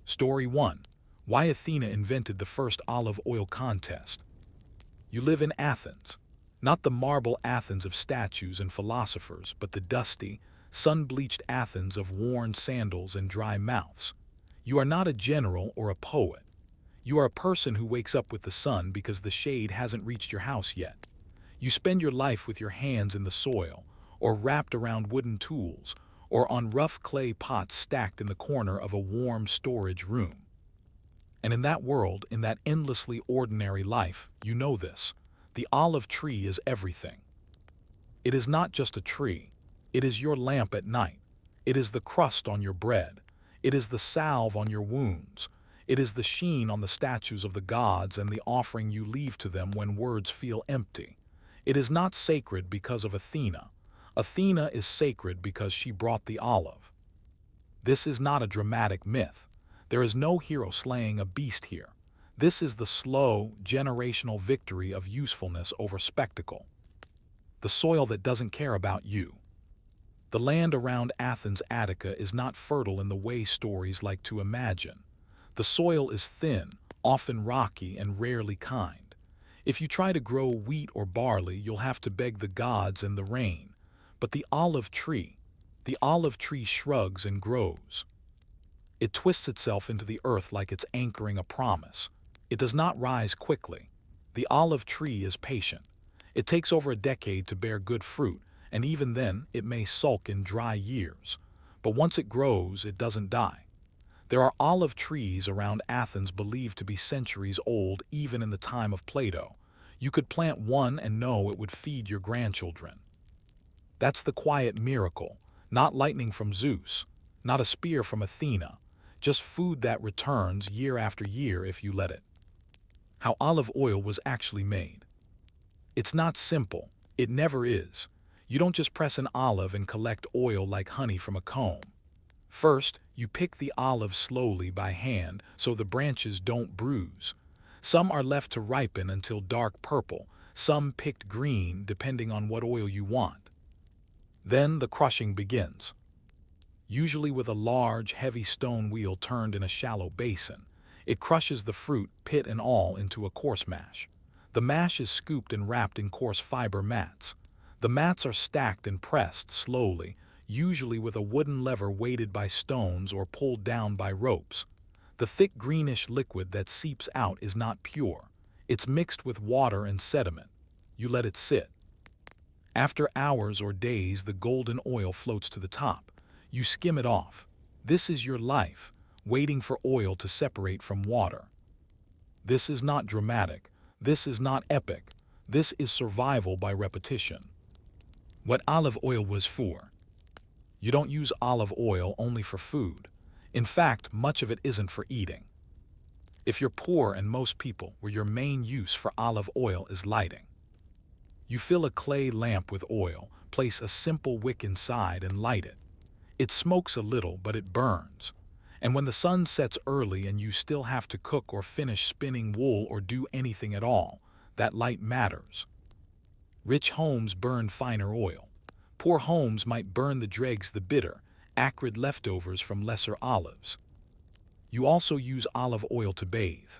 Story 1. Why Athena invented the first olive oil contest. You live in Athens. Not the marble Athens of statues and philosophers, but the dusty, sun-bleached Athens of worn sandals and dry mouths. You are not a general or a poet. You are a person who wakes up with the sun because the shade hasn't reached your house yet. You spend your life with your hands in the soil, or wrapped around wooden tools, or on rough clay pots stacked in the corner of a warm storage room. And in that world, in that endlessly ordinary life, you know this. The olive tree is everything. It is not just a tree. It is your lamp at night. It is the crust on your bread. It is the salve on your wounds. It is the sheen on the statues of the gods and the offering you leave to them when words feel empty. It is not sacred because of Athena. Athena is sacred because she brought the olive. This is not a dramatic myth. There is no hero slaying a beast here. This is the slow, generational victory of usefulness over spectacle. The soil that doesn't care about you. The land around Athens Attica is not fertile in the way stories like to imagine. The soil is thin, often rocky, and rarely kind. If you try to grow wheat or barley, you'll have to beg the gods and the rain. But the olive tree shrugs and grows. It twists itself into the earth like it's anchoring a promise. It does not rise quickly. The olive tree is patient. It takes over a decade to bear good fruit, and even then it may sulk in dry years. But once it grows, it doesn't die. There are olive trees around Athens believed to be centuries old even in the time of Plato. You could plant one and know it would feed your grandchildren. That's the quiet miracle, not lightning from Zeus, not a spear from Athena, just food that returns year after year if you let it. How olive oil was actually made. It's not simple. It never is. You don't just press an olive and collect oil like honey from a comb. First, you pick the olive slowly by hand so the branches don't bruise. Some are left to ripen until dark purple, some picked green depending on what oil you want. Then the crushing begins. Usually with a large, heavy stone wheel turned in a shallow basin. It crushes the fruit, pit and all, into a coarse mash. The mash is scooped and wrapped in coarse fiber mats. The mats are stacked and pressed slowly, usually with a wooden lever weighted by stones or pulled down by ropes. The thick greenish liquid that seeps out is not pure. It's mixed with water and sediment. You let it sit. After hours or days, the golden oil floats to the top. You skim it off. This is your life, waiting for oil to separate from water. This is not dramatic. This is not epic. This is survival by repetition. What olive oil was for. You don't use olive oil only for food. In fact, much of it isn't for eating. If you're poor, and most people, where your main use for olive oil is lighting. You fill a clay lamp with oil, place a simple wick inside and light it. It smokes a little, but it burns. And when the sun sets early and you still have to cook or finish spinning wool or do anything at all, that light matters. Rich homes burn finer oil. Poor homes might burn the dregs, the bitter, acrid leftovers from lesser olives. You also use olive oil to bathe.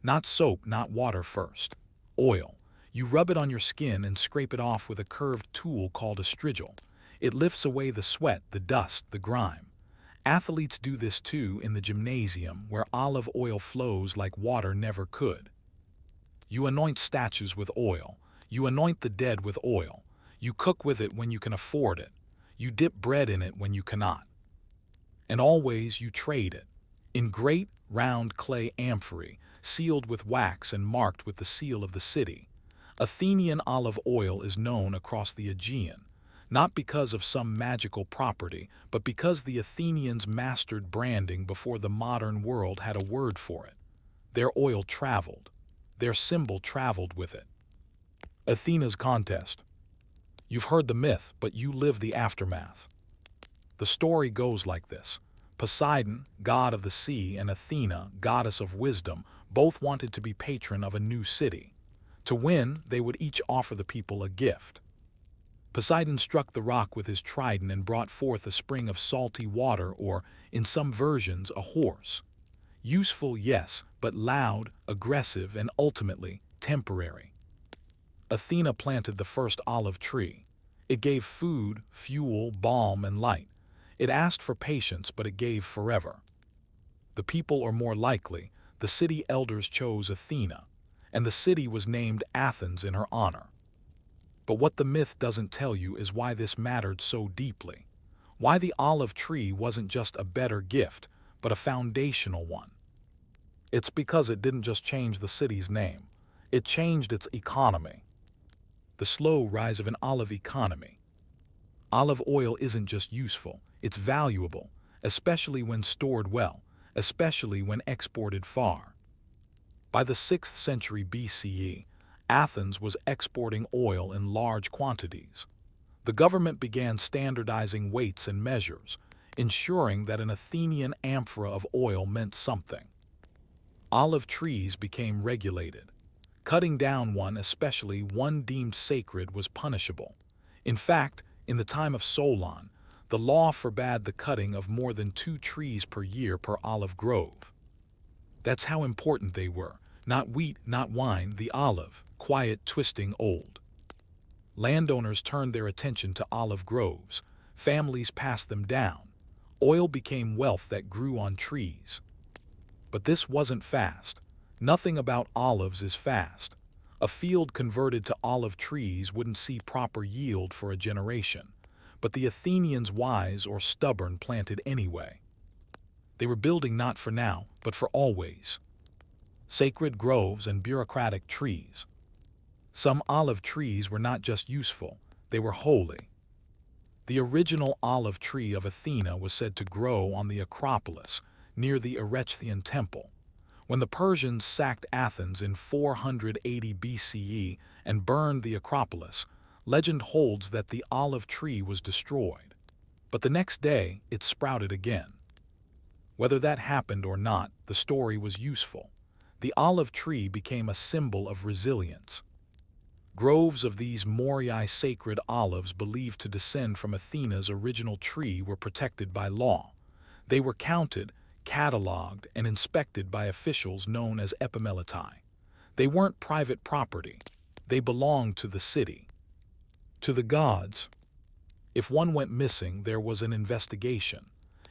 Not soap, not water first. Oil. You rub it on your skin and scrape it off with a curved tool called a strigil. It lifts away the sweat, the dust, the grime. Athletes do this too in the gymnasium, where olive oil flows like water never could. You anoint statues with oil. You anoint the dead with oil. You cook with it when you can afford it. You dip bread in it when you cannot. And always you trade it. In great, round clay amphorae, sealed with wax and marked with the seal of the city. Athenian olive oil is known across the Aegean, not because of some magical property, but because the Athenians mastered branding before the modern world had a word for it. Their oil traveled. Their symbol traveled with it. Athena's contest. You've heard the myth, but you live the aftermath. The story goes like this. Poseidon, god of the sea, and Athena, goddess of wisdom, both wanted to be patron of a new city. To win, they would each offer the people a gift. Poseidon struck the rock with his trident and brought forth a spring of salty water, or, in some versions, a horse. Useful, yes, but loud, aggressive, and ultimately temporary. Athena planted the first olive tree. It gave food, fuel, balm, and light. It asked for patience, but it gave forever. The people, or more likely, the city elders, chose Athena, and the city was named Athens in her honor. But what the myth doesn't tell you is why this mattered so deeply. Why the olive tree wasn't just a better gift, but a foundational one. It's because it didn't just change the city's name. It changed its economy. The slow rise of an olive economy. Olive oil isn't just useful, it's valuable, especially when stored well, especially when exported far. By the 6th century BCE, Athens was exporting oil in large quantities. The government began standardizing weights and measures, ensuring that an Athenian amphora of oil meant something. Olive trees became regulated. Cutting down one, especially one deemed sacred, was punishable. In fact, in the time of Solon, the law forbade the cutting of more than 2 trees per year per olive grove. That's how important they were. Not wheat, not wine, the olive, quiet, twisting, old. Landowners turned their attention to olive groves. Families passed them down. Oil became wealth that grew on trees. But this wasn't fast. Nothing about olives is fast. A field converted to olive trees wouldn't see proper yield for a generation. But the Athenians, wise or stubborn, planted anyway. They were building not for now, but for always. Sacred groves and bureaucratic trees. Some olive trees were not just useful, they were holy. The original olive tree of Athena was said to grow on the Acropolis, near the Erechthian temple. When the Persians sacked Athens in 480 BCE and burned the Acropolis, legend holds that the olive tree was destroyed. But the next day, it sprouted again. Whether that happened or not, the story was useful. The olive tree became a symbol of resilience. Groves of these Morii, sacred olives believed to descend from Athena's original tree, were protected by law. They were counted, catalogued, and inspected by officials known as epimeleti. They weren't private property. They belonged to the city. To the gods. If one went missing, there was an investigation.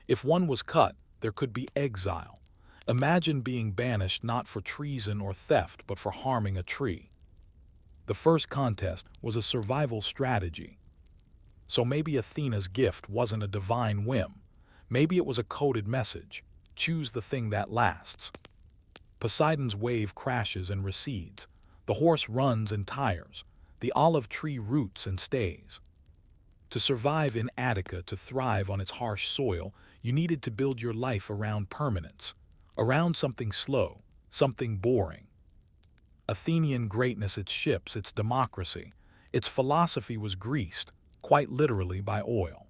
If one was cut, there could be exile. Imagine being banished not for treason or theft, but for harming a tree. The first contest was a survival strategy. So maybe Athena's gift wasn't a divine whim. Maybe it was a coded message. Choose the thing that lasts. Poseidon's wave crashes and recedes. The horse runs and tires. The olive tree roots and stays. To survive in Attica, to thrive on its harsh soil, you needed to build your life around permanence, around something slow, something boring. Athenian greatness, its ships, its democracy, its philosophy was greased, quite literally, by oil.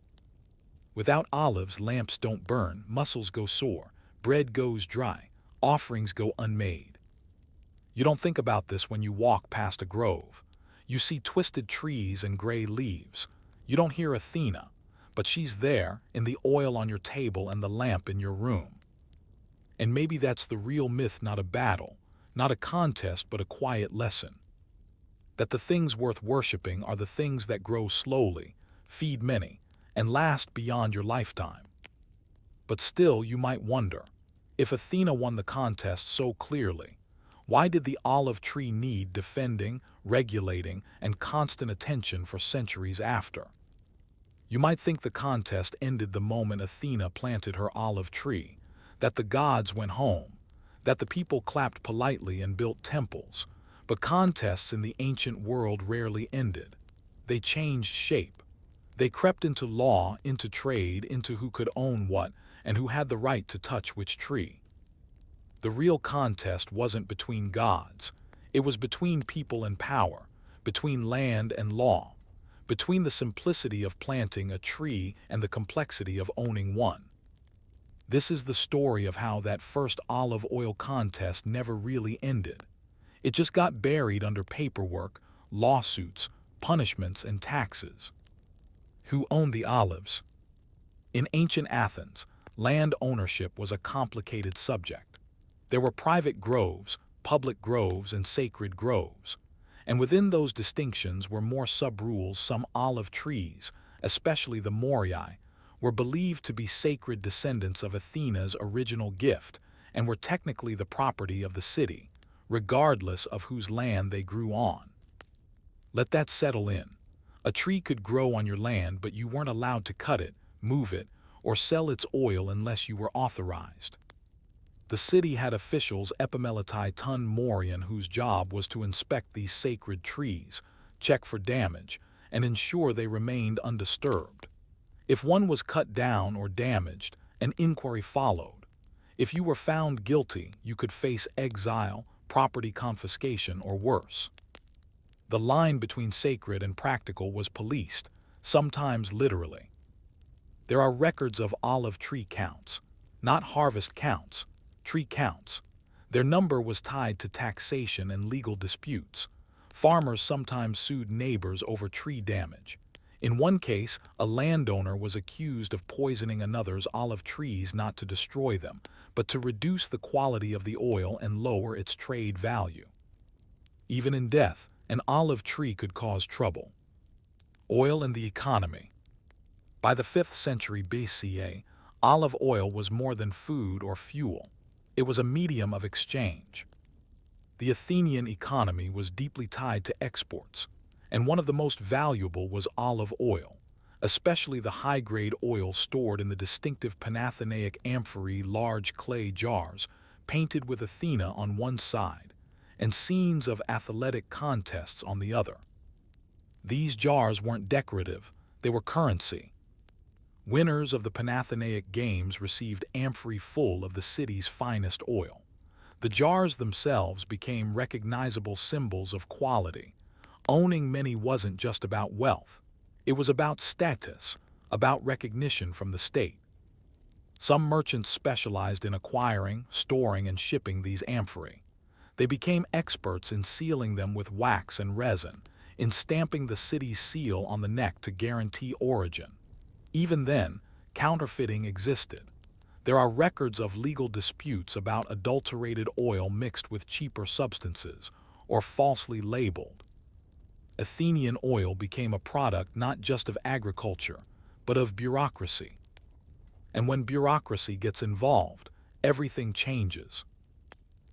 Without olives, lamps don't burn, muscles go sore, bread goes dry, offerings go unmade. You don't think about this when you walk past a grove. You see twisted trees and gray leaves. You don't hear Athena, but she's there, in the oil on your table and the lamp in your room. And maybe that's the real myth, not a battle, not a contest, but a quiet lesson. That the things worth worshipping are the things that grow slowly, feed many, and last beyond your lifetime. But still, you might wonder, if Athena won the contest so clearly, why did the olive tree need defending, regulating, and constant attention for centuries after? You might think the contest ended the moment Athena planted her olive tree, that the gods went home, that the people clapped politely and built temples. But contests in the ancient world rarely ended. They changed shape. They crept into law, into trade, into who could own what, and who had the right to touch which tree. The real contest wasn't between gods. It was between people and power, between land and law, between the simplicity of planting a tree and the complexity of owning one. This is the story of how that first olive oil contest never really ended. It just got buried under paperwork, lawsuits, punishments, and taxes. Who owned the olives? In ancient Athens, land ownership was a complicated subject. There were private groves, public groves, and sacred groves. And within those distinctions were more sub-rules. Some olive trees, especially the Morii, were believed to be sacred descendants of Athena's original gift and were technically the property of the city, regardless of whose land they grew on. Let that settle in. A tree could grow on your land, but you weren't allowed to cut it, move it, or sell its oil unless you were authorized. The city had officials epimeletai ton morion whose job was to inspect these sacred trees, check for damage, and ensure they remained undisturbed. If one was cut down or damaged, an inquiry followed. If you were found guilty, you could face exile, property confiscation, or worse. The line between sacred and practical was policed, sometimes literally. There are records of olive tree counts, not harvest counts, tree counts. Their number was tied to taxation and legal disputes. Farmers sometimes sued neighbors over tree damage. In one case, a landowner was accused of poisoning another's olive trees not to destroy them, but to reduce the quality of the oil and lower its trade value. Even in death, an olive tree could cause trouble. Oil and the economy. By the 5th century BCE, olive oil was more than food or fuel. It was a medium of exchange. The Athenian economy was deeply tied to exports, and one of the most valuable was olive oil, especially the high-grade oil stored in the distinctive Panathenaic amphorae, large clay jars, painted with Athena on one side, and scenes of athletic contests on the other. These jars weren't decorative, they were currency. Winners of the Panathenaic Games received amphorae full of the city's finest oil. The jars themselves became recognizable symbols of quality. Owning many wasn't just about wealth. It was about status, about recognition from the state. Some merchants specialized in acquiring, storing, and shipping these amphorae. They became experts in sealing them with wax and resin, in stamping the city's seal on the neck to guarantee origin. Even then, counterfeiting existed. There are records of legal disputes about adulterated oil mixed with cheaper substances, or falsely labeled. Athenian oil became a product not just of agriculture, but of bureaucracy. And when bureaucracy gets involved, everything changes.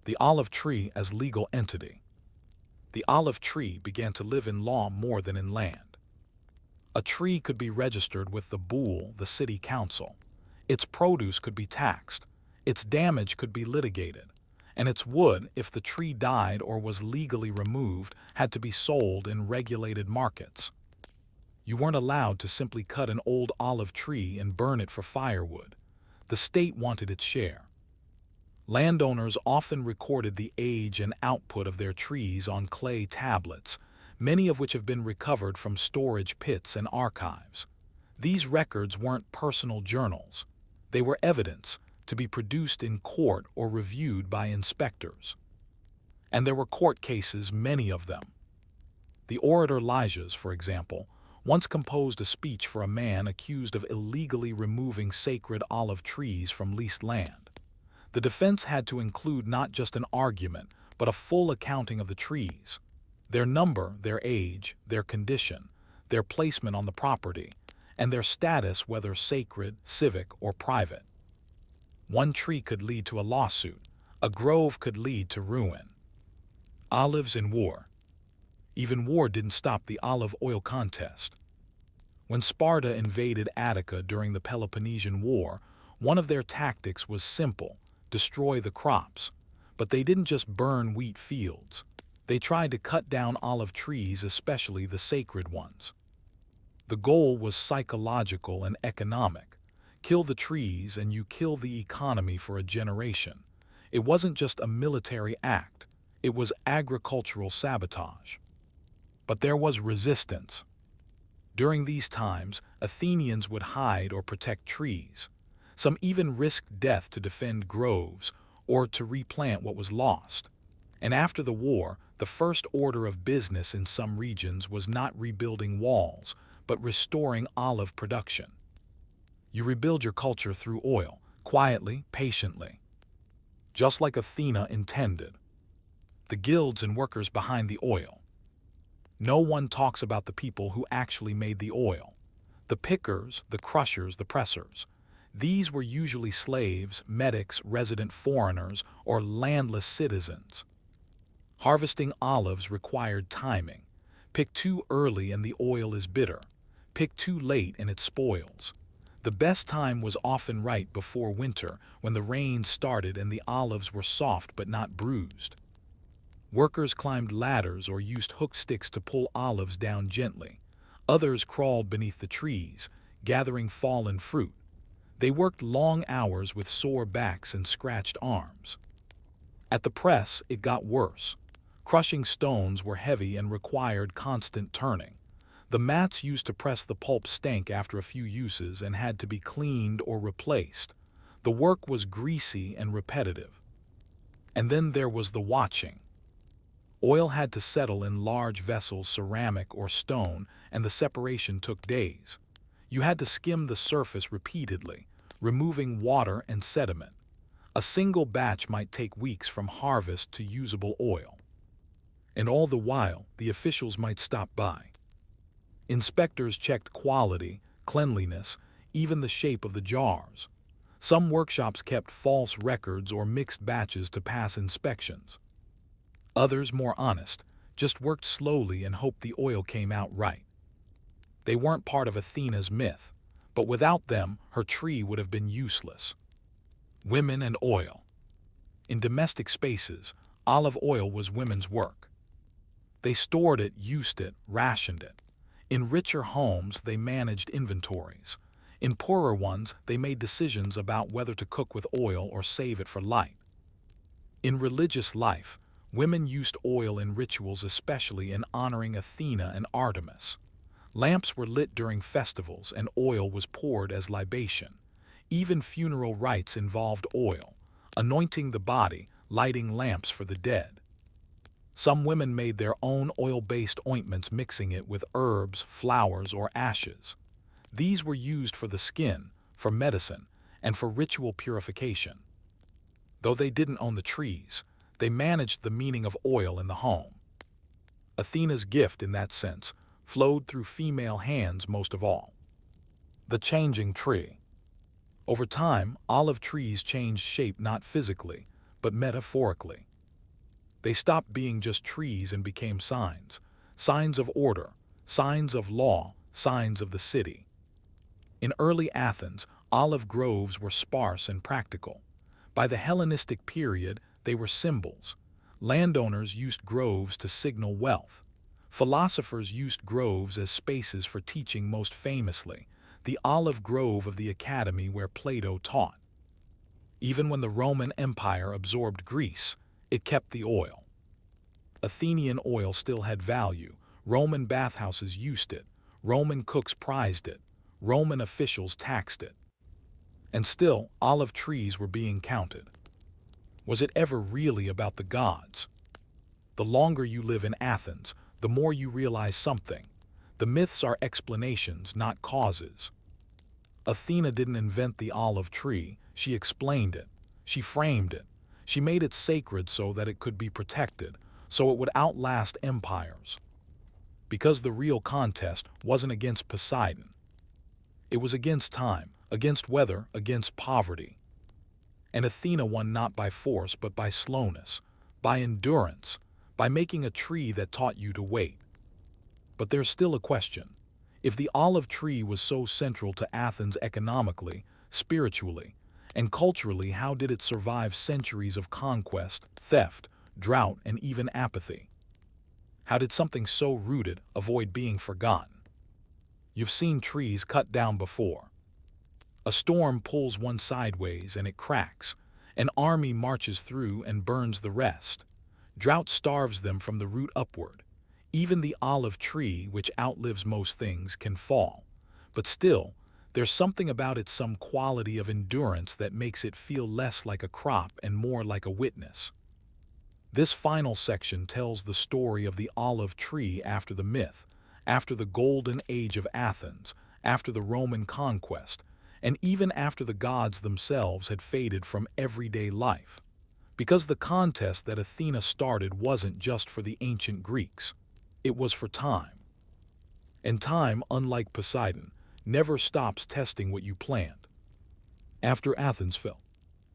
The olive tree as legal entity. The olive tree began to live in law more than in land. A tree could be registered with the boule, the city council. Its produce could be taxed. Its damage could be litigated. And its wood, if the tree died or was legally removed, had to be sold in regulated markets. You weren't allowed to simply cut an old olive tree and burn it for firewood. The state wanted its share. Landowners often recorded the age and output of their trees on clay tablets, many of which have been recovered from storage pits and archives. These records weren't personal journals. They were evidence, to be produced in court or reviewed by inspectors. And there were court cases, many of them. The orator Lysias, for example, once composed a speech for a man accused of illegally removing sacred olive trees from leased land. The defense had to include not just an argument, but a full accounting of the trees, their number, their age, their condition, their placement on the property, and their status, whether sacred, civic, or private. One tree could lead to a lawsuit. A grove could lead to ruin. Olives in war. Even war didn't stop the olive oil contest. When Sparta invaded Attica during the Peloponnesian War, one of their tactics was simple: destroy the crops. But they didn't just burn wheat fields. They tried to cut down olive trees, especially the sacred ones. The goal was psychological and economic. Kill the trees and you kill the economy for a generation. It wasn't just a military act. It was agricultural sabotage. But there was resistance. During these times, Athenians would hide or protect trees. Some even risked death to defend groves or to replant what was lost. And after the war, the first order of business in some regions was not rebuilding walls, but restoring olive production. You rebuild your culture through oil, quietly, patiently. just like Athena intended. The guilds and workers behind the oil. No one talks about the people who actually made the oil. The pickers, the crushers, the pressers. These were usually slaves, medics, resident foreigners, or landless citizens. Harvesting olives required timing. Pick too early and the oil is bitter. Pick too late and it spoils. The best time was often right before winter, when the rain started and the olives were soft but not bruised. Workers climbed ladders or used hooked sticks to pull olives down gently. Others crawled beneath the trees, gathering fallen fruit. They worked long hours with sore backs and scratched arms. At the press, it got worse. Crushing stones were heavy and required constant turning. The mats used to press the pulp stank after a few uses and had to be cleaned or replaced. The work was greasy and repetitive. And then there was the watching. Oil had to settle in large vessels, ceramic or stone, and the separation took days. You had to skim the surface repeatedly, removing water and sediment. A single batch might take weeks from harvest to usable oil. And all the while, the officials might stop by. Inspectors checked quality, cleanliness, even the shape of the jars. Some workshops kept false records or mixed batches to pass inspections. Others, more honest, just worked slowly and hoped the oil came out right. They weren't part of Athena's myth, but without them, her tree would have been useless. Women and oil. In domestic spaces, olive oil was women's work. They stored it, used it, rationed it. In richer homes, they managed inventories. In poorer ones, they made decisions about whether to cook with oil or save it for light. In religious life, women used oil in rituals, especially in honoring Athena and Artemis. Lamps were lit during festivals and oil was poured as libation. Even funeral rites involved oil, anointing the body, lighting lamps for the dead. Some women made their own oil-based ointments, mixing it with herbs, flowers, or ashes. These were used for the skin, for medicine, and for ritual purification. Though they didn't own the trees, they managed the meaning of oil in the home. Athena's gift, in that sense, flowed through female hands most of all. The changing tree. Over time, olive trees changed shape not physically, but metaphorically. They stopped being just trees and became signs. Signs of order, signs of law, signs of the city. In early Athens, olive groves were sparse and practical. By the Hellenistic period, they were symbols. Landowners used groves to signal wealth. Philosophers used groves as spaces for teaching, most famously, the olive grove of the Academy where Plato taught. Even when the Roman Empire absorbed Greece, it kept the oil. Athenian oil still had value. Roman bathhouses used it. Roman cooks prized it. Roman officials taxed it. And still, olive trees were being counted. Was it ever really about the gods? The longer you live in Athens, the more you realize something. The myths are explanations, not causes. Athena didn't invent the olive tree, she explained it. She framed it. She made it sacred so that it could be protected, so it would outlast empires. Because the real contest wasn't against Poseidon. It was against time, against weather, against poverty. And Athena won not by force but by slowness, by endurance, by making a tree that taught you to wait. But there's still a question. If the olive tree was so central to Athens economically, spiritually, and culturally, how did it survive centuries of conquest, theft, drought, and even apathy? How did something so rooted avoid being forgotten? You've seen trees cut down before. A storm pulls one sideways and it cracks. An army marches through and burns the rest. Drought starves them from the root upward. Even the olive tree, which outlives most things, can fall. But still, there's something about it, some quality of endurance that makes it feel less like a crop and more like a witness. This final section tells the story of the olive tree after the myth, after the golden age of Athens, after the Roman conquest, and even after the gods themselves had faded from everyday life. Because the contest that Athena started wasn't just for the ancient Greeks. It was for time. And time, unlike Poseidon, never stops testing what you planned. After Athens fell,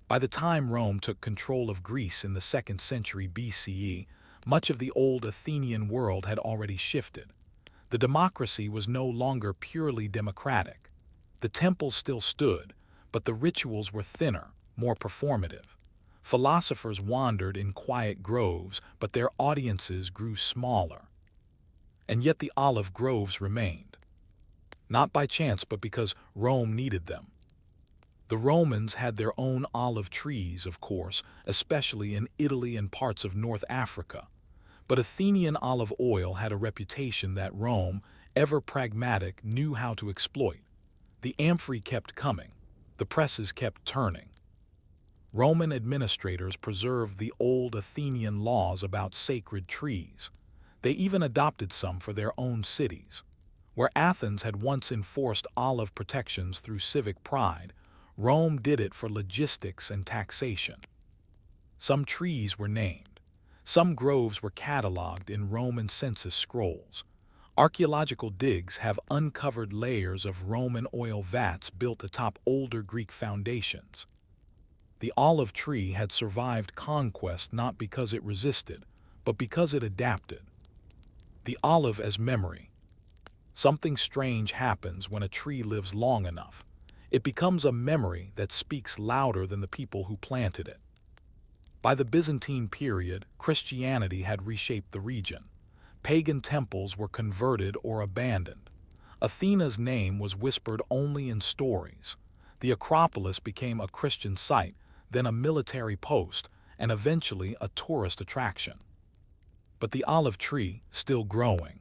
by the time Rome took control of Greece in the 2nd century BCE, much of the old Athenian world had already shifted. The democracy was no longer purely democratic. The temples still stood, but the rituals were thinner, more performative. Philosophers wandered in quiet groves, but their audiences grew smaller. And yet the olive groves remained. Not by chance, but because Rome needed them. The Romans had their own olive trees, of course, especially in Italy and parts of North Africa. But Athenian olive oil had a reputation that Rome, ever pragmatic, knew how to exploit. The amphorae kept coming. The presses kept turning. Roman administrators preserved the old Athenian laws about sacred trees. They even adopted some for their own cities. Where Athens had once enforced olive protections through civic pride, Rome did it for logistics and taxation. Some trees were named. Some groves were catalogued in Roman census scrolls. Archaeological digs have uncovered layers of Roman oil vats built atop older Greek foundations. The olive tree had survived conquest not because it resisted, but because it adapted. The olive as memory. Something strange happens when a tree lives long enough. It becomes a memory that speaks louder than the people who planted it. By the Byzantine period, Christianity had reshaped the region. Pagan temples were converted or abandoned. Athena's name was whispered only in stories. The Acropolis became a Christian site, then a military post, and eventually a tourist attraction. But the olive tree, still growing.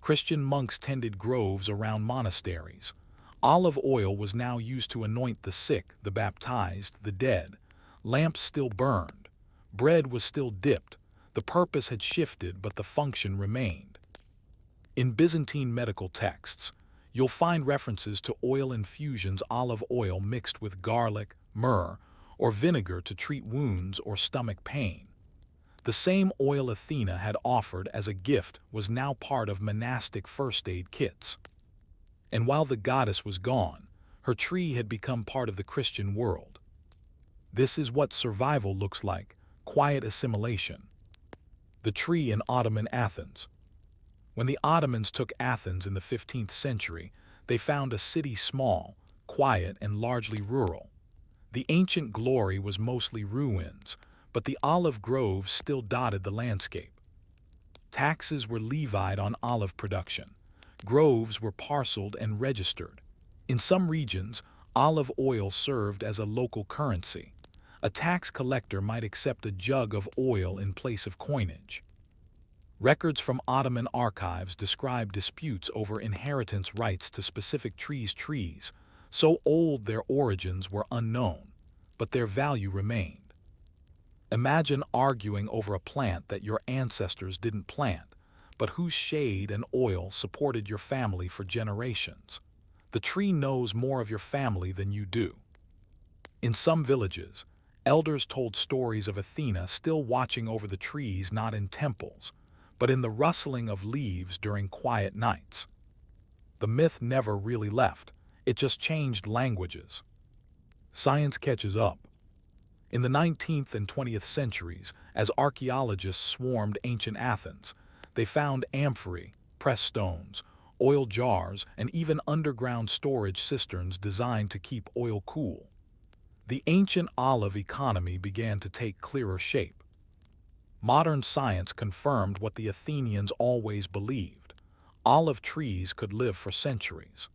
Christian monks tended groves around monasteries. Olive oil was now used to anoint the sick, the baptized, the dead. Lamps still burned. Bread was still dipped. The purpose had shifted, but the function remained. In Byzantine medical texts, you'll find references to oil infusions, olive oil mixed with garlic, myrrh, or vinegar to treat wounds or stomach pain. The same oil Athena had offered as a gift was now part of monastic first aid kits. And while the goddess was gone, her tree had become part of the Christian world. This is what survival looks like: quiet assimilation. The tree in Ottoman Athens. When the Ottomans took Athens in the 15th century, they found a city small, quiet, and largely rural. The ancient glory was mostly ruins, but the olive groves still dotted the landscape. Taxes were levied on olive production. Groves were parceled and registered. In some regions, olive oil served as a local currency. A tax collector might accept a jug of oil in place of coinage. Records from Ottoman archives describe disputes over inheritance rights to specific trees, so old their origins were unknown, but their value remained. Imagine arguing over a plant that your ancestors didn't plant, but whose shade and oil supported your family for generations. The tree knows more of your family than you do. In some villages, elders told stories of Athena still watching over the trees, not in temples, but in the rustling of leaves during quiet nights. The myth never really left, it just changed languages. Science catches up. In the 19th and 20th centuries, as archaeologists swarmed ancient Athens, they found amphorae, pressed stones, oil jars, and even underground storage cisterns designed to keep oil cool. The ancient olive economy began to take clearer shape. Modern science confirmed what the Athenians always believed: olive trees could live for centuries.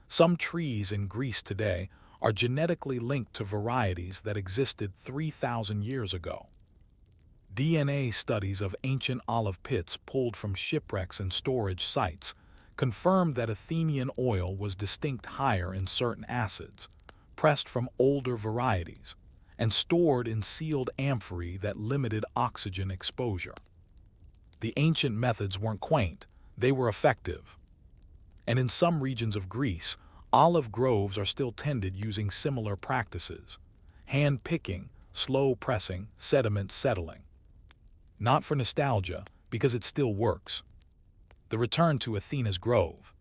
Some trees in Greece today are genetically linked to varieties that existed 3,000 years ago. DNA studies of ancient olive pits pulled from shipwrecks and storage sites confirmed that Athenian oil was distinct higher in certain acids, pressed from older varieties, and stored in sealed amphorae that limited oxygen exposure. The ancient methods weren't quaint, they were effective. And in some regions of Greece, olive groves are still tended using similar practices: hand picking, slow pressing, sediment settling. Not for nostalgia, because it still works. The return to Athena's grove.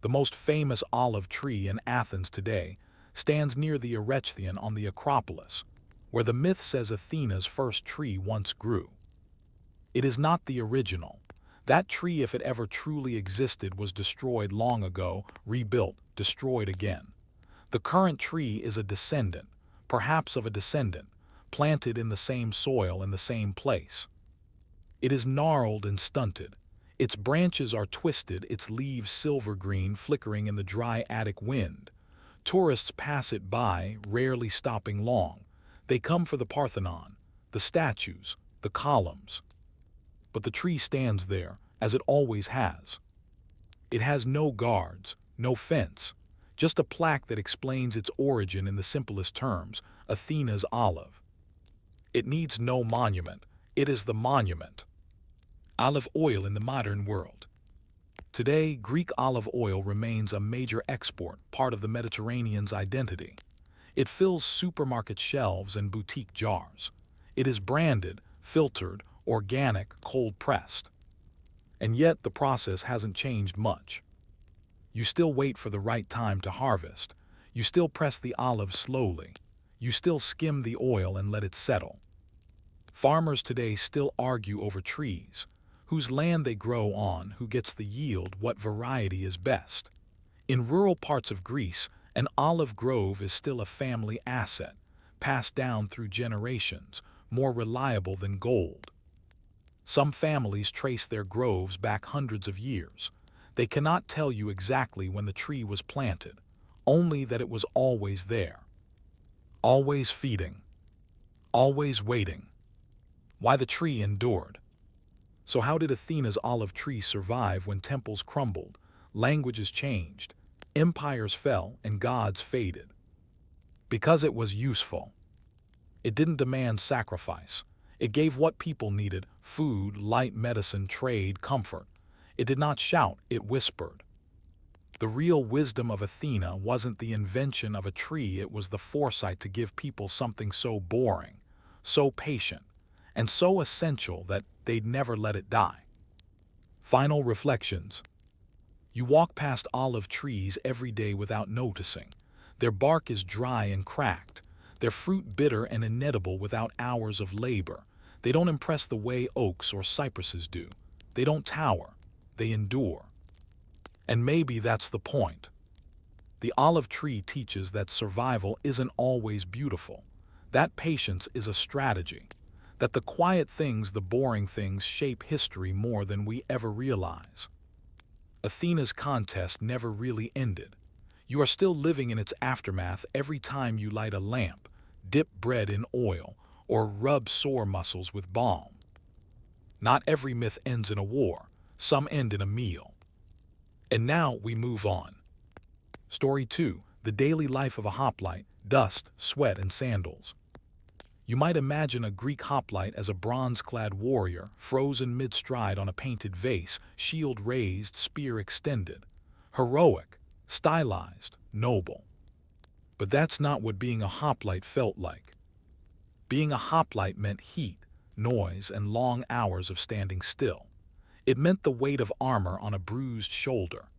The most famous olive tree in Athens today stands near the Erechtheion on the Acropolis, where the myth says Athena's first tree once grew. It is not the original. That tree, if it ever truly existed, was destroyed long ago, rebuilt, destroyed again. The current tree is a descendant, perhaps of a descendant, planted in the same soil in the same place. It is gnarled and stunted. Its branches are twisted, its leaves silver green, flickering in the dry attic wind. Tourists pass it by, rarely stopping long. They come for the Parthenon, the statues, the columns. But the tree stands there, as it always has. It has no guards, no fence, just a plaque that explains its origin in the simplest terms: Athena's olive. It needs no monument. It is the monument. Olive oil in the modern world. Today, Greek olive oil remains a major export, part of the Mediterranean's identity. It fills supermarket shelves and boutique jars. It is branded, filtered, organic, cold-pressed. And yet the process hasn't changed much. You still wait for the right time to harvest. You still press the olive slowly. You still skim the oil and let it settle. Farmers today still argue over trees, whose land they grow on, who gets the yield, what variety is best. In rural parts of Greece, an olive grove is still a family asset, passed down through generations, more reliable than gold. Some families trace their groves back hundreds of years. They cannot tell you exactly when the tree was planted, only that it was always there. Always feeding. Always waiting. Why the tree endured. So how did Athena's olive tree survive when temples crumbled, languages changed, empires fell, and gods faded? Because it was useful. It didn't demand sacrifice. It gave what people needed: food, light, medicine, trade, comfort. It did not shout, it whispered. The real wisdom of Athena wasn't the invention of a tree, it was the foresight to give people something so boring, so patient, and so essential that they'd never let it die. Final reflections. You walk past olive trees every day without noticing. Their bark is dry and cracked, their fruit bitter and inedible without hours of labor. They don't impress the way oaks or cypresses do. They don't tower, they endure. And maybe that's the point. The olive tree teaches that survival isn't always beautiful, that patience is a strategy, that the quiet things, the boring things, shape history more than we ever realize. Athena's contest never really ended. You are still living in its aftermath every time you light a lamp, dip bread in oil, or rub sore muscles with balm. Not every myth ends in a war, some end in a meal. And now we move on. Story 2. The daily life of a hoplite: dust, sweat, and sandals. You might imagine a Greek hoplite as a bronze-clad warrior, frozen mid-stride on a painted vase, shield raised, spear extended. Heroic, stylized, noble. But that's not what being a hoplite felt like. Being a hoplite meant heat, noise, and long hours of standing still. It meant the weight of armor on a bruised shoulder.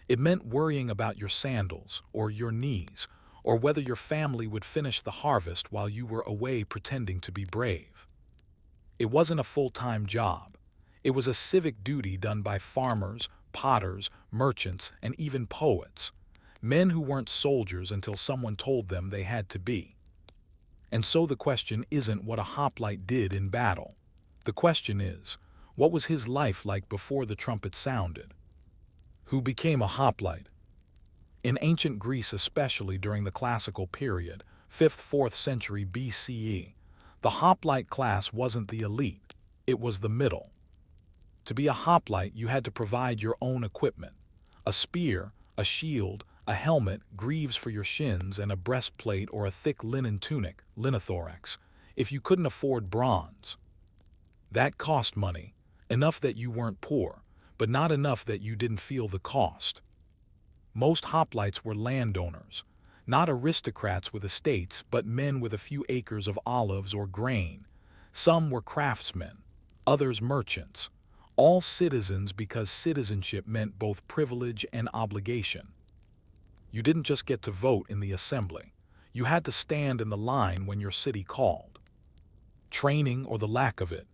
It meant worrying about your sandals, or your knees, or whether your family would finish the harvest while you were away pretending to be brave. It wasn't a full-time job. It was a civic duty done by farmers, potters, merchants, and even poets. Men who weren't soldiers until someone told them they had to be. And so the question isn't what a hoplite did in battle. The question is, what was his life like before the trumpet sounded? Who became a hoplite? In ancient Greece, especially during the classical period, 5th–4th century BCE, the hoplite class wasn't the elite, it was the middle. To be a hoplite, you had to provide your own equipment: a spear, a shield, a helmet, greaves for your shins, and a breastplate or a thick linen tunic, linothorax, if you couldn't afford bronze. That cost money, enough that you weren't poor, but not enough that you didn't feel the cost. Most hoplites were landowners. Not aristocrats with estates, but men with a few acres of olives or grain. Some were craftsmen, others merchants. All citizens because citizenship meant both privilege and obligation. You didn't just get to vote in the assembly. You had to stand in the line when your city called. Training or the lack of it.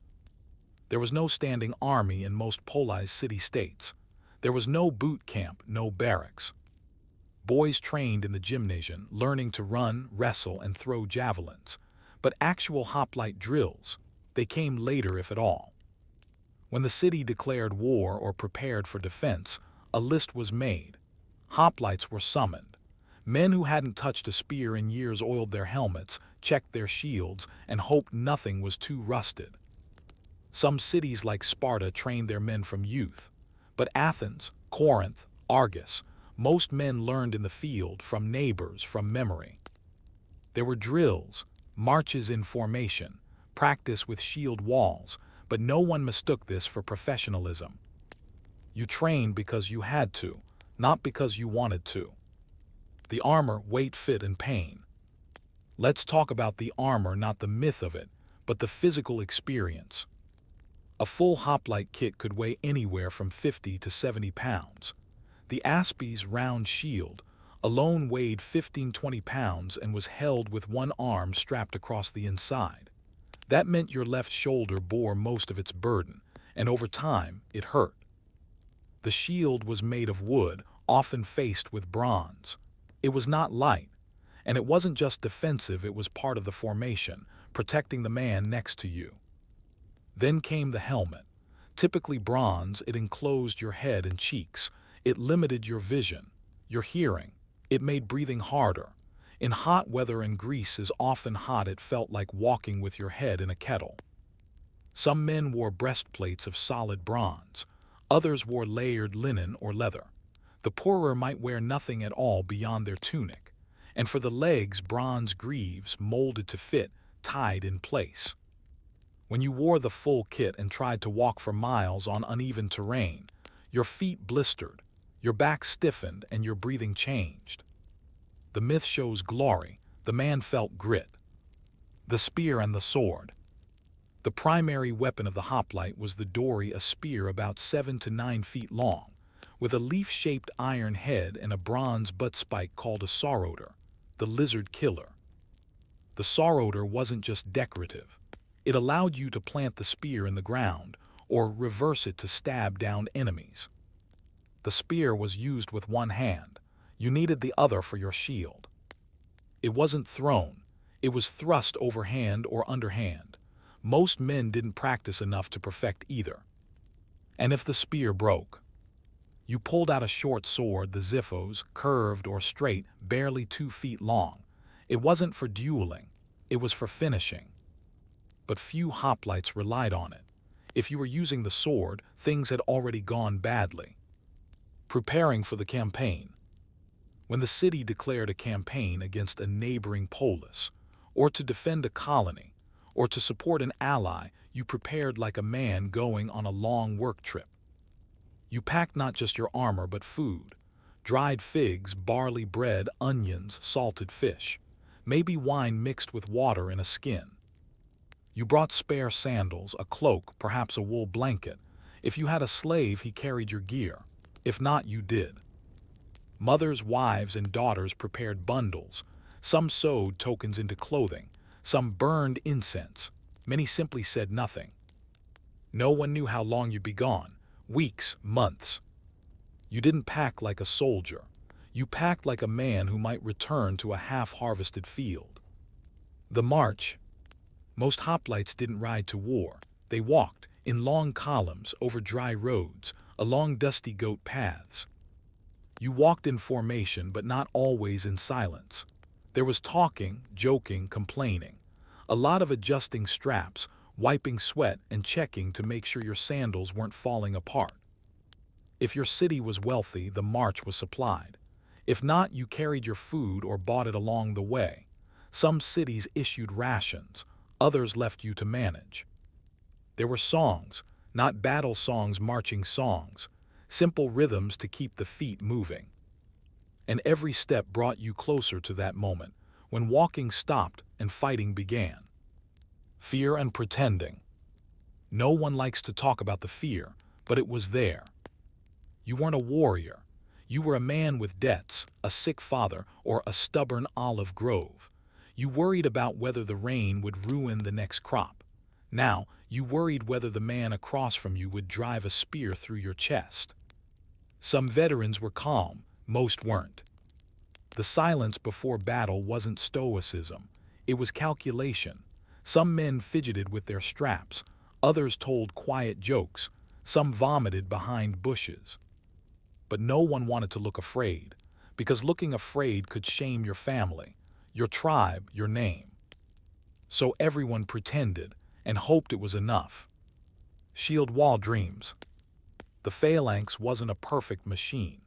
There was no standing army in most Polish city-states. There was no boot camp, no barracks. Boys trained in the gymnasium, learning to run, wrestle, and throw javelins. But actual hoplite drills, they came later if at all. When the city declared war or prepared for defense, a list was made. Hoplites were summoned. Men who hadn't touched a spear in years oiled their helmets, checked their shields, and hoped nothing was too rusted. Some cities like Sparta trained their men from youth. But Athens, Corinth, Argos, most men learned in the field, from neighbors, from memory. There were drills, marches in formation, practice with shield walls, but no one mistook this for professionalism. You trained because you had to, not because you wanted to. The armor, weight, fit, and pain. Let's talk about the armor, not the myth of it, but the physical experience. A full hoplite kit could weigh anywhere from 50 to 70 pounds. The Aspie's round shield alone weighed 15-20 pounds and was held with one arm strapped across the inside. That meant your left shoulder bore most of its burden, and over time, it hurt. The shield was made of wood, often faced with bronze. It was not light, and it wasn't just defensive, it was part of the formation, protecting the man next to you. Then came the helmet. Typically bronze, it enclosed your head and cheeks. It limited your vision, your hearing. It made breathing harder. In hot weather and Greece is often hot, it felt like walking with your head in a kettle. Some men wore breastplates of solid bronze. Others wore layered linen or leather. The poorer might wear nothing at all beyond their tunic. And for the legs, bronze greaves molded to fit, tied in place. When you wore the full kit and tried to walk for miles on uneven terrain, your feet blistered, your back stiffened, and your breathing changed. The myth shows glory. The man felt grit. The spear and the sword. The primary weapon of the hoplite was the dory, a spear about 7 to 9 feet long, with a leaf-shaped iron head and a bronze butt spike called a sauroder, the lizard killer. The sauroder wasn't just decorative. It allowed you to plant the spear in the ground or reverse it to stab down enemies. The spear was used with one hand. You needed the other for your shield. It wasn't thrown. It was thrust overhand or underhand. Most men didn't practice enough to perfect either. And if the spear broke, you pulled out a short sword, the xiphos, curved or straight, barely 2 feet long. It wasn't for dueling. It was for finishing. But few hoplites relied on it. If you were using the sword, things had already gone badly. Preparing for the campaign. When the city declared a campaign against a neighboring polis, or to defend a colony, or to support an ally, you prepared like a man going on a long work trip. You packed not just your armor but food, dried figs, barley bread, onions, salted fish, maybe wine mixed with water in a skin. You brought spare sandals, a cloak, perhaps a wool blanket. If you had a slave, he carried your gear. If not, you did. Mothers, wives, and daughters prepared bundles. Some sewed tokens into clothing. Some burned incense. Many simply said nothing. No one knew how long you'd be gone. Weeks, months. You didn't pack like a soldier. You packed like a man who might return to a half-harvested field. The march. Most hoplites didn't ride to war. They walked, in long columns, over dry roads, along dusty goat paths. You walked in formation, but not always in silence. There was talking, joking, complaining. A lot of adjusting straps, wiping sweat, and checking to make sure your sandals weren't falling apart. If your city was wealthy, the march was supplied. If not, you carried your food or bought it along the way. Some cities issued rations. Others left you to manage. There were songs, not battle songs, marching songs. Simple rhythms to keep the feet moving. And every step brought you closer to that moment, when walking stopped and fighting began. Fear and pretending. No one likes to talk about the fear, but it was there. You weren't a warrior. You were a man with debts, a sick father, or a stubborn olive grove. You worried about whether the rain would ruin the next crop. Now, you worried whether the man across from you would drive a spear through your chest. Some veterans were calm, most weren't. The silence before battle wasn't stoicism, it was calculation. Some men fidgeted with their straps, others told quiet jokes, some vomited behind bushes. But no one wanted to look afraid, because looking afraid could shame your family, your tribe, your name. So everyone pretended and hoped it was enough. Shield wall dreams. The phalanx wasn't a perfect machine.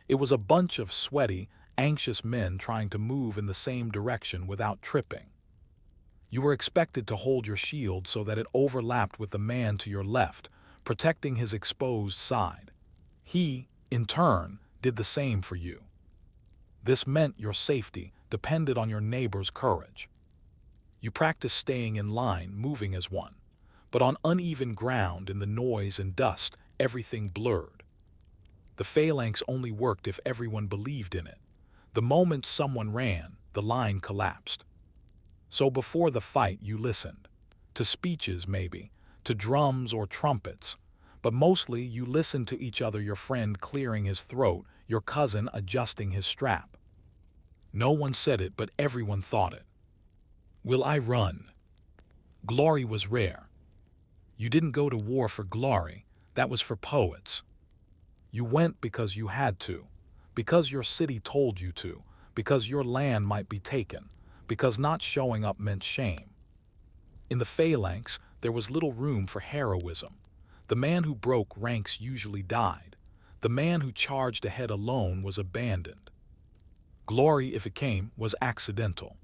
It was a bunch of sweaty, anxious men trying to move in the same direction without tripping. You were expected to hold your shield so that it overlapped with the man to your left, protecting his exposed side. He, in turn, did the same for you. This meant your safety depended on your neighbor's courage. You practiced staying in line, moving as one. But on uneven ground, in the noise and dust, everything blurred. The phalanx only worked if everyone believed in it. The moment someone ran, the line collapsed. So before the fight you listened. To speeches maybe, to drums or trumpets. But mostly you listened to each other, your friend clearing his throat, your cousin adjusting his strap. No one said it, but everyone thought it. Will I run? Glory was rare. You didn't go to war for glory, that was for poets. You went because you had to, because your city told you to, because your land might be taken, because not showing up meant shame. In the phalanx, there was little room for heroism. The man who broke ranks usually died. The man who charged ahead alone was abandoned. Glory, if it came, was accidental.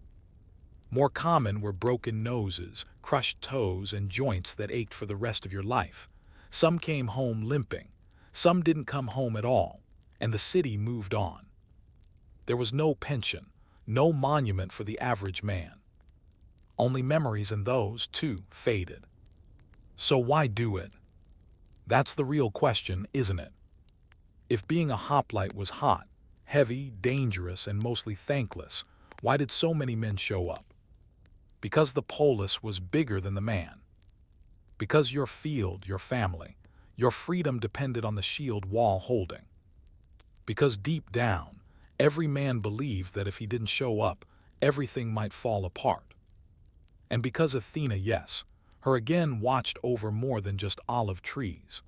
More common were broken noses, crushed toes, and joints that ached for the rest of your life. Some came home limping. Some didn't come home at all, and the city moved on. There was no pension, no monument for the average man. Only memories, and those, too, faded. So why do it? That's the real question, isn't it? If being a hoplite was hot, heavy, dangerous, and mostly thankless, why did so many men show up? Because the polis was bigger than the man. Because your field, your family, your freedom depended on the shield wall holding. Because deep down, every man believed that if he didn't show up, everything might fall apart. And because Athena, yes, her again watched over more than just olive trees.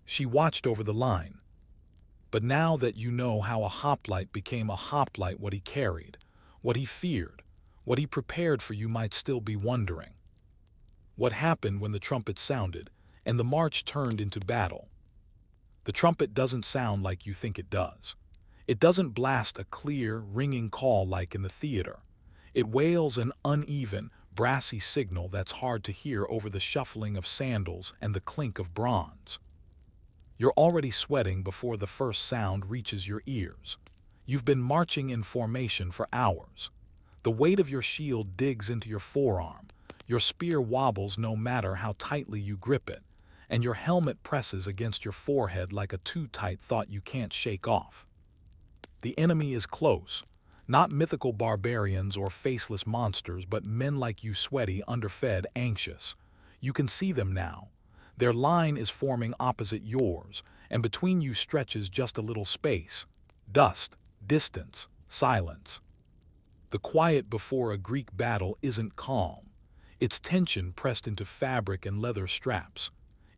She watched over the line. But now that you know how a hoplite became a hoplite, what he carried, what he feared, what he prepared for, you might still be wondering. What happened when the trumpet sounded and the march turned into battle? The trumpet doesn't sound like you think it does. It doesn't blast a clear, ringing call like in the theater. It wails an uneven, brassy signal that's hard to hear over the shuffling of sandals and the clink of bronze. You're already sweating before the first sound reaches your ears. You've been marching in formation for hours. The weight of your shield digs into your forearm. Your spear wobbles no matter how tightly you grip it, and your helmet presses against your forehead like a too tight thought you can't shake off. The enemy is close, not mythical barbarians or faceless monsters, but men like you, sweaty, underfed, anxious. You can see them now. Their line is forming opposite yours, and between you stretches just a little space. Dust, distance, silence. The quiet before a Greek battle isn't calm. It's tension pressed into fabric and leather straps.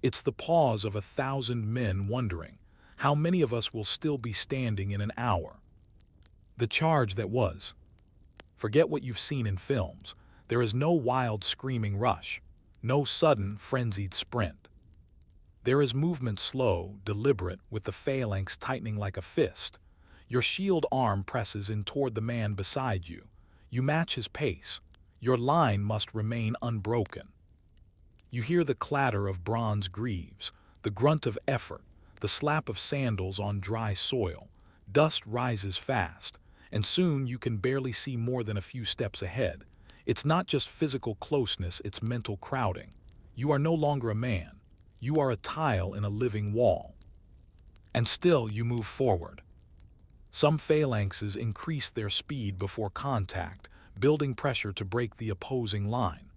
It's the pause of 1,000 men wondering, how many of us will still be standing in an hour? The charge that was. Forget what you've seen in films. There is no wild screaming rush, no sudden frenzied sprint. There is movement, slow, deliberate, with the phalanx tightening like a fist. Your shield arm presses in toward the man beside you. You match his pace. Your line must remain unbroken. You hear the clatter of bronze greaves, the grunt of effort, the slap of sandals on dry soil. Dust rises fast, and soon you can barely see more than a few steps ahead. It's not just physical closeness, it's mental crowding. You are no longer a man. You are a tile in a living wall. And still you move forward. Some phalanxes increased their speed before contact, building pressure to break the opposing line.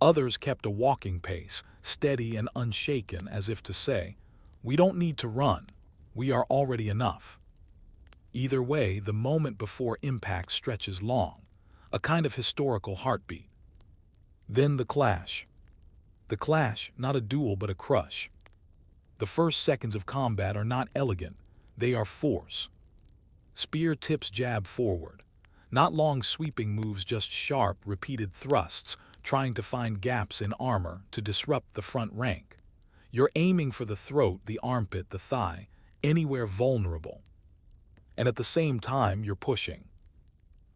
Others kept a walking pace, steady and unshaken, as if to say, "We don't need to run. We are already enough." Either way, the moment before impact stretches long, a kind of historical heartbeat. Then the clash. The clash, not a duel but a crush. The first seconds of combat are not elegant, they are force. Spear tips jab forward. Not long sweeping moves, just sharp, repeated thrusts, trying to find gaps in armor to disrupt the front rank. You're aiming for the throat, the armpit, the thigh, anywhere vulnerable. And at the same time, you're pushing.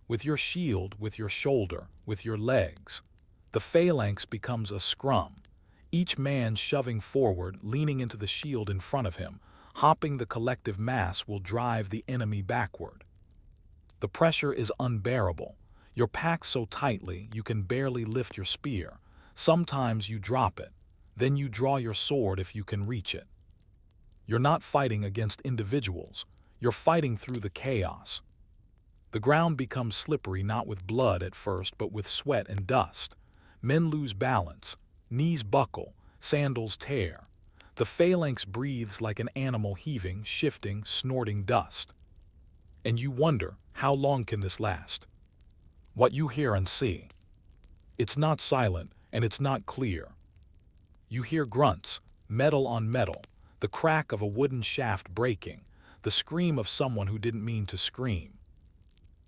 With your shield, with your shoulder, with your legs. The phalanx becomes a scrum, each man shoving forward, leaning into the shield in front of him. Hopping the collective mass will drive the enemy backward. The pressure is unbearable. You're packed so tightly you can barely lift your spear. Sometimes you drop it. Then you draw your sword if you can reach it. You're not fighting against individuals. You're fighting through the chaos. The ground becomes slippery, not with blood at first, but with sweat and dust. Men lose balance. Knees buckle. Sandals tear. The phalanx breathes like an animal, heaving, shifting, snorting dust. And you wonder, how long can this last? What you hear and see. It's not silent, and it's not clear. You hear grunts, metal on metal, the crack of a wooden shaft breaking, the scream of someone who didn't mean to scream.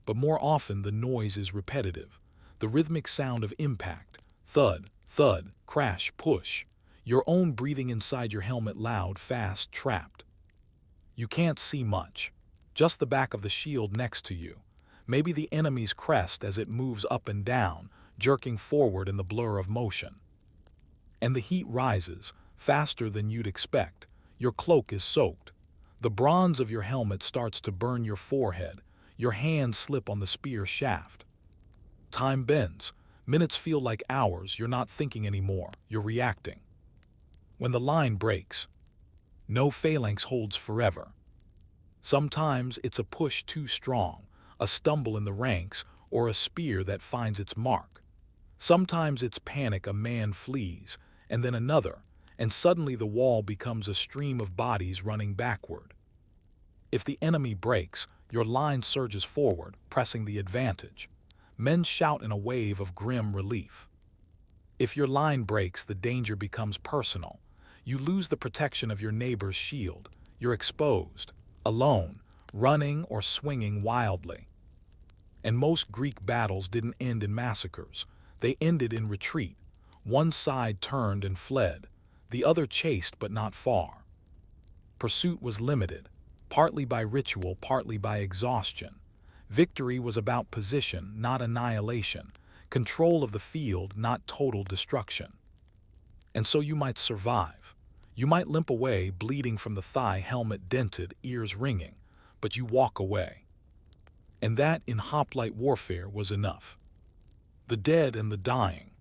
But more often the noise is repetitive, the rhythmic sound of impact, thud, thud, crash, push. Your own breathing inside your helmet, loud, fast, trapped. You can't see much, just the back of the shield next to you. Maybe the enemy's crest as it moves up and down, jerking forward in the blur of motion. And the heat rises, faster than you'd expect. Your cloak is soaked. The bronze of your helmet starts to burn your forehead. Your hands slip on the spear shaft. Time bends. Minutes feel like hours. You're not thinking anymore. You're reacting. When the line breaks, no phalanx holds forever. Sometimes it's a push too strong, a stumble in the ranks, or a spear that finds its mark. Sometimes it's panic, a man flees, and then another, and suddenly the wall becomes a stream of bodies running backward. If the enemy breaks, your line surges forward, pressing the advantage. Men shout in a wave of grim relief. If your line breaks, the danger becomes personal. You lose the protection of your neighbor's shield. You're exposed, alone, running or swinging wildly. And most Greek battles didn't end in massacres. They ended in retreat. One side turned and fled, the other chased but not far. Pursuit was limited, partly by ritual, partly by exhaustion. Victory was about position, not annihilation. Control of the field, not total destruction. And so you might survive. You might limp away, bleeding from the thigh, helmet dented, ears ringing, but you walk away. And that, in hoplite warfare, was enough. The dead and the dying.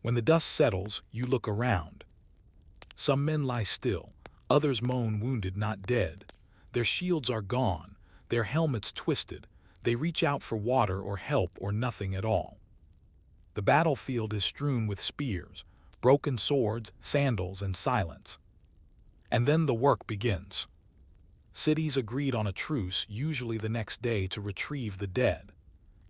When the dust settles, you look around. Some men lie still, others moan, wounded, not dead. Their shields are gone, their helmets twisted. They reach out for water or help or nothing at all. The battlefield is strewn with spears, broken swords, sandals, and silence. And then the work begins. Cities agreed on a truce, usually the next day, to retrieve the dead.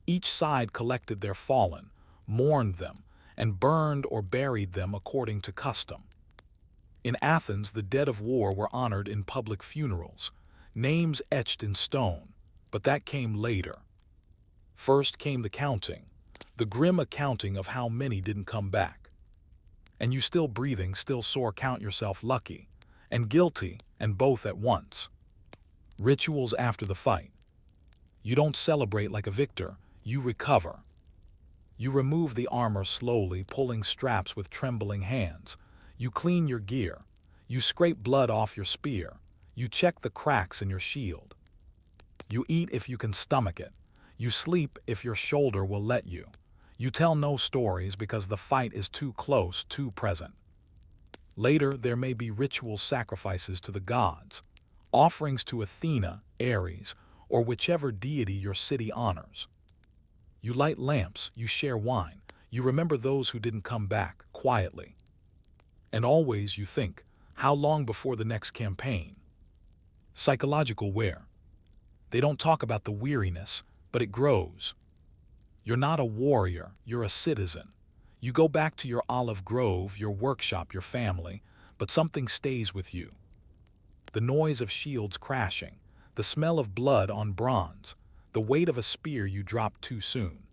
Each side collected their fallen, mourned them, and burned or buried them according to custom. In Athens, the dead of war were honored in public funerals, names etched in stone, but that came later. First came the counting, the grim accounting of how many didn't come back. And you still breathing, still sore, count yourself lucky, and guilty, and both at once. Rituals after the fight. You don't celebrate like a victor, you recover. You remove the armor slowly, pulling straps with trembling hands. You clean your gear. You scrape blood off your spear. You check the cracks in your shield. You eat if you can stomach it. You sleep if your shoulder will let you. You tell no stories because the fight is too close, too present. Later, there may be ritual sacrifices to the gods, offerings to Athena, Ares, or whichever deity your city honors. You light lamps, you share wine, you remember those who didn't come back, quietly. And always you think, how long before the next campaign? Psychological wear. They don't talk about the weariness, but it grows. You're not a warrior, you're a citizen. You go back to your olive grove, your workshop, your family, but something stays with you. The noise of shields crashing, the smell of blood on bronze, the weight of a spear you dropped too soon.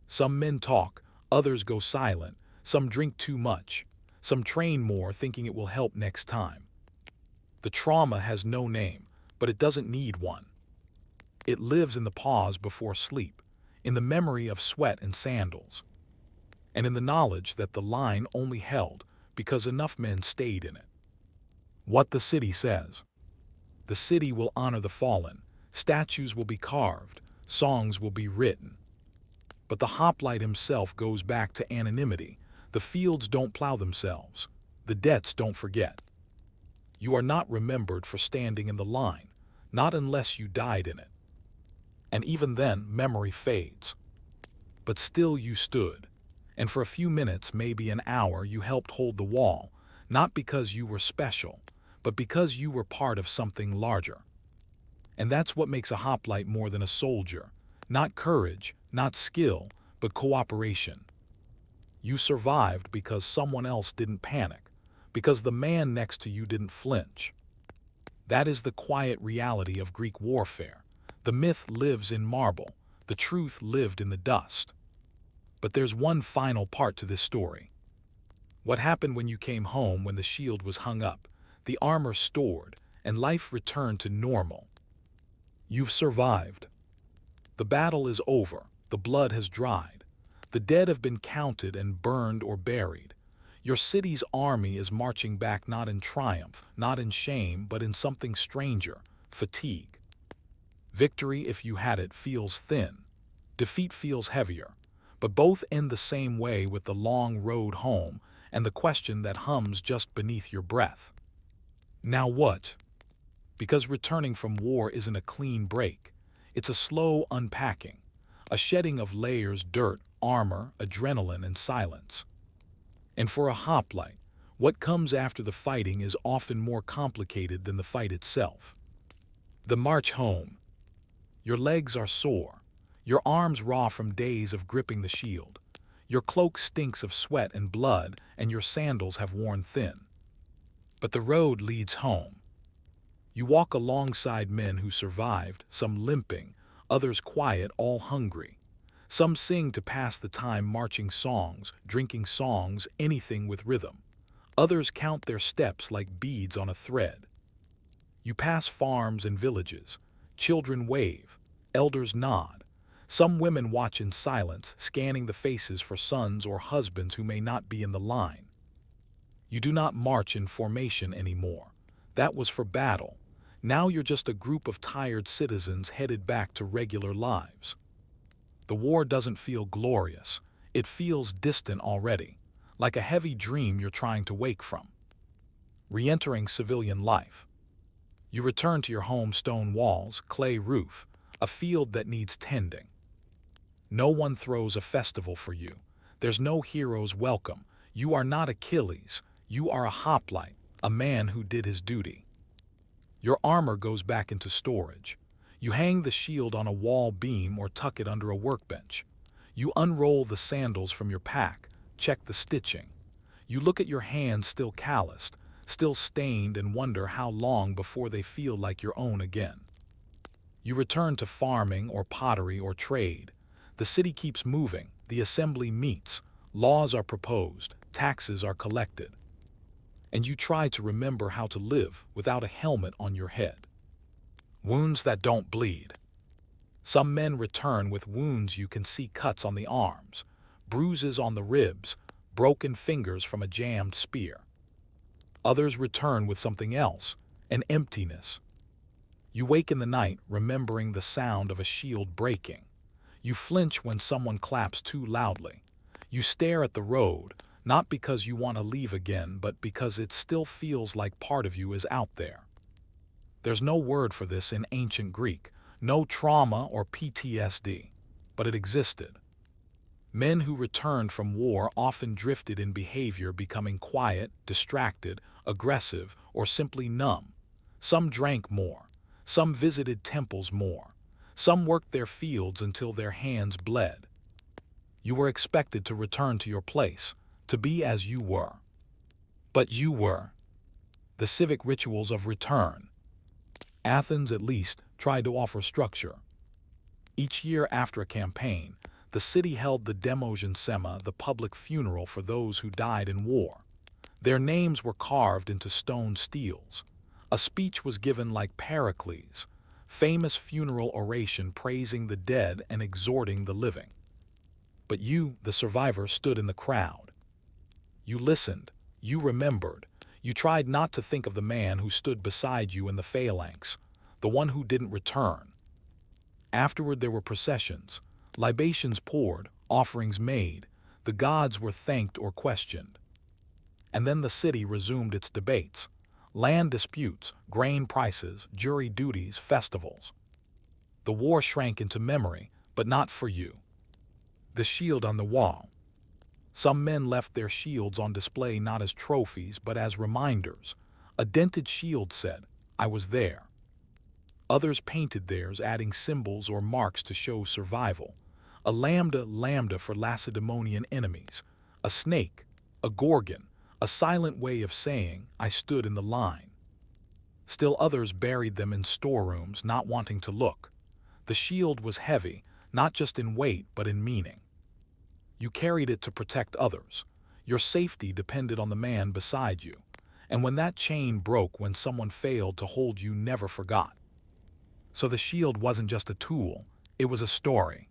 Some men talk, others go silent, some drink too much, some train more thinking it will help next time. The trauma has no name, but it doesn't need one. It lives in the pause before sleep, in the memory of sweat and sandals, and in the knowledge that the line only held because enough men stayed in it. What the city says. The city will honor the fallen, statues will be carved, songs will be written. But the hoplite himself goes back to anonymity. The fields don't plow themselves. The debts don't forget. You are not remembered for standing in the line, not unless you died in it. And even then, memory fades. But still you stood, and for a few minutes, maybe an hour, you helped hold the wall, not because you were special, but because you were part of something larger. And that's what makes a hoplite more than a soldier. Not courage, not skill, but cooperation. You survived because someone else didn't panic, because the man next to you didn't flinch. That is the quiet reality of Greek warfare. The myth lives in marble, the truth lived in the dust. But there's one final part to this story. What happened when you came home, when the shield was hung up, the armor stored, and life returned to normal? You've survived. The battle is over, the blood has dried. The dead have been counted and burned or buried. Your city's army is marching back, not in triumph, not in shame, but in something stranger, fatigue. Victory, if you had it, feels thin. Defeat feels heavier. But both end the same way, with the long road home and the question that hums just beneath your breath. Now what? Because returning from war isn't a clean break. It's a slow unpacking, a shedding of layers, dirt, armor, adrenaline, and silence. And for a hoplite, what comes after the fighting is often more complicated than the fight itself. The march home. Your legs are sore, your arms raw from days of gripping the shield. Your cloak stinks of sweat and blood, and your sandals have worn thin. But the road leads home. You walk alongside men who survived, some limping, others quiet, all hungry. Some sing to pass the time, marching songs, drinking songs, anything with rhythm. Others count their steps like beads on a thread. You pass farms and villages. Children wave, elders nod. Some women watch in silence, scanning the faces for sons or husbands who may not be in the line. You do not march in formation anymore. That was for battle. Now you're just a group of tired citizens headed back to regular lives. The war doesn't feel glorious. It feels distant already, like a heavy dream you're trying to wake from. Re-entering civilian life. You return to your home, stone walls, clay roof, a field that needs tending. No one throws a festival for you. There's no hero's welcome. You are not Achilles. You are a hoplite, a man who did his duty. Your armor goes back into storage. You hang the shield on a wall beam or tuck it under a workbench. You unroll the sandals from your pack, check the stitching. You look at your hands, still calloused, still stained, and wonder how long before they feel like your own again. You return to farming or pottery or trade. The city keeps moving, the assembly meets, laws are proposed, taxes are collected. And you try to remember how to live without a helmet on your head. Wounds that don't bleed. Some men return with wounds you can see, cuts on the arms, bruises on the ribs, broken fingers from a jammed spear. Others return with something else, an emptiness. You wake in the night remembering the sound of a shield breaking. You flinch when someone claps too loudly. You stare at the road, not because you want to leave again, but because it still feels like part of you is out there. There's no word for this in ancient Greek, no trauma or PTSD, but it existed. Men who returned from war often drifted in behavior, becoming quiet, distracted, aggressive, or simply numb. Some drank more. Some visited temples more. Some worked their fields until their hands bled. You were expected to return to your place, to be as you were. But you were. The civic rituals of return. Athens, at least, tried to offer structure. Each year after a campaign, the city held the Demotion Sema, the public funeral for those who died in war. Their names were carved into stone steels. A speech was given like Pericles, famous funeral oration praising the dead and exhorting the living. But you, the survivor, stood in the crowd. You listened. You remembered. You tried not to think of the man who stood beside you in the phalanx, the one who didn't return. Afterward there were processions, libations poured, offerings made, the gods were thanked or questioned. And then the city resumed its debates, land disputes, grain prices, jury duties, festivals. The war shrank into memory, but not for you. The shield on the wall. Some men left their shields on display not as trophies but as reminders. A dented shield said, "I was there." Others painted theirs, adding symbols or marks to show survival. A lambda for Lacedaemonian enemies. A snake, a gorgon, a silent way of saying, "I stood in the line." Still others buried them in storerooms, not wanting to look. The shield was heavy, not just in weight but in meaning. You carried it to protect others. Your safety depended on the man beside you. And when that chain broke, when someone failed to hold, you never forgot. So the shield wasn't just a tool, it was a story.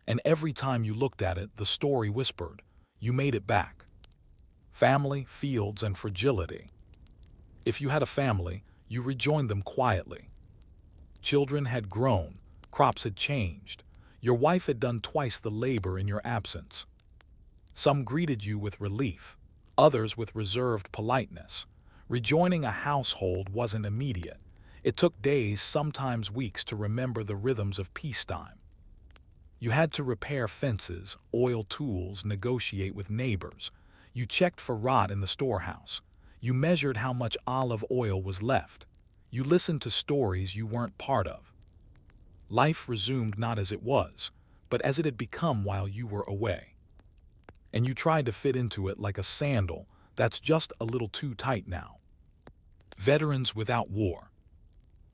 And every time you looked at it, the story whispered, you made it back. Family, fields, and fragility. If you had a family, you rejoined them quietly. Children had grown, crops had changed. Your wife had done twice the labor in your absence. Some greeted you with relief, others with reserved politeness. Rejoining a household wasn't immediate. It took days, sometimes weeks, to remember the rhythms of peacetime. You had to repair fences, oil tools, negotiate with neighbors. You checked for rot in the storehouse. You measured how much olive oil was left. You listened to stories you weren't part of. Life resumed not as it was, but as it had become while you were away. And you tried to fit into it like a sandal that's just a little too tight now. Veterans without war.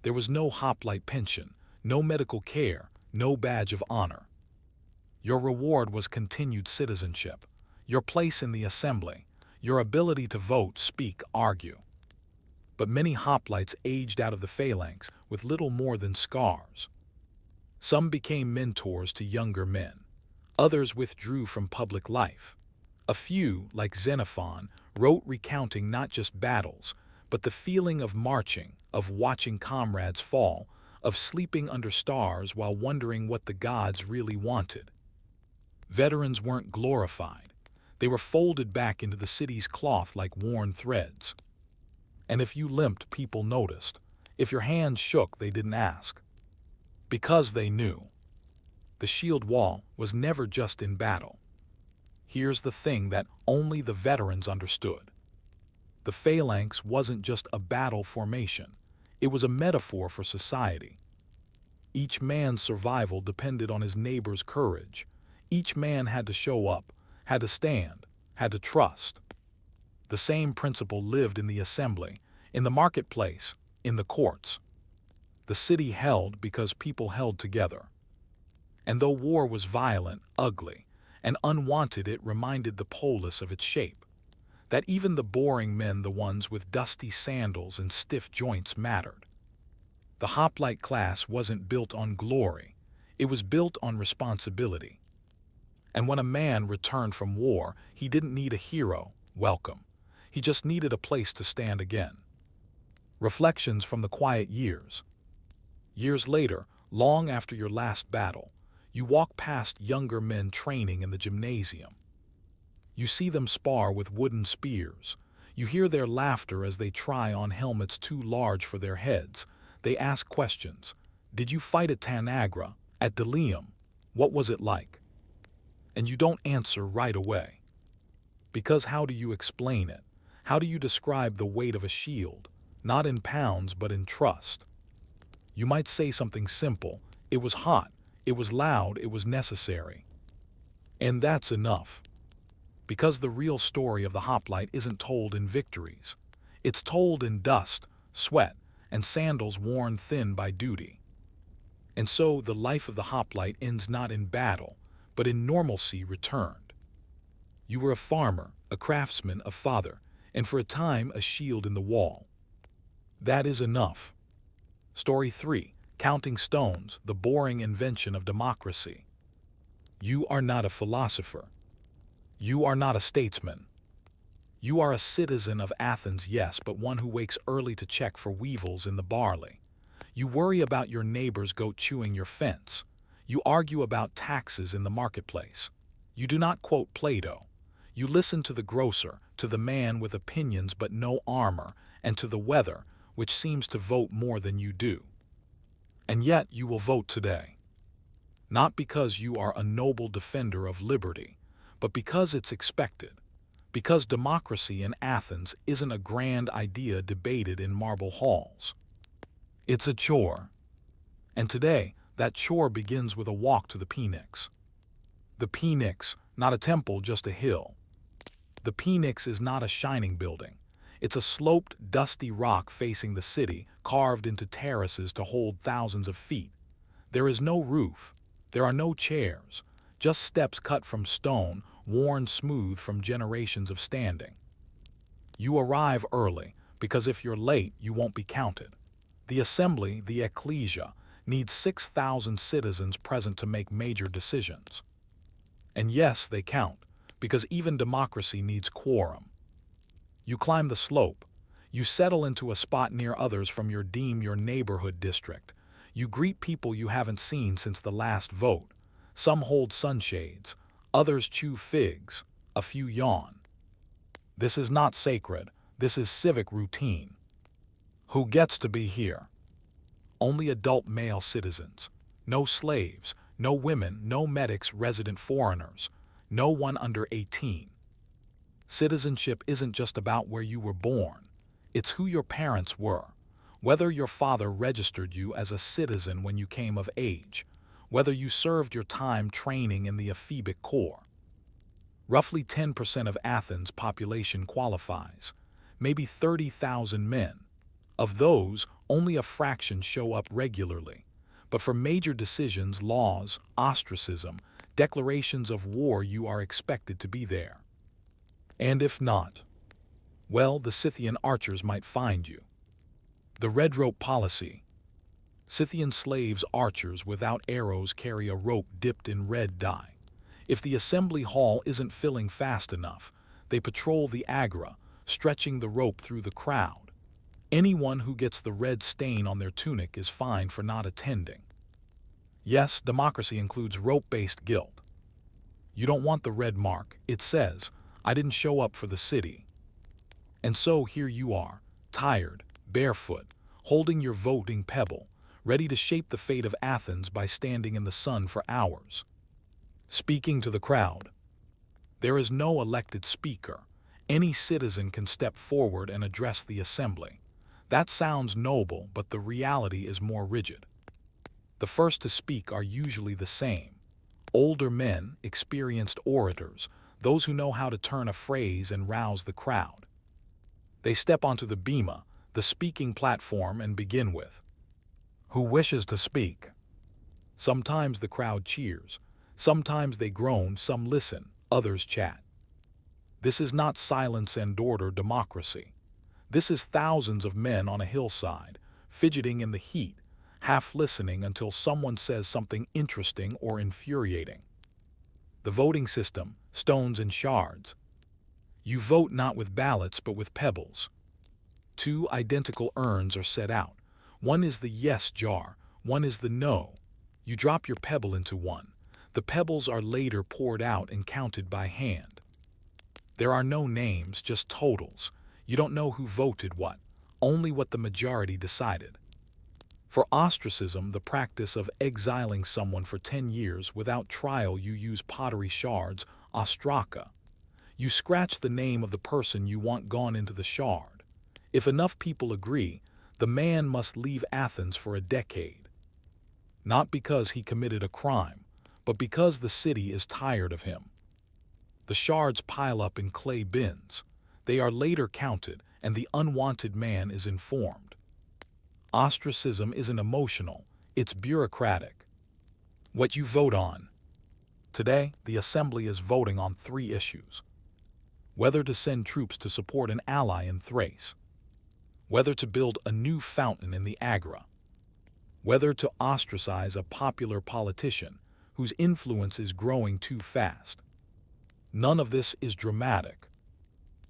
There was no hoplite pension, no medical care, no badge of honor. Your reward was continued citizenship, your place in the assembly, your ability to vote, speak, argue. But many hoplites aged out of the phalanx with little more than scars. Some became mentors to younger men. Others withdrew from public life. A few, like Xenophon, wrote recounting not just battles, but the feeling of marching, of watching comrades fall, of sleeping under stars while wondering what the gods really wanted. Veterans weren't glorified. They were folded back into the city's cloth like worn threads. And if you limped, people noticed. If your hands shook, they didn't ask. Because they knew. The shield wall was never just in battle. Here's the thing that only the veterans understood. The phalanx wasn't just a battle formation. It was a metaphor for society. Each man's survival depended on his neighbor's courage. Each man had to show up, had to stand, had to trust. The same principle lived in the assembly, in the marketplace, in the courts. The city held because people held together. And though war was violent, ugly, and unwanted, it reminded the polis of its shape. That even the boring men, the ones with dusty sandals and stiff joints, mattered. The hoplite class wasn't built on glory. It was built on responsibility. And when a man returned from war, he didn't need a hero, welcome. He just needed a place to stand again. Reflections from the quiet years. Years later, long after your last battle, you walk past younger men training in the gymnasium. You see them spar with wooden spears. You hear their laughter as they try on helmets too large for their heads. They ask questions. Did you fight at Tanagra? At Delium? What was it like? And you don't answer right away. Because how do you explain it? How do you describe the weight of a shield? Not in pounds, but in trust. You might say something simple. It was hot. It was loud. It was necessary. And that's enough. Because the real story of the hoplite isn't told in victories. It's told in dust, sweat, and sandals worn thin by duty. And so the life of the hoplite ends not in battle, but in normalcy returned. You were a farmer, a craftsman, a father, and for a time a shield in the wall. That is enough. Story 3. Counting stones, the boring invention of democracy. You are not a philosopher. You are not a statesman. You are a citizen of Athens, yes, but one who wakes early to check for weevils in the barley. You worry about your neighbor's goat chewing your fence. You argue about taxes in the marketplace. You do not quote Plato. You listen to the grocer, to the man with opinions but no armor, and to the weather, which seems to vote more than you do. And yet you will vote today. Not because you are a noble defender of liberty, but because it's expected. Because democracy in Athens isn't a grand idea debated in marble halls. It's a chore. And today, that chore begins with a walk to the Phoenix. The Phoenix, not a temple, just a hill. The Phoenix is not a shining building. It's a sloped, dusty rock facing the city, carved into terraces to hold thousands of feet. There is no roof. There are no chairs. Just steps cut from stone, worn smooth from generations of standing. You arrive early, because if you're late, you won't be counted. The assembly, the ecclesia, needs 6,000 citizens present to make major decisions. And yes, they count, because even democracy needs quorum. You climb the slope. You settle into a spot near others from your neighborhood district. You greet people you haven't seen since the last vote. Some hold sunshades, others chew figs, a few yawn. This is not sacred, this is civic routine. Who gets to be here? Only adult male citizens. No slaves, no women, no medics, resident foreigners, no one under 18. Citizenship isn't just about where you were born. It's who your parents were. Whether your father registered you as a citizen when you came of age. Whether you served your time training in the Ephebic Corps. Roughly 10% of Athens' population qualifies. Maybe 30,000 men. Of those, only a fraction show up regularly. But for major decisions, laws, ostracism, declarations of war, you are expected to be there. And if not, well, the Scythian archers might find you. The red rope policy. Scythian slaves archers without arrows carry a rope dipped in red dye. If the assembly hall isn't filling fast enough, they patrol the agora, stretching the rope through the crowd. Anyone who gets the red stain on their tunic is fined for not attending. Yes, democracy includes rope-based guilt. You don't want the red mark. It says, I didn't show up for the city. And so here you are, tired, barefoot, holding your voting pebble, ready to shape the fate of Athens by standing in the sun for hours. Speaking to the crowd. There is no elected speaker. Any citizen can step forward and address the assembly. That sounds noble, but the reality is more rigid. The first to speak are usually the same. Older men, experienced orators, those who know how to turn a phrase and rouse the crowd. They step onto the bema, the speaking platform, and begin with, "Who wishes to speak?" Sometimes the crowd cheers. Sometimes they groan, some listen, others chat. This is not silence and order democracy. This is thousands of men on a hillside, fidgeting in the heat, half listening until someone says something interesting or infuriating. The voting system, stones and shards. You vote not with ballots but with pebbles. Two identical urns are set out. One is the yes jar, One is the no. You drop your pebble into one. The pebbles are later poured out and counted by hand. There are no names, just totals. You don't know who voted what, only what the majority decided. For ostracism, the practice of exiling someone for 10 years without trial, you use pottery shards, ostraka. You scratch the name of the person you want gone into the shard. If enough people agree, the man must leave Athens for a decade. Not because he committed a crime, but because the city is tired of him. The shards pile up in clay bins. They are later counted, and the unwanted man is informed. Ostracism isn't emotional, it's bureaucratic. What you vote on. Today, the assembly is voting on 3 issues. Whether to send troops to support an ally in Thrace. Whether to build a new fountain in the Agra. Whether to ostracize a popular politician whose influence is growing too fast. None of this is dramatic.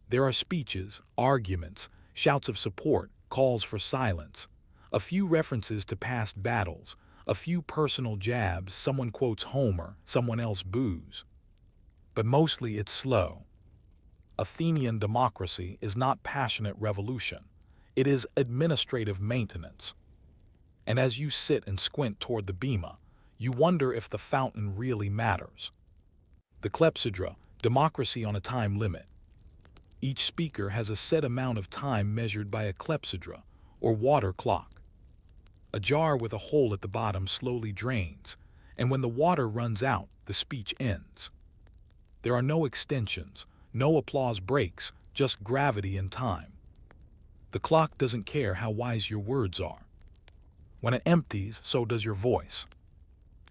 There are speeches, arguments, shouts of support, calls for silence, a few references to past battles, a few personal jabs, someone quotes Homer, someone else boos. But mostly it's slow. Athenian democracy is not passionate revolution. It is administrative maintenance. And as you sit and squint toward the bema, you wonder if the fountain really matters. The clepsydra, democracy on a time limit. Each speaker has a set amount of time measured by a clepsydra, or water clock. A jar with a hole at the bottom slowly drains, and when the water runs out, the speech ends. There are no extensions, no applause breaks, just gravity and time. The clock doesn't care how wise your words are. When it empties, so does your voice.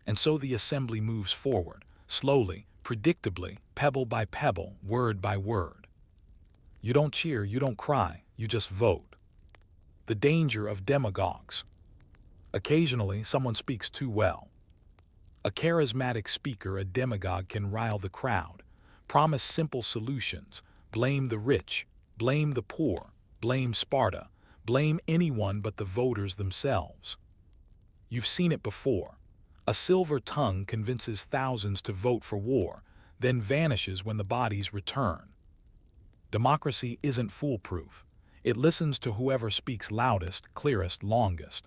And so the assembly moves forward, slowly, predictably, pebble by pebble, word by word. You don't cheer, you don't cry, you just vote. The danger of demagogues. Occasionally, someone speaks too well. A charismatic speaker, a demagogue, can rile the crowd, promise simple solutions, blame the rich, blame the poor, blame Sparta, blame anyone but the voters themselves. You've seen it before. A silver tongue convinces thousands to vote for war, then vanishes when the bodies return. Democracy isn't foolproof. It listens to whoever speaks loudest, clearest, longest.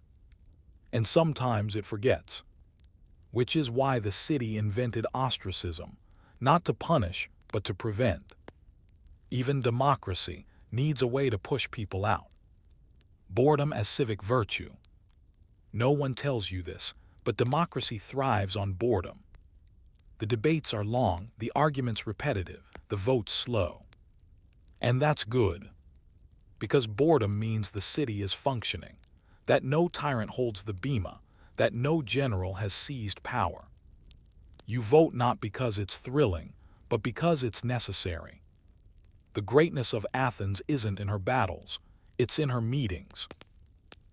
And sometimes it forgets. Which is why the city invented ostracism, not to punish, but to prevent. Even democracy needs a way to push people out. Boredom as civic virtue. No one tells you this, but democracy thrives on boredom. The debates are long, the arguments repetitive, the votes slow. And that's good. Because boredom means the city is functioning, that no tyrant holds the bema, that no general has seized power. You vote not because it's thrilling, but because it's necessary. The greatness of Athens isn't in her battles, it's in her meetings.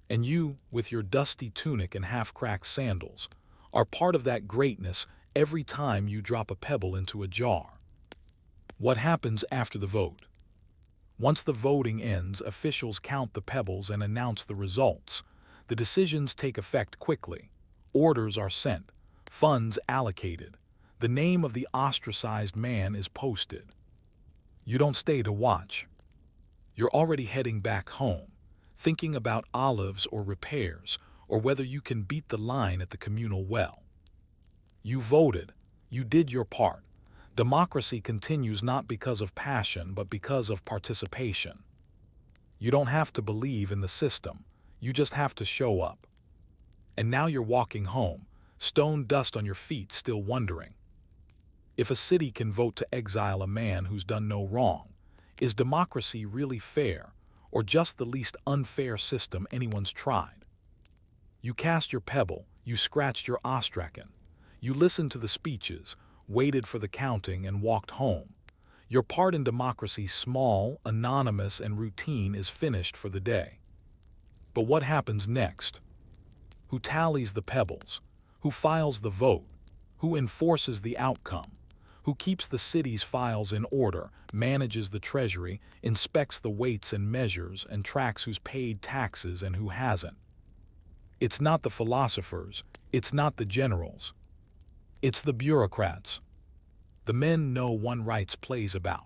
And you, with your dusty tunic and half-cracked sandals, are part of that greatness every time you drop a pebble into a jar. What happens after the vote? Once the voting ends, officials count the pebbles and announce the results. The decisions take effect quickly. Orders are sent, funds allocated. The name of the ostracized man is posted. You don't stay to watch. You're already heading back home, thinking about olives or repairs, or whether you can beat the line at the communal well. You voted. You did your part. Democracy continues not because of passion, but because of participation. You don't have to believe in the system. You just have to show up. And now you're walking home, stone dust on your feet, still wondering. If a city can vote to exile a man who's done no wrong, is democracy really fair, or just the least unfair system anyone's tried? You cast your pebble, you scratched your ostracon, you listened to the speeches, waited for the counting, and walked home. Your part in democracy, small, anonymous, and routine, is finished for the day. But what happens next? Who tallies the pebbles? Who files the vote? Who enforces the outcome? Who keeps the city's files in order, manages the treasury, inspects the weights and measures, and tracks who's paid taxes and who hasn't? It's not the philosophers, it's not the generals, it's the bureaucrats. The men no one writes plays about.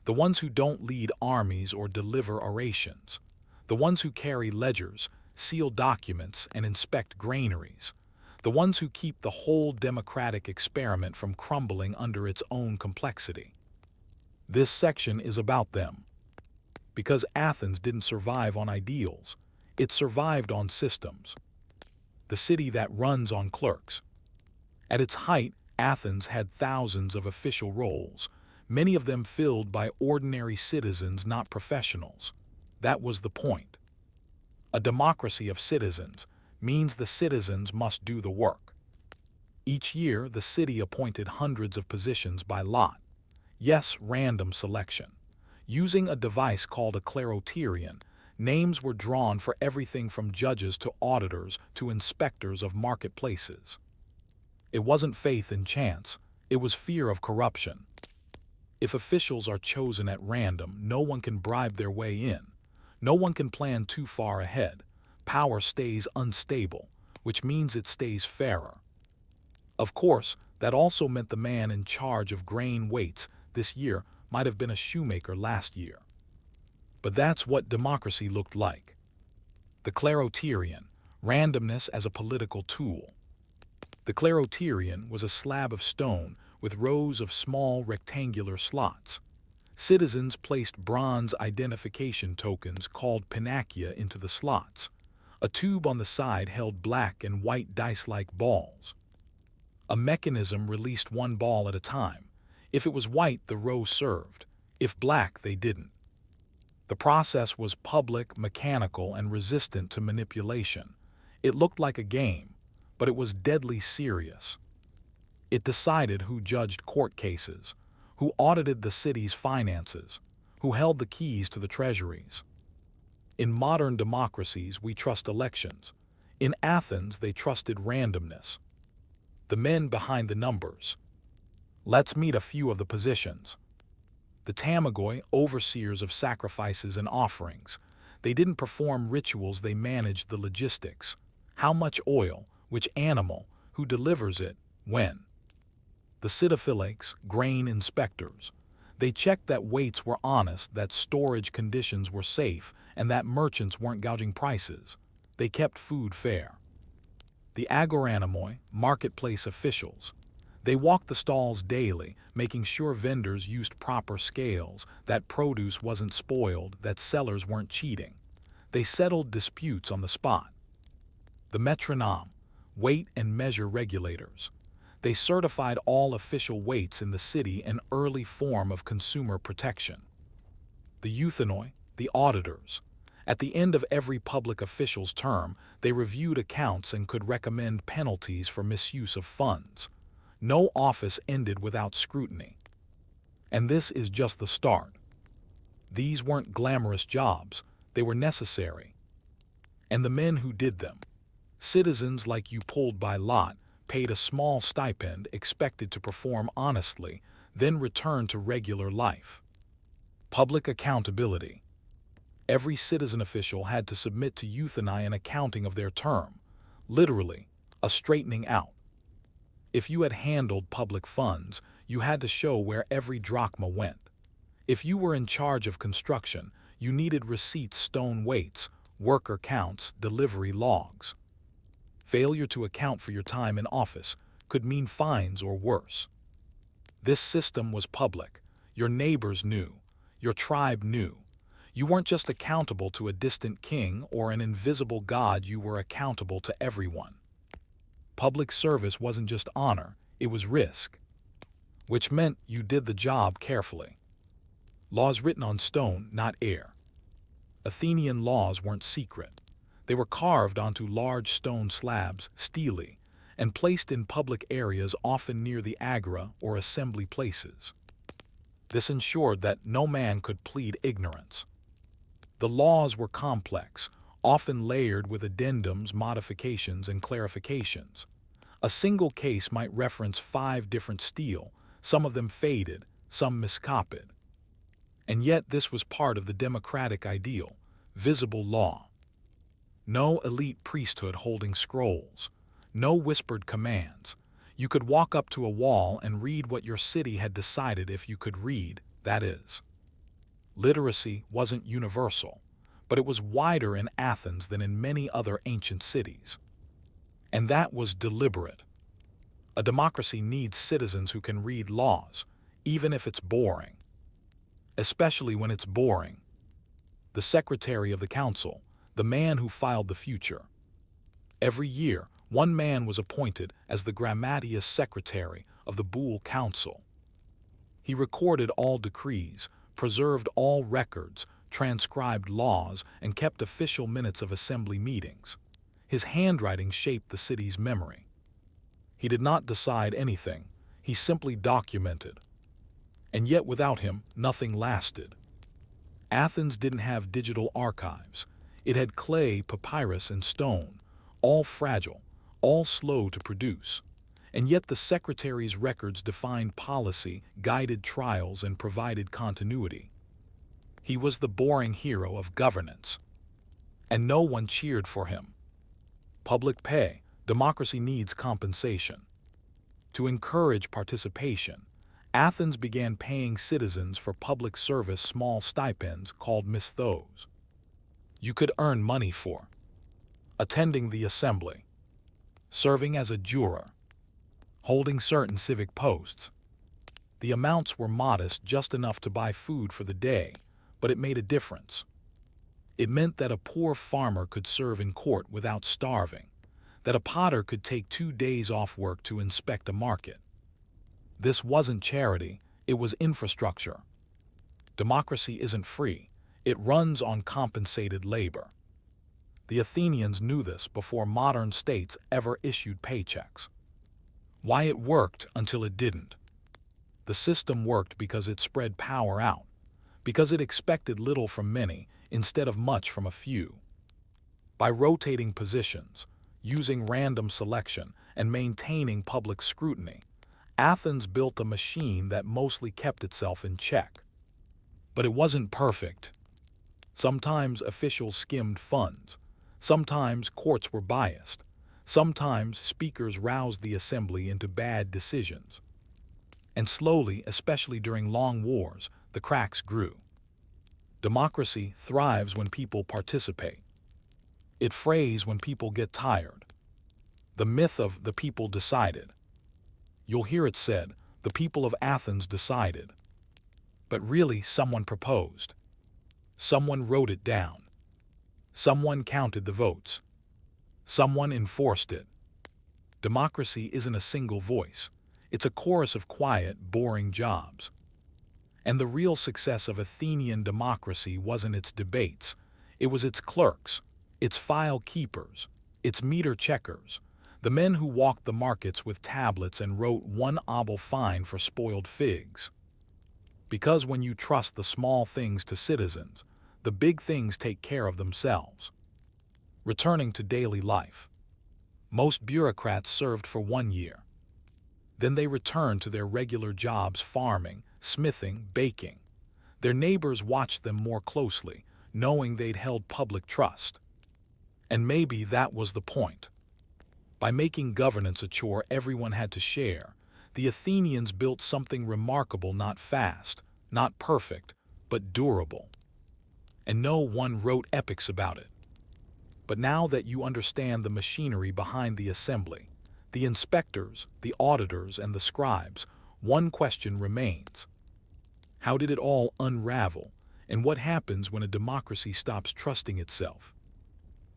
The ones who don't lead armies or deliver orations. The ones who carry ledgers, seal documents, and inspect granaries. The ones who keep the whole democratic experiment from crumbling under its own complexity. This section is about them. Because Athens didn't survive on ideals, it survived on systems. The city that runs on clerks. At its height, Athens had thousands of official roles, many of them filled by ordinary citizens, not professionals. That was the point. A democracy of citizens means the citizens must do the work. Each year, the city appointed hundreds of positions by lot. Yes, random selection. Using a device called a claroterion, names were drawn for everything from judges to auditors to inspectors of marketplaces. It wasn't faith in chance, it was fear of corruption. If officials are chosen at random, no one can bribe their way in. No one can plan too far ahead. Power stays unstable, which means it stays fairer. Of course, that also meant the man in charge of grain weights this year might have been a shoemaker last year. But that's what democracy looked like. The claroterion, randomness as a political tool. The claroterion was a slab of stone with rows of small rectangular slots. Citizens placed bronze identification tokens called pinakia into the slots. A tube on the side held black and white dice-like balls. A mechanism released one ball at a time. If it was white, the row served. If black, they didn't. The process was public, mechanical, and resistant to manipulation. It looked like a game, but it was deadly serious. It decided who judged court cases, who audited the city's finances, who held the keys to the treasuries. In modern democracies, we trust elections. In Athens, they trusted randomness. The men behind the numbers. Let's meet a few of the positions. The tamagoi, overseers of sacrifices and offerings. They didn't perform rituals, they managed the logistics. How much oil, which animal, who delivers it, when. The sitophilics, grain inspectors. They checked that weights were honest, that storage conditions were safe, and that merchants weren't gouging prices. They kept food fair. The agoranomoi, marketplace officials. They walked the stalls daily, making sure vendors used proper scales, that produce wasn't spoiled, that sellers weren't cheating. They settled disputes on the spot. The metronome, weight and measure regulators. They certified all official weights in the city, an early form of consumer protection. The euthenoi, the auditors. At the end of every public official's term, they reviewed accounts and could recommend penalties for misuse of funds. No office ended without scrutiny. And this is just the start. These weren't glamorous jobs, they were necessary. And the men who did them, citizens like you pulled by lot, paid a small stipend, expected to perform honestly, then return to regular life. Public accountability. Every citizen official had to submit to eutheny an accounting of their term, literally, a straightening out. If you had handled public funds, you had to show where every drachma went. If you were in charge of construction, you needed receipts, stone weights, worker counts, delivery logs. Failure to account for your time in office could mean fines or worse. This system was public. Your neighbors knew. Your tribe knew. You weren't just accountable to a distant king or an invisible god, you were accountable to everyone. Public service wasn't just honor, it was risk. Which meant you did the job carefully. Laws written on stone, not air. Athenian laws weren't secret. They were carved onto large stone slabs, stelae, and placed in public areas, often near the agora or assembly places. This ensured that no man could plead ignorance. The laws were complex, often layered with addendums, modifications, and clarifications. A single case might reference 5 different stele, some of them faded, some miscopied. And yet this was part of the democratic ideal, visible law. No elite priesthood holding scrolls. No whispered commands. You could walk up to a wall and read what your city had decided if you could read, that is. Literacy wasn't universal, but it was wider in Athens than in many other ancient cities. And that was deliberate. A democracy needs citizens who can read laws, even if it's boring. Especially when it's boring. The secretary of the council, the man who filed the future. Every year, one man was appointed as the Grammatius Secretary of the Bull Council. He recorded all decrees, preserved all records, transcribed laws, and kept official minutes of assembly meetings. His handwriting shaped the city's memory. He did not decide anything, he simply documented. And yet without him, nothing lasted. Athens didn't have digital archives. It had clay, papyrus, and stone, all fragile, all slow to produce. And yet the secretary's records defined policy, guided trials, and provided continuity. He was the boring hero of governance. And no one cheered for him. Public pay, democracy needs compensation. To encourage participation, Athens began paying citizens for public service small stipends called misthos. You could earn money for attending the assembly, serving as a juror, holding certain civic posts. The amounts were modest, just enough to buy food for the day, but it made a difference. It meant that a poor farmer could serve in court without starving, that a potter could take 2 days off work to inspect a market. This wasn't charity, it was infrastructure. Democracy isn't free, it runs on compensated labor. The Athenians knew this before modern states ever issued paychecks. Why it worked until it didn't. The system worked because it spread power out, because it expected little from many instead of much from a few. By rotating positions, using random selection, and maintaining public scrutiny, Athens built a machine that mostly kept itself in check. But it wasn't perfect. Sometimes officials skimmed funds. Sometimes courts were biased. Sometimes speakers roused the assembly into bad decisions. And slowly, especially during long wars, the cracks grew. Democracy thrives when people participate. It frays when people get tired. The myth of the people decided. You'll hear it said, the people of Athens decided. But really, someone proposed. Someone wrote it down. Someone counted the votes. Someone enforced it. Democracy isn't a single voice. It's a chorus of quiet, boring jobs. And the real success of Athenian democracy wasn't its debates. It was its clerks, its file keepers, its meter checkers, the men who walked the markets with tablets and wrote 1 obol fine for spoiled figs. Because when you trust the small things to citizens, the big things take care of themselves. Returning to daily life. Most bureaucrats served for 1 year. Then they returned to their regular jobs, farming, smithing, baking. Their neighbors watched them more closely, knowing they'd held public trust. And maybe that was the point. By making governance a chore everyone had to share, the Athenians built something remarkable, not fast, not perfect, but durable. And no one wrote epics about it. But now that you understand the machinery behind the assembly, the inspectors, the auditors, and the scribes, one question remains. How did it all unravel, and what happens when a democracy stops trusting itself?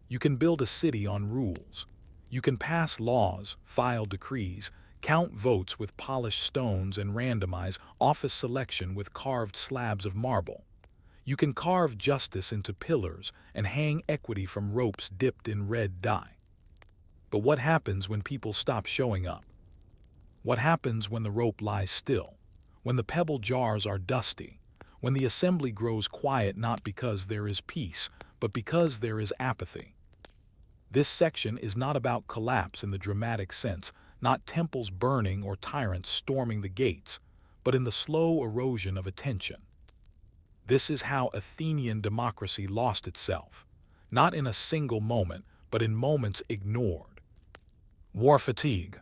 You can build a city on rules. You can pass laws, file decrees, count votes with polished stones, and randomize office selection with carved slabs of marble. You can carve justice into pillars and hang equity from ropes dipped in red dye. But what happens when people stop showing up? What happens when the rope lies still? When the pebble jars are dusty? When the assembly grows quiet not because there is peace, but because there is apathy? This section is not about collapse in the dramatic sense, not temples burning or tyrants storming the gates, but in the slow erosion of attention. This is how Athenian democracy lost itself, not in a single moment, but in moments ignored. War fatigue.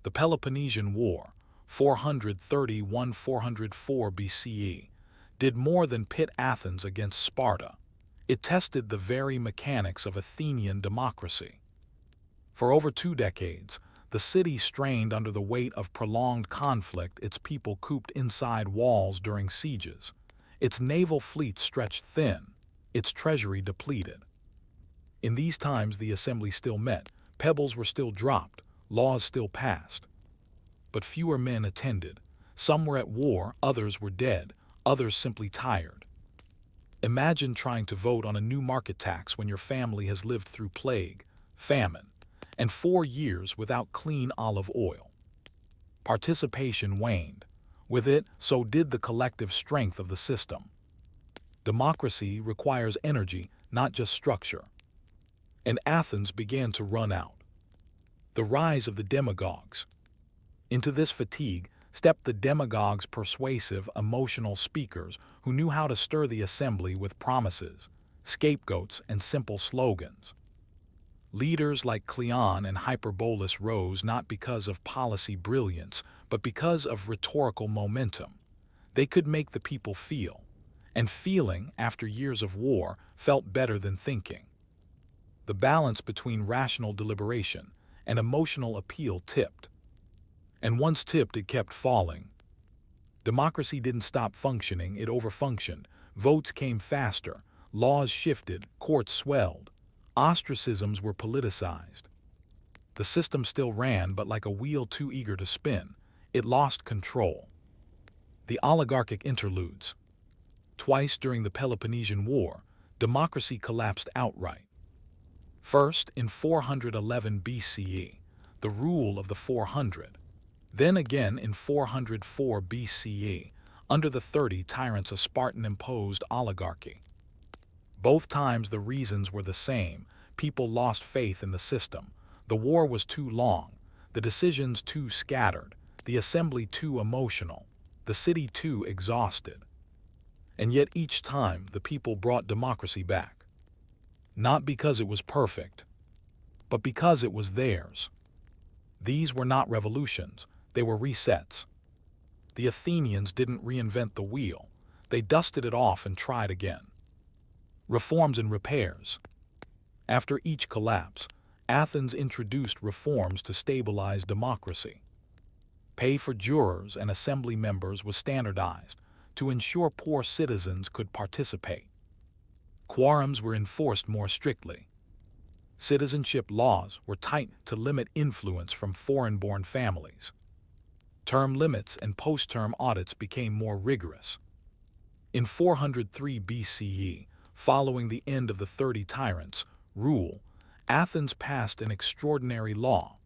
The Peloponnesian War, 431–404 BCE, did more than pit Athens against Sparta. It tested the very mechanics of Athenian democracy. For over 2 decades, the city strained under the weight of prolonged conflict, its people cooped inside walls during sieges, its naval fleet stretched thin, its treasury depleted. In these times the assembly still met, pebbles were still dropped, laws still passed. But fewer men attended. Some were at war, others were dead, others simply tired. Imagine trying to vote on a new market tax when your family has lived through plague, famine, and 4 years without clean olive oil. Participation waned. With it, so did the collective strength of the system. Democracy requires energy, not just structure. And Athens began to run out. The rise of the demagogues. Into this fatigue stepped the demagogues, persuasive, emotional speakers who knew how to stir the assembly with promises, scapegoats, and simple slogans. Leaders like Cleon and Hyperbolus rose not because of policy brilliance, but because of rhetorical momentum. They could make the people feel, and feeling, after years of war, felt better than thinking. The balance between rational deliberation and emotional appeal tipped. And once tipped, it kept falling. Democracy didn't stop functioning, it overfunctioned. Votes came faster, laws shifted, courts swelled. Ostracisms were politicized. The system still ran, but like a wheel too eager to spin, it lost control. The oligarchic interludes. Twice during the Peloponnesian War, democracy collapsed outright. First, in 411 BCE, the rule of the 400. Then again in 404 BCE, under the 30 tyrants, a Spartan-imposed oligarchy. Both times the reasons were the same. People lost faith in the system. The war was too long, the decisions too scattered, the assembly too emotional, the city too exhausted. And yet each time the people brought democracy back. Not because it was perfect, but because it was theirs. These were not revolutions, they were resets. The Athenians didn't reinvent the wheel, they dusted it off and tried again. Reforms and repairs. After each collapse, Athens introduced reforms to stabilize democracy. Pay for jurors and assembly members was standardized to ensure poor citizens could participate. Quorums were enforced more strictly. Citizenship laws were tightened to limit influence from foreign-born families. Term limits and post-term audits became more rigorous. In 403 BCE, following the end of the 30 tyrants' rule, Athens passed an extraordinary law,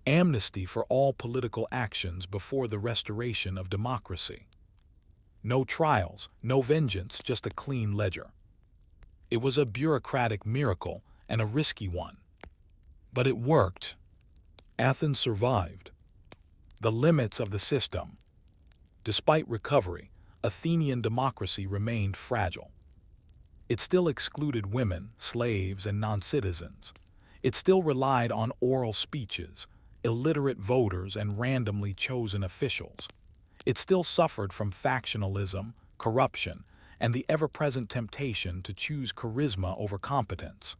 amnesty for all political actions before the restoration of democracy. No trials, no vengeance, just a clean ledger. It was a bureaucratic miracle and a risky one. But it worked. Athens survived. The limits of the system. Despite recovery, Athenian democracy remained fragile. It still excluded women, slaves, and non-citizens. It still relied on oral speeches, illiterate voters, and randomly chosen officials. It still suffered from factionalism, corruption, and the ever-present temptation to choose charisma over competence.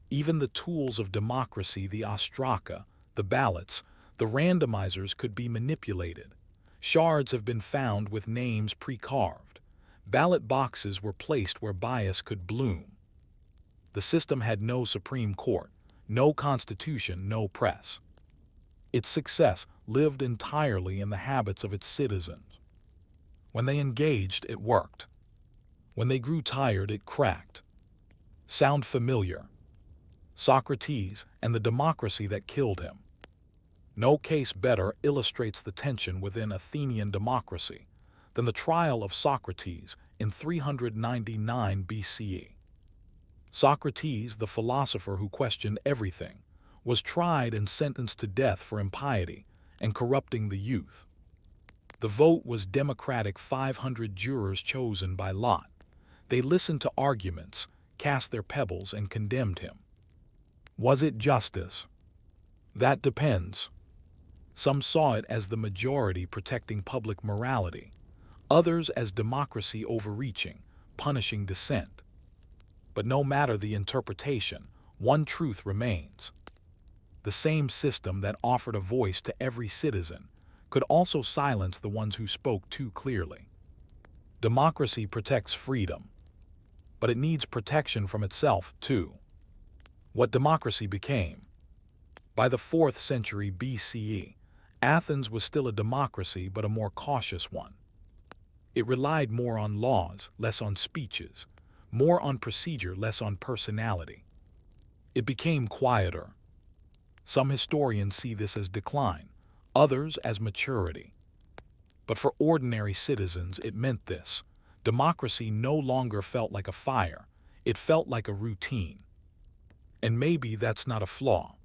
Even the tools of democracy, the ostraka, the ballots, the randomizers, could be manipulated. Shards have been found with names pre-carved. Ballot boxes were placed where bias could bloom. The system had no Supreme Court, no constitution, no press. Its success lived entirely in the habits of its citizens. When they engaged, it worked. When they grew tired, it cracked. Sound familiar? Socrates and the democracy that killed him. No case better illustrates the tension within Athenian democracy than the trial of Socrates in 399 BCE. Socrates, the philosopher who questioned everything, was tried and sentenced to death for impiety and corrupting the youth. The vote was democratic, 500 jurors chosen by lot. They listened to arguments, cast their pebbles, and condemned him. Was it justice? That depends. Some saw it as the majority protecting public morality, others as democracy overreaching, punishing dissent. But no matter the interpretation, one truth remains. The same system that offered a voice to every citizen could also silence the ones who spoke too clearly. Democracy protects freedom, but it needs protection from itself, too. What democracy became. By the 4th century BCE, Athens was still a democracy, but a more cautious one. It relied more on laws, less on speeches, more on procedure, less on personality. It became quieter. Some historians see this as decline, others as maturity. But for ordinary citizens, it meant this. Democracy no longer felt like a fire, it felt like a routine. And maybe that's not a flaw.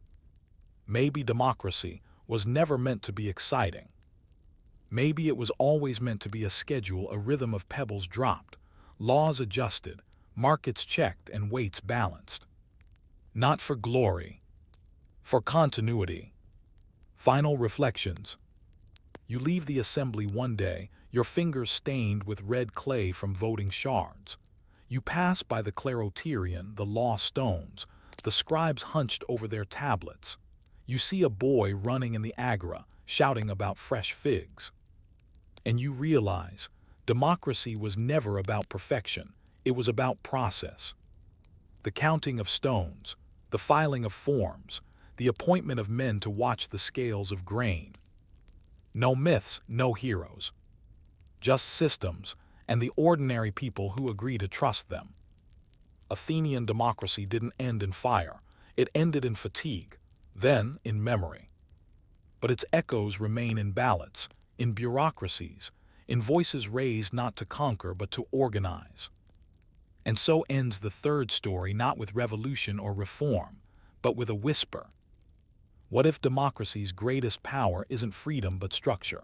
Maybe democracy was never meant to be exciting. Maybe it was always meant to be a schedule, a rhythm of pebbles dropped, laws adjusted, markets checked, and weights balanced. Not for glory, for continuity. Final reflections. You leave the assembly one day, your fingers stained with red clay from voting shards. You pass by the Claroterion, the law stones, the scribes hunched over their tablets. You see a boy running in the agora, shouting about fresh figs. And you realize, democracy was never about perfection, it was about process. The counting of stones, the filing of forms, the appointment of men to watch the scales of grain. No myths, no heroes. Just systems, and the ordinary people who agree to trust them. Athenian democracy didn't end in fire, it ended in fatigue, then in memory. But its echoes remain in ballots, in bureaucracies, in voices raised not to conquer but to organize. And so ends the third story, not with revolution or reform, but with a whisper. What if democracy's greatest power isn't freedom but structure?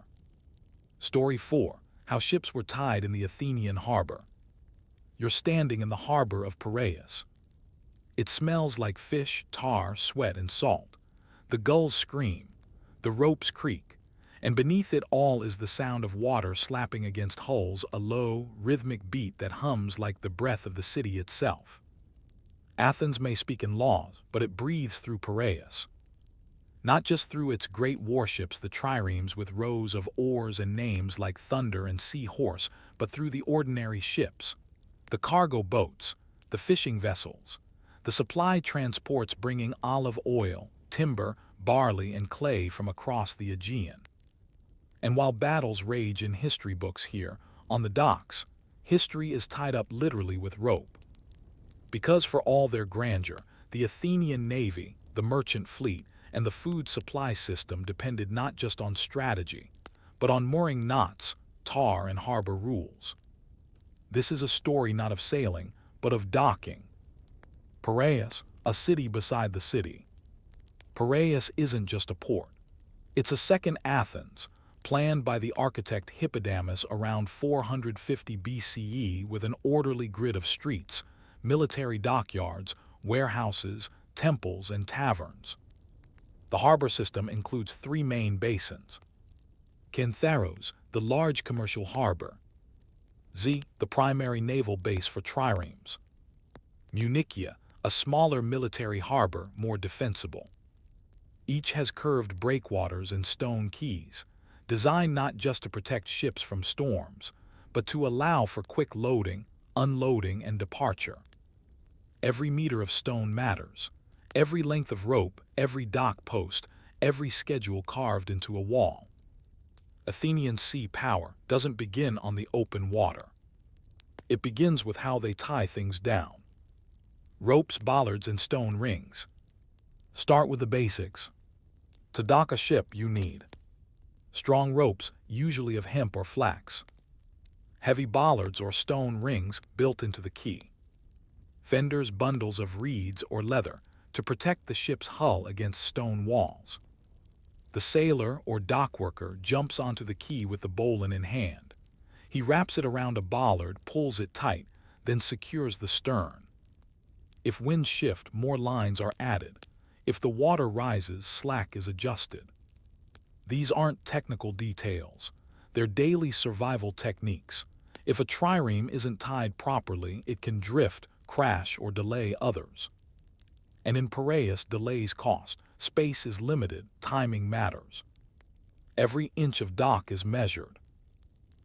Story 4. How ships were tied in the Athenian harbor. You're standing in the harbor of Piraeus. It smells like fish, tar, sweat, and salt. The gulls scream, the ropes creak, and beneath it all is the sound of water slapping against hulls, a low, rhythmic beat that hums like the breath of the city itself. Athens may speak in laws, but it breathes through Piraeus. Not just through its great warships, the triremes with rows of oars and names like thunder and sea horse, but through the ordinary ships, the cargo boats, the fishing vessels, the supply transports bringing olive oil, timber, barley, and clay from across the Aegean. And while battles rage in history books here, on the docks, history is tied up literally with rope. Because for all their grandeur, the Athenian navy, the merchant fleet, and the food supply system depended not just on strategy, but on mooring knots, tar, and harbor rules. This is a story not of sailing, but of docking. Piraeus, a city beside the city. Piraeus isn't just a port. It's a second Athens, planned by the architect Hippodamus around 450 BCE with an orderly grid of streets, military dockyards, warehouses, temples, and taverns. The harbor system includes 3 main basins. Kintharos, the large commercial harbor. Z, the primary naval base for triremes. Munichia, a smaller military harbor, more defensible. Each has curved breakwaters and stone quays, designed not just to protect ships from storms, but to allow for quick loading, unloading, and departure. Every meter of stone matters. Every length of rope, every dock post, every schedule carved into a wall. Athenian sea power doesn't begin on the open water. It begins with how they tie things down. Ropes, bollards, and stone rings. Start with the basics. To dock a ship, you need strong ropes, usually of hemp or flax. Heavy bollards or stone rings built into the quay. Fenders, bundles of reeds or leather to protect the ship's hull against stone walls. The sailor or dock worker jumps onto the quay with the bowline in hand. He wraps it around a bollard, pulls it tight, then secures the stern. If winds shift, more lines are added. If the water rises, slack is adjusted. These aren't technical details. They're daily survival techniques. If a trireme isn't tied properly, it can drift, crash, or delay others. And in Piraeus, delays cost. Space is limited, timing matters. Every inch of dock is measured.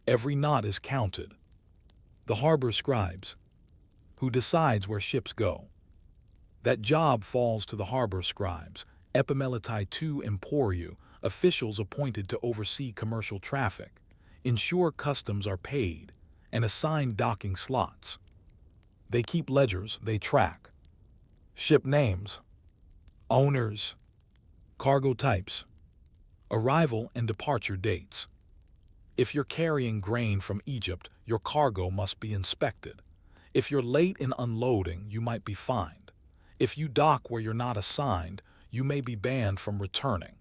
Every knot is counted. The harbor scribes, who decides where ships go. That job falls to the harbor scribes, epimeletai tu emporiou, officials appointed to oversee commercial traffic, ensure customs are paid, and assign docking slots. They keep ledgers, they track ship names, owners, cargo types, arrival and departure dates. If you're carrying grain from Egypt, your cargo must be inspected. If you're late in unloading, you might be fined. If you dock where you're not assigned, you may be banned from returning.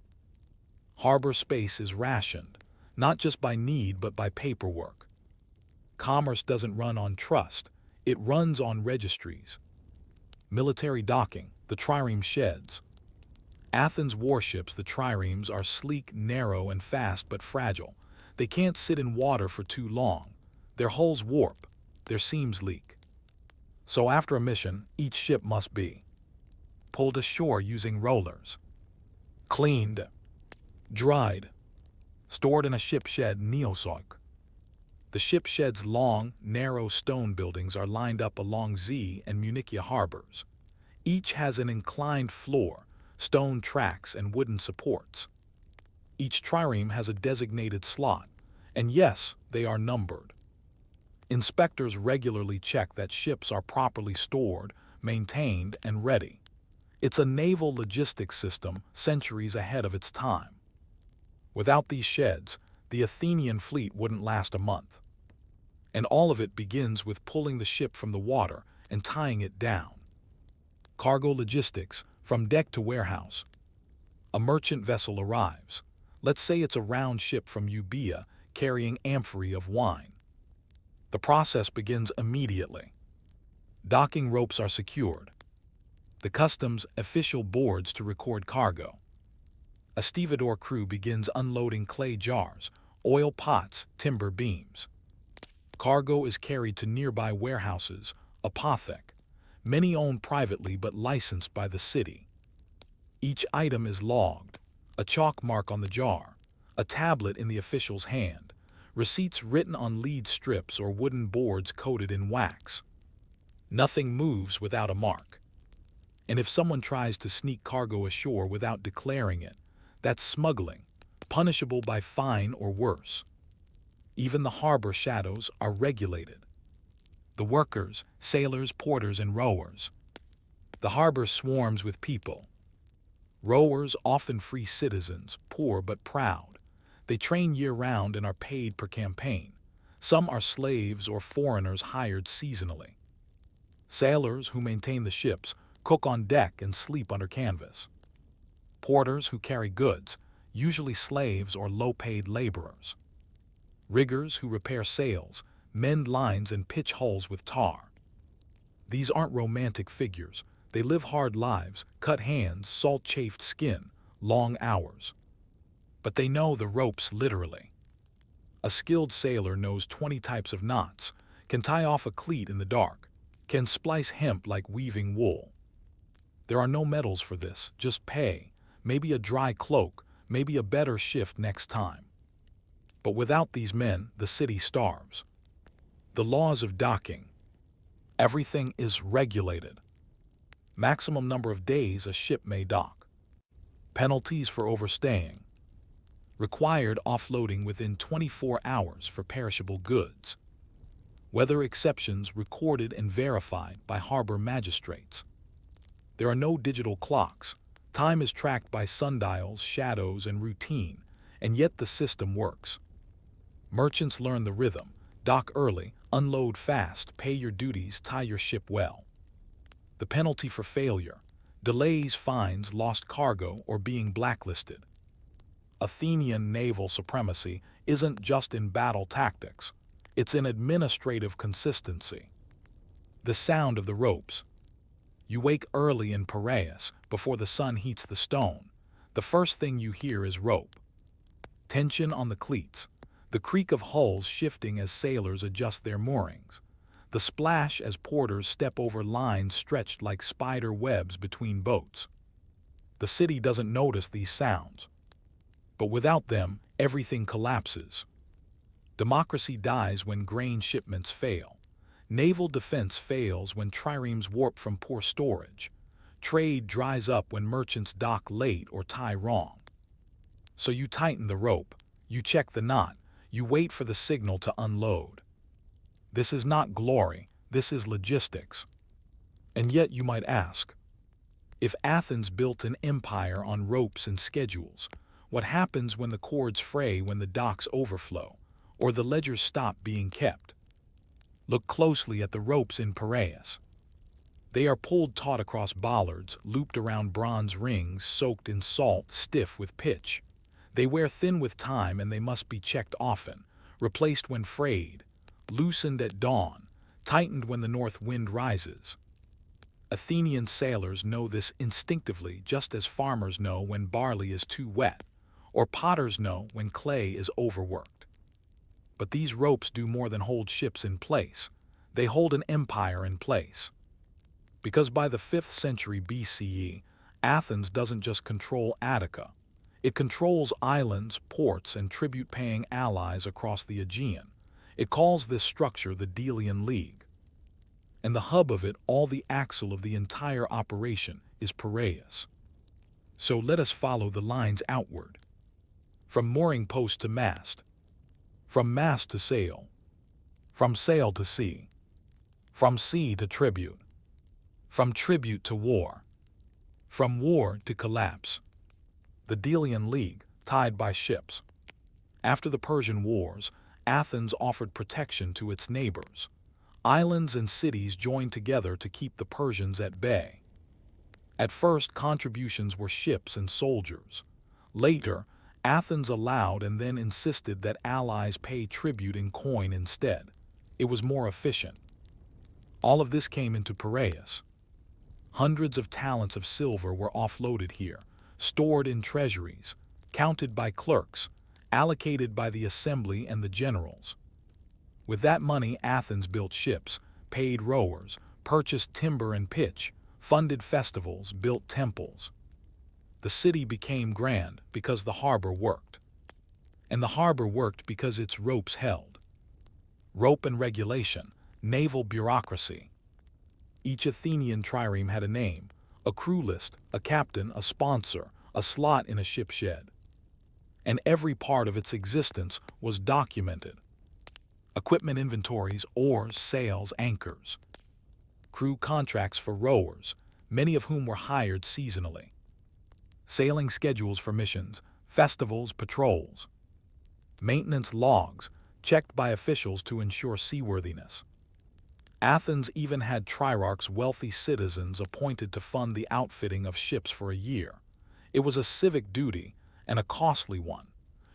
Harbor space is rationed, not just by need but by paperwork. Commerce doesn't run on trust, it runs on registries. Military docking, the trireme sheds. Athens warships, the triremes, are sleek, narrow, and fast but fragile. They can't sit in water for too long. Their hulls warp, their seams leak. So after a mission, each ship must be pulled ashore using rollers, cleaned, dried, stored in a ship shed neosog. The ship shed's long, narrow stone buildings are lined up along Z and Munichia harbors. Each has an inclined floor, stone tracks, and wooden supports. Each trireme has a designated slot, and yes, they are numbered. Inspectors regularly check that ships are properly stored, maintained, and ready. It's a naval logistics system centuries ahead of its time. Without these sheds, the Athenian fleet wouldn't last a month. And all of it begins with pulling the ship from the water and tying it down. Cargo logistics, from deck to warehouse. A merchant vessel arrives. Let's say it's a round ship from Euboea carrying amphorae of wine. The process begins immediately. Docking ropes are secured. The customs official boards to record cargo. A stevedore crew begins unloading clay jars, oil pots, timber beams. Cargo is carried to nearby warehouses, apothec, many owned privately but licensed by the city. Each item is logged, a chalk mark on the jar, a tablet in the official's hand, receipts written on lead strips or wooden boards coated in wax. Nothing moves without a mark. And if someone tries to sneak cargo ashore without declaring it, that's smuggling, punishable by fine or worse. Even the harbor shadows are regulated. The workers, sailors, porters, and rowers. The harbor swarms with people. Rowers, often free citizens, poor but proud. They train year-round and are paid per campaign. Some are slaves or foreigners hired seasonally. Sailors, who maintain the ships, cook on deck and sleep under canvas. Porters, who carry goods, usually slaves or low-paid laborers. Riggers, who repair sails, mend lines, and pitch hulls with tar. These aren't romantic figures. They live hard lives, cut hands, salt-chafed skin, long hours. But they know the ropes literally. A skilled sailor knows 20 types of knots, can tie off a cleat in the dark, can splice hemp like weaving wool. There are no medals for this, just pay, maybe a dry cloak, maybe a better shift next time. But without these men, the city starves. The laws of docking. Everything is regulated. Maximum number of days a ship may dock. Penalties for overstaying. Required offloading within 24 hours for perishable goods. Weather exceptions recorded and verified by harbor magistrates. There are no digital clocks. Time is tracked by sundials, shadows, and routine, and yet the system works. Merchants learn the rhythm. Dock early, unload fast, pay your duties, tie your ship well. The penalty for failure: delays, fines, lost cargo, or being blacklisted. Athenian naval supremacy isn't just in battle tactics. It's in administrative consistency. The sound of the ropes. You wake early in Piraeus, before the sun heats the stone. The first thing you hear is rope. Tension on the cleats. The creak of hulls shifting as sailors adjust their moorings. The splash as porters step over lines stretched like spider webs between boats. The city doesn't notice these sounds. But without them, everything collapses. Democracy dies when grain shipments fail. Naval defense fails when triremes warp from poor storage. Trade dries up when merchants dock late or tie wrong. So you tighten the rope, you check the knot, you wait for the signal to unload. This is not glory, this is logistics. And yet you might ask, if Athens built an empire on ropes and schedules, what happens when the cords fray, when the docks overflow, or the ledgers stop being kept? Look closely at the ropes in Piraeus. They are pulled taut across bollards, looped around bronze rings, soaked in salt, stiff with pitch. They wear thin with time and they must be checked often, replaced when frayed, loosened at dawn, tightened when the north wind rises. Athenian sailors know this instinctively, just as farmers know when barley is too wet, or potters know when clay is overworked. But these ropes do more than hold ships in place. They hold an empire in place. Because by the 5th century BCE, Athens doesn't just control Attica. It controls islands, ports, and tribute-paying allies across the Aegean. It calls this structure the Delian League. And the hub of it, all the axle of the entire operation, is Piraeus. So let us follow the lines outward. From mooring post to mast. From mast to sail. From sail to sea. From sea to tribute. From tribute to war. From war to collapse. The Delian League, tied by ships. After the Persian Wars, Athens offered protection to its neighbors. Islands and cities joined together to keep the Persians at bay. At first, contributions were ships and soldiers. Later, Athens allowed and then insisted that allies pay tribute in coin instead. It was more efficient. All of this came into Piraeus. Hundreds of talents of silver were offloaded here, stored in treasuries, counted by clerks, allocated by the assembly and the generals. With that money, Athens built ships, paid rowers, purchased timber and pitch, funded festivals, built temples. The city became grand because the harbor worked. And the harbor worked because its ropes held. Rope and regulation, naval bureaucracy. Each Athenian trireme had a name, a crew list, a captain, a sponsor, a slot in a ship shed. And every part of its existence was documented. Equipment inventories, oars, sails, anchors. Crew contracts for rowers, many of whom were hired seasonally. Sailing schedules for missions, festivals, patrols. Maintenance logs, checked by officials to ensure seaworthiness. Athens even had triarchs, wealthy citizens appointed to fund the outfitting of ships for a year. It was a civic duty, and a costly one.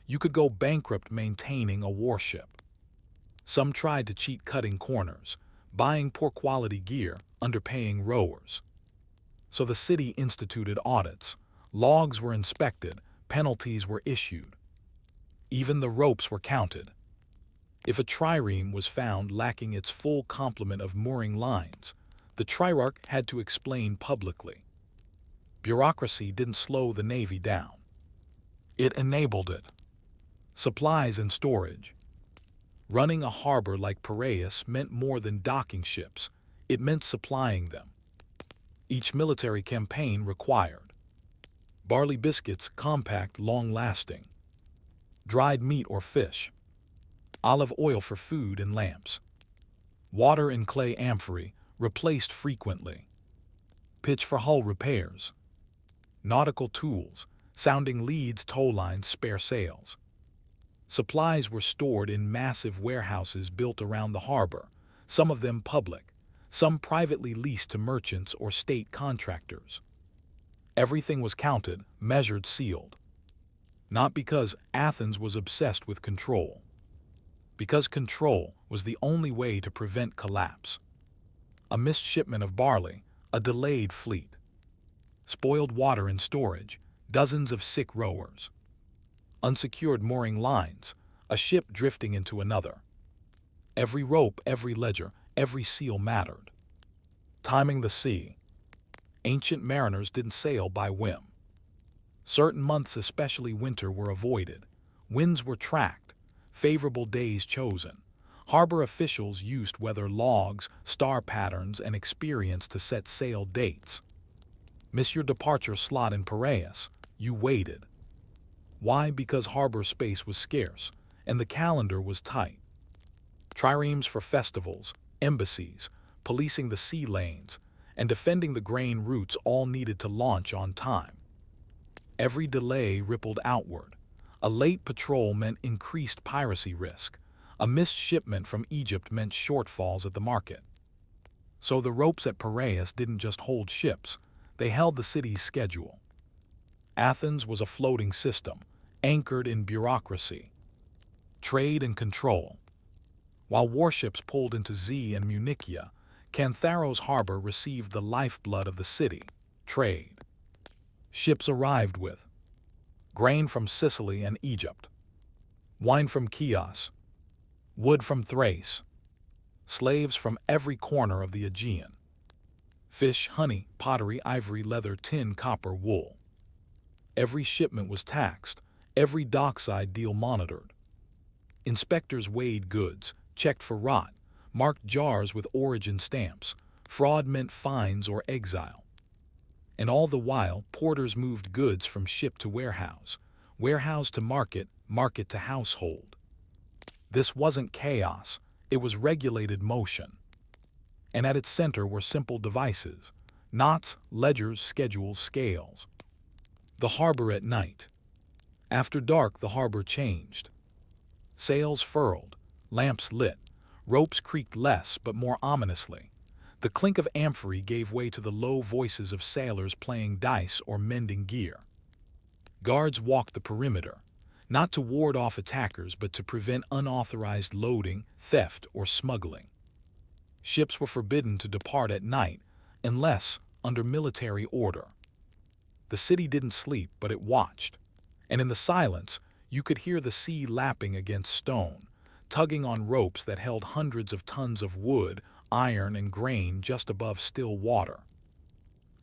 You could go bankrupt maintaining a warship. Some tried to cheat, cutting corners, buying poor quality gear, underpaying rowers. So the city instituted audits. Logs were inspected, penalties were issued. Even the ropes were counted. If a trireme was found lacking its full complement of mooring lines, the triarch had to explain publicly. Bureaucracy didn't slow the navy down. It enabled it. Supplies and storage. Running a harbor like Piraeus meant more than docking ships. It meant supplying them. Each military campaign required barley biscuits, compact, long-lasting, dried meat or fish, olive oil for food and lamps, water in clay amphorae, replaced frequently, pitch for hull repairs, nautical tools, sounding leads, tow lines, spare sails. Supplies were stored in massive warehouses built around the harbor, some of them public, some privately leased to merchants or state contractors. Everything was counted, measured, sealed. Not because Athens was obsessed with control. Because control was the only way to prevent collapse. A missed shipment of barley, A delayed fleet. Spoiled water in storage, dozens of sick rowers. Unsecured mooring lines, a ship drifting into another. Every rope, every ledger, every seal mattered. Timing the sea. Ancient mariners didn't sail by whim. Certain months, especially winter, were avoided. Winds were tracked, favorable days chosen. Harbor officials used weather logs, star patterns, and experience to set sail dates. Miss your departure slot in Piraeus, you waited. Why? Because harbor space was scarce, and the calendar was tight. Triremes for festivals, embassies, policing the sea lanes, and defending the grain routes all needed to launch on time. Every delay rippled outward. A late patrol meant increased piracy risk. A missed shipment from Egypt meant shortfalls at the market. So the ropes at Piraeus didn't just hold ships, they held the city's schedule. Athens was a floating system, anchored in bureaucracy, trade and control. While warships pulled into Z and Munichia, Cantharos harbor received the lifeblood of the city, trade. Ships arrived with grain from Sicily and Egypt, wine from Chios, wood from Thrace, slaves from every corner of the Aegean, fish, honey, pottery, ivory, leather, tin, copper, wool. Every shipment was taxed, every dockside deal monitored. Inspectors weighed goods, checked for rot, marked jars with origin stamps. Fraud meant fines or exile. And all the while, porters moved goods from ship to warehouse, warehouse to market, market to household. This wasn't chaos, it was regulated motion. And at its center were simple devices, knots, ledgers, schedules, scales. The harbor at night. After dark, the harbor changed. Sails furled, lamps lit, ropes creaked less but more ominously. The clink of amphorae gave way to the low voices of sailors playing dice or mending gear. Guards walked the perimeter, not to ward off attackers but to prevent unauthorized loading, theft, or smuggling. Ships were forbidden to depart at night unless under military order. The city didn't sleep, but it watched. And in the silence, you could hear the sea lapping against stone, tugging on ropes that held hundreds of tons of wood, iron, and grain just above still water.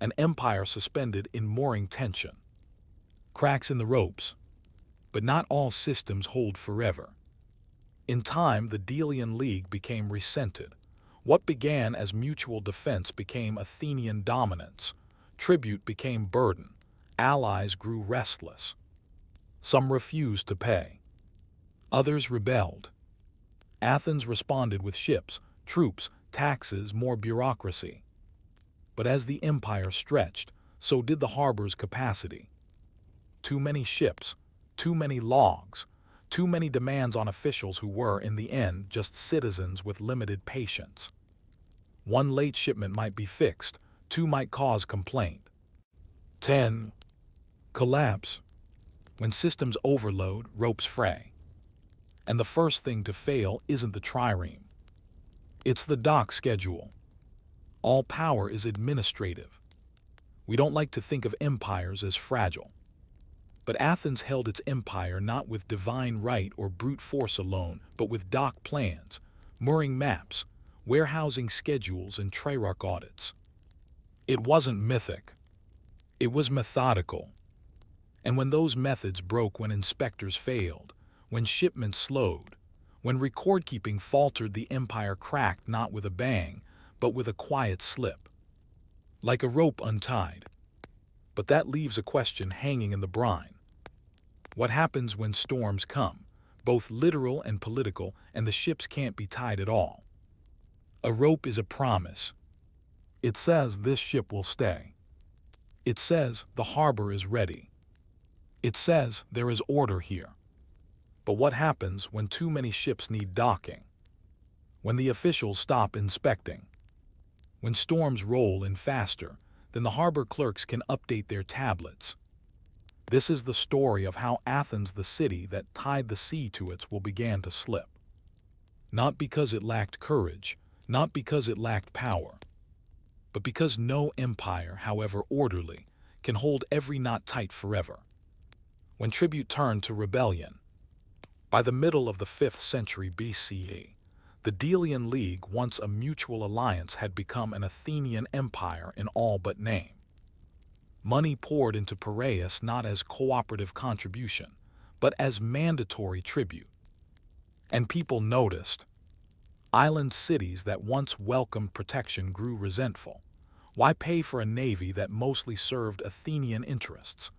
An empire suspended in mooring tension. Cracks in the ropes. But not all systems hold forever. In time, the Delian League became resented. What began as mutual defense became Athenian dominance. Tribute became burden. Allies grew restless. Some refused to pay. Others rebelled. Athens responded with ships, troops, taxes, more bureaucracy. But as the empire stretched, so did the harbor's capacity. Too many ships, too many logs, too many demands on officials who were, in the end, just citizens with limited patience. One late shipment might be fixed, two might cause complaint. 10. Collapse. When systems overload, ropes fray. And the first thing to fail isn't the trireme. It's the dock schedule. All power is administrative. We don't like to think of empires as fragile. But Athens held its empire not with divine right or brute force alone, but with dock plans, mooring maps, warehousing schedules, and trarch audits. It wasn't mythic. It was methodical. And when those methods broke, when inspectors failed, when shipments slowed, when record-keeping faltered, the empire cracked not with a bang, but with a quiet slip. Like a rope untied. But that leaves a question hanging in the brine. What happens when storms come, both literal and political, and the ships can't be tied at all? A rope is a promise. It says this ship will stay. It says the harbor is ready. It says there is order here. But what happens when too many ships need docking? When the officials stop inspecting? When storms roll in faster than the harbor clerks can update their tablets? This is the story of how Athens, the city that tied the sea to its will, began to slip. Not because it lacked courage, not because it lacked power, but because no empire, however orderly, can hold every knot tight forever. When tribute turned to rebellion, by the middle of the 5th century BCE, the Delian League, once a mutual alliance, had become an Athenian empire in all but name. Money poured into Piraeus not as cooperative contribution, but as mandatory tribute. And people noticed. Island cities that once welcomed protection grew resentful. Why pay for a navy that mostly served Athenian interests?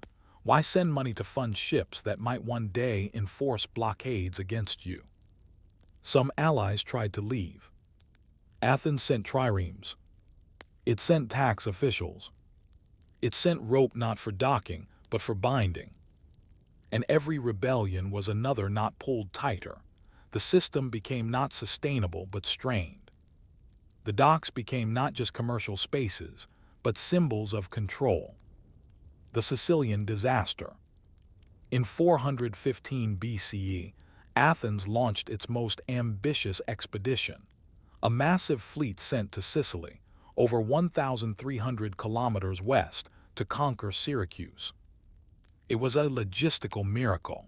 Why send money to fund ships that might one day enforce blockades against you? Some allies tried to leave. Athens sent triremes. It sent tax officials. It sent rope not for docking, but for binding. And every rebellion was another knot pulled tighter. The system became not sustainable but strained. The docks became not just commercial spaces, but symbols of control. The Sicilian disaster. In 415 BCE, Athens launched its most ambitious expedition, a massive fleet sent to Sicily, over 1,300 kilometers west, to conquer Syracuse. It was a logistical miracle.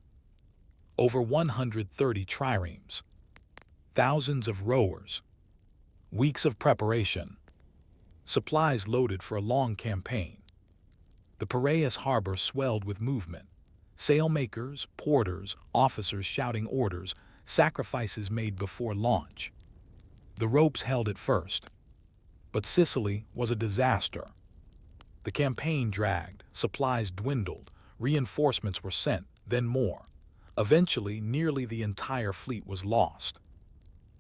Over 130 triremes, thousands of rowers, weeks of preparation, supplies loaded for a long campaign. The Piraeus harbor swelled with movement. Sailmakers, porters, officers shouting orders, sacrifices made before launch. The ropes held at first, but Sicily was a disaster. The campaign dragged, supplies dwindled, reinforcements were sent, then more. Eventually, nearly the entire fleet was lost.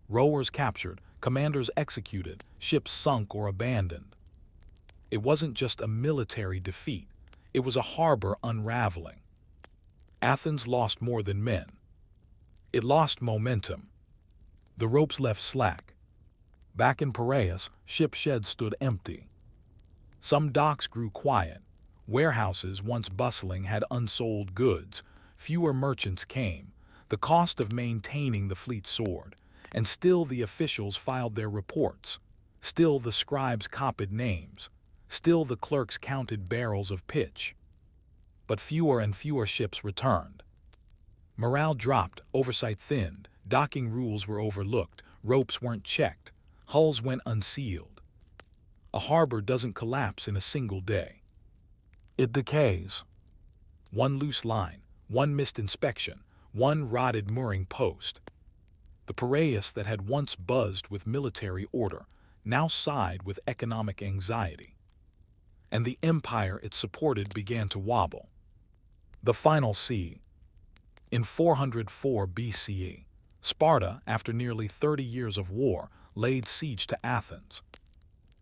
Rowers captured, commanders executed, ships sunk or abandoned. It wasn't just a military defeat, it was a harbor unraveling. Athens lost more than men. It lost momentum. The ropes left slack. Back in Piraeus, ship sheds stood empty. Some docks grew quiet. Warehouses, once bustling, had unsold goods. Fewer merchants came. The cost of maintaining the fleet soared. And still the officials filed their reports. Still the scribes copied names. Still the clerks counted barrels of pitch. But fewer and fewer ships returned. Morale dropped, oversight thinned, docking rules were overlooked, ropes weren't checked, hulls went unsealed. A harbor doesn't collapse in a single day. It decays. One loose line, one missed inspection, one rotted mooring post. The Piraeus that had once buzzed with military order now sighed with economic anxiety. And the empire it supported began to wobble. The final siege. In 404 BCE, Sparta, after nearly 30 years of war, laid siege to Athens.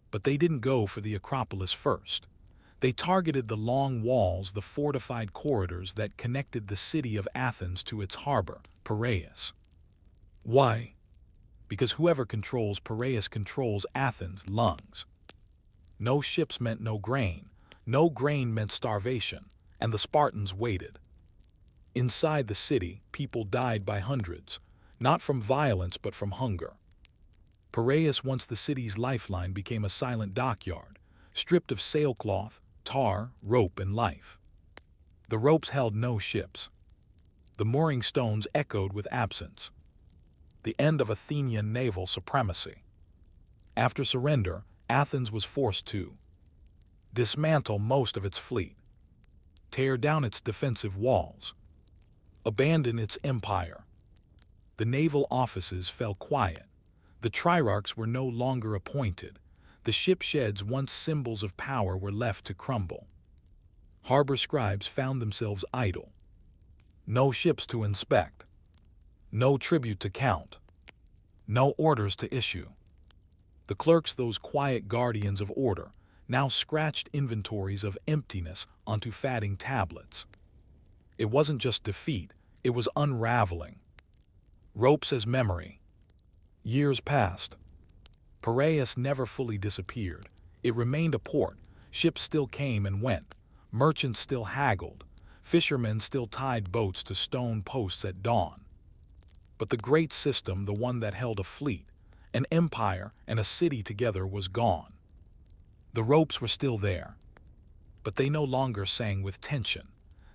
But they didn't go for the Acropolis first. They targeted the long walls, the fortified corridors that connected the city of Athens to its harbor, Piraeus. Why? Because whoever controls Piraeus controls Athens' lungs. No ships meant no grain meant starvation, and the Spartans waited. Inside the city, people died by hundreds, not from violence but from hunger. Piraeus, once the city's lifeline, became a silent dockyard, stripped of sailcloth, tar, rope, and life. The ropes held no ships. The mooring stones echoed with absence. The end of Athenian naval supremacy. After surrender, Athens was forced to dismantle most of its fleet, tear down its defensive walls, abandon its empire. The naval offices fell quiet. The triarchs were no longer appointed. The ship sheds, once symbols of power, were left to crumble. Harbor scribes found themselves idle. No ships to inspect. No tribute to count. No orders to issue. The clerks, those quiet guardians of order, now scratched inventories of emptiness onto fatting tablets. It wasn't just defeat, it was unraveling. Ropes as memory. Years passed. Piraeus never fully disappeared. It remained a port. Ships still came and went. Merchants still haggled. Fishermen still tied boats to stone posts at dawn. But the great system, the one that held a fleet, an empire, and a city together, was gone. The ropes were still there, but they no longer sang with tension.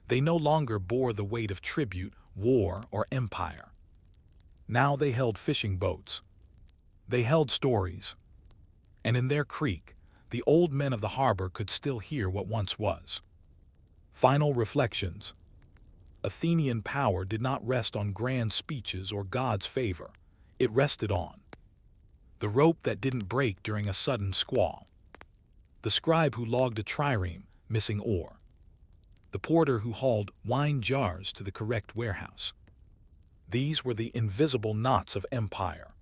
They no longer bore the weight of tribute, war, or empire. Now they held fishing boats. They held stories. And in their creek, the old men of the harbor could still hear what once was. Final reflections. Athenian power did not rest on grand speeches or God's favor. It rested on the rope that didn't break during a sudden squall, the scribe who logged a trireme, missing ore, the porter who hauled wine jars to the correct warehouse. These were the invisible knots of empire.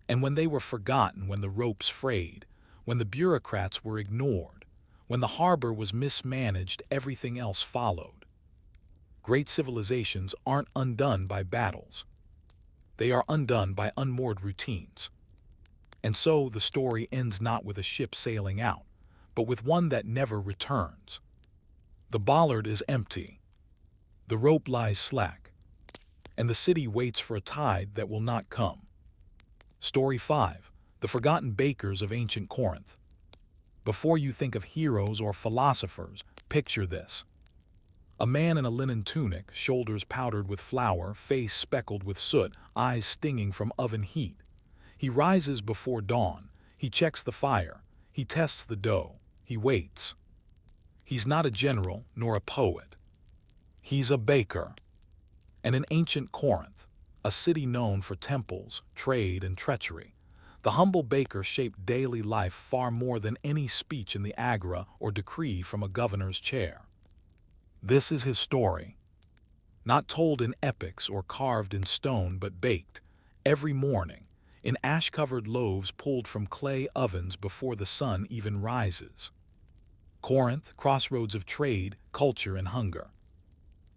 And when they were forgotten, when the ropes frayed, when the bureaucrats were ignored, when the harbor was mismanaged, everything else followed. Great civilizations aren't undone by battles. They are undone by unmoored routines. And so the story ends not with a ship sailing out, but with one that never returns. The bollard is empty. The rope lies slack. And the city waits for a tide that will not come. Story 5. The Forgotten Bakers of Ancient Corinth. Before you think of heroes or philosophers, picture this. A man in a linen tunic, shoulders powdered with flour, face speckled with soot, eyes stinging from oven heat. He rises before dawn. He checks the fire. He tests the dough. He waits. He's not a general nor a poet. He's a baker. And in ancient Corinth, a city known for temples, trade, and treachery, the humble baker shaped daily life far more than any speech in the agora or decree from a governor's chair. This is his story, not told in epics or carved in stone, but baked, every morning, in ash-covered loaves pulled from clay ovens before the sun even rises. Corinth, crossroads of trade, culture, and hunger.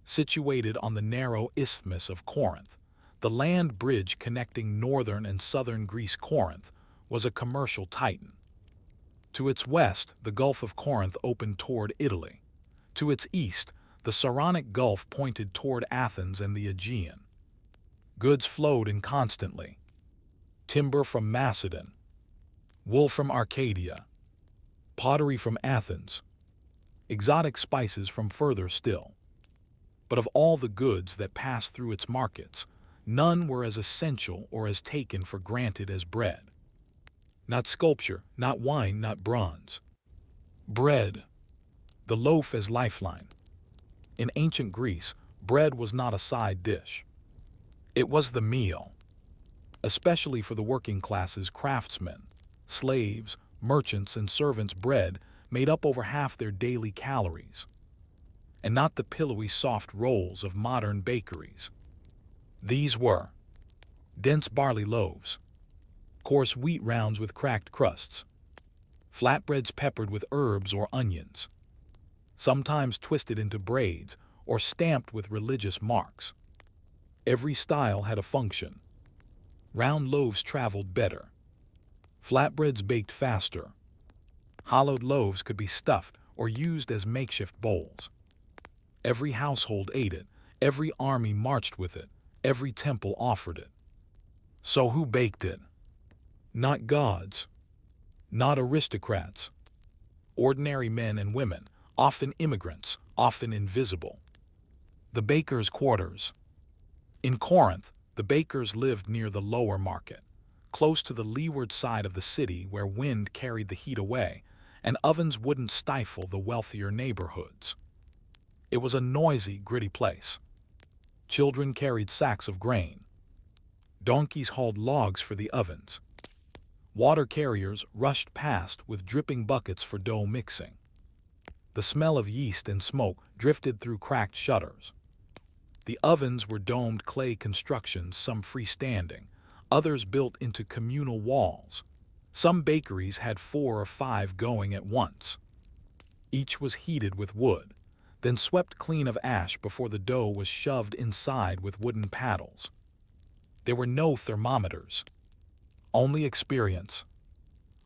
Situated on the narrow isthmus of Corinth, the land bridge connecting northern and southern Greece, Corinth was a commercial titan. To its west, the Gulf of Corinth opened toward Italy. To its east, the Saronic Gulf pointed toward Athens and the Aegean. Goods flowed in constantly. Timber from Macedon, wool from Arcadia, pottery from Athens, exotic spices from further still. But of all the goods that passed through its markets, none were as essential or as taken for granted as bread. Not sculpture, not wine, not bronze. Bread, the loaf as lifeline. In ancient Greece, bread was not a side dish. It was the meal, especially for the working classes, craftsmen, slaves, merchants, and servants. Bread made up over half their daily calories, and not the pillowy soft rolls of modern bakeries. These were dense barley loaves, coarse wheat rounds with cracked crusts, flatbreads peppered with herbs or onions, sometimes twisted into braids or stamped with religious marks. Every style had a function. Round loaves traveled better. Flatbreads baked faster. Hollowed loaves could be stuffed or used as makeshift bowls. Every household ate it. Every army marched with it. Every temple offered it. So who baked it? Not gods. Not aristocrats. Ordinary men and women, often immigrants, often invisible. The bakers' quarters. In Corinth, the bakers lived near the lower market, close to the leeward side of the city where wind carried the heat away, and ovens wouldn't stifle the wealthier neighborhoods. It was a noisy, gritty place. Children carried sacks of grain. Donkeys hauled logs for the ovens. Water carriers rushed past with dripping buckets for dough mixing. The smell of yeast and smoke drifted through cracked shutters. The ovens were domed clay constructions, some freestanding, others built into communal walls. Some bakeries had 4 or 5 going at once. Each was heated with wood, then swept clean of ash before the dough was shoved inside with wooden paddles. There were no thermometers, only experience.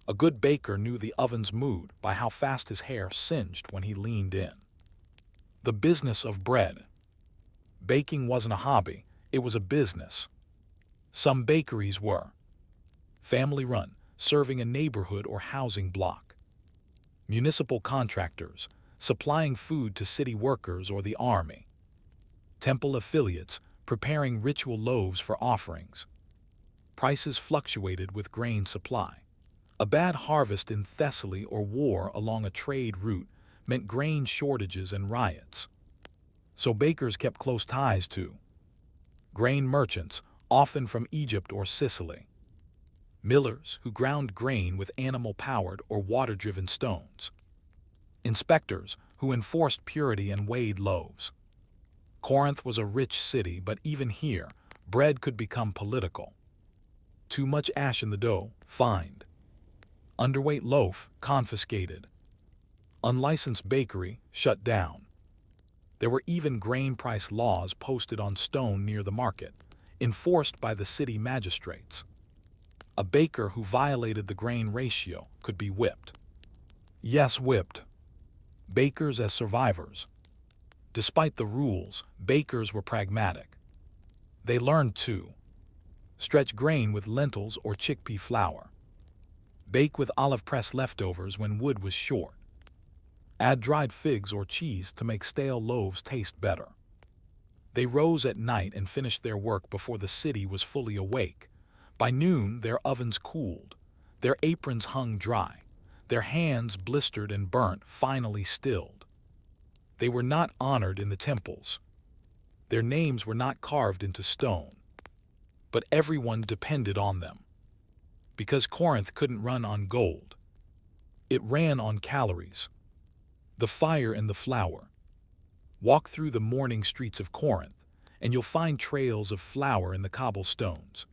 A good baker knew the oven's mood by how fast his hair singed when he leaned in. The business of bread. Baking wasn't a hobby, it was a business. Some bakeries were family-run, serving a neighborhood or housing block. Municipal contractors, supplying food to city workers or the army. Temple affiliates, preparing ritual loaves for offerings. Prices fluctuated with grain supply. A bad harvest in Thessaly or war along a trade route meant grain shortages and riots. So bakers kept close ties to grain merchants, often from Egypt or Sicily. Millers, who ground grain with animal-powered or water-driven stones. Inspectors, who enforced purity and weighed loaves. Corinth was a rich city, but even here, bread could become political. Too much ash in the dough, fined. Underweight loaf, confiscated. Unlicensed bakery, shut down. There were even grain price laws posted on stone near the market, enforced by the city magistrates. A baker who violated the grain ratio could be whipped. Yes, whipped. Bakers as survivors. Despite the rules, bakers were pragmatic. They learned to stretch grain with lentils or chickpea flour. Bake with olive press leftovers when wood was short. Add dried figs or cheese to make stale loaves taste better. They rose at night and finished their work before the city was fully awake. By noon, their ovens cooled. Their aprons hung dry. Their hands, blistered and burnt, finally stilled. They were not honored in the temples. Their names were not carved into stone. But everyone depended on them. Because Corinth couldn't run on gold. It ran on calories. The fire and the flour. Walk through the morning streets of Corinth, and you'll find trails of flour in the cobblestones.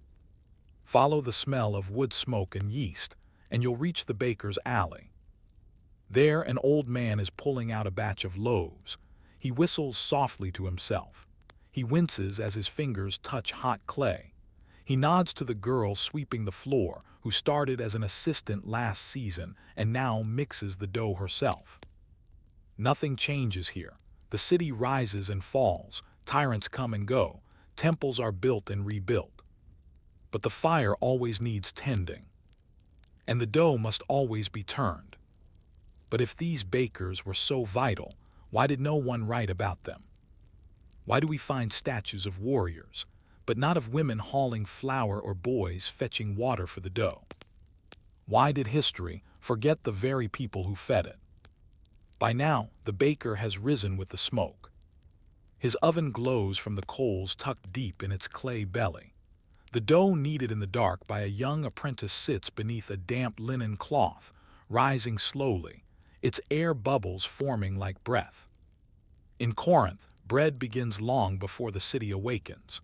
Follow the smell of wood smoke and yeast, and you'll reach the baker's alley. There, an old man is pulling out a batch of loaves. He whistles softly to himself. He winces as his fingers touch hot clay. He nods to the girl sweeping the floor, who started as an assistant last season and now mixes the dough herself. Nothing changes here. The city rises and falls, tyrants come and go, temples are built and rebuilt. But the fire always needs tending, and the dough must always be turned. But if these bakers were so vital, why did no one write about them? Why do we find statues of warriors, but not of women hauling flour or boys fetching water for the dough? Why did history forget the very people who fed it? By now, the baker has risen with the smoke. His oven glows from the coals tucked deep in its clay belly. The dough kneaded in the dark by a young apprentice sits beneath a damp linen cloth, rising slowly, its air bubbles forming like breath. In Corinth, bread begins long before the city awakens.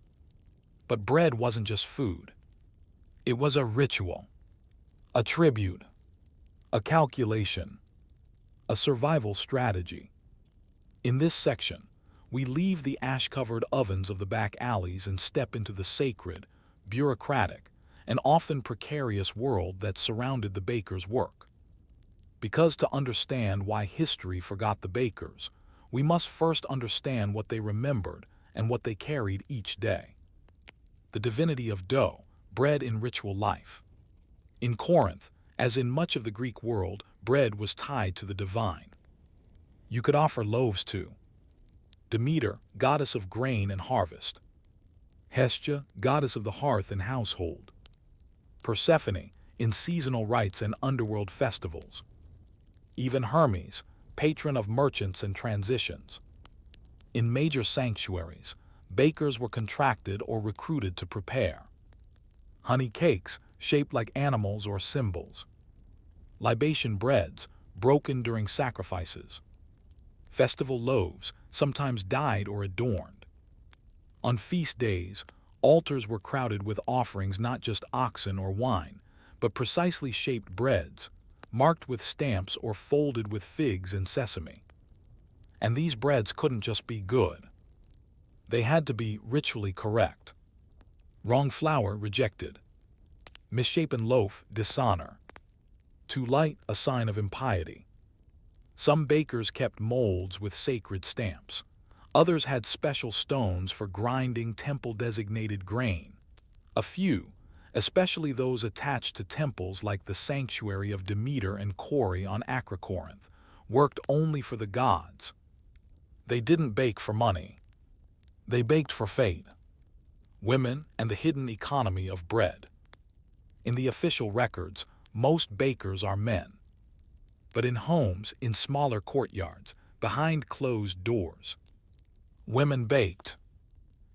But bread wasn't just food. It was a ritual, a tribute, a calculation, a survival strategy. In this section, we leave the ash-covered ovens of the back alleys and step into the sacred, bureaucratic, and often precarious world that surrounded the baker's work. Because to understand why history forgot the bakers, we must first understand what they remembered and what they carried each day. The divinity of dough, bread in ritual life. In Corinth, as in much of the Greek world, bread was tied to the divine. You could offer loaves to Demeter, goddess of grain and harvest. Hestia, goddess of the hearth and household. Persephone, in seasonal rites and underworld festivals. Even Hermes, patron of merchants and transitions. In major sanctuaries, bakers were contracted or recruited to prepare honey cakes shaped like animals or symbols, libation breads broken during sacrifices, festival loaves sometimes dyed or adorned. On feast days, altars were crowded with offerings, not just oxen or wine, but precisely shaped breads, marked with stamps or folded with figs and sesame. And these breads couldn't just be good. They had to be ritually correct. Wrong flour, rejected. Misshapen loaf, dishonor. Too light, a sign of impiety. Some bakers kept molds with sacred stamps. Others had special stones for grinding temple-designated grain. A few, especially those attached to temples like the sanctuary of Demeter and Kore on Acrocorinth, worked only for the gods. They didn't bake for money. They baked for fate. Women and the hidden economy of bread. In the official records, most bakers are men. But in homes, in smaller courtyards, behind closed doors, women baked.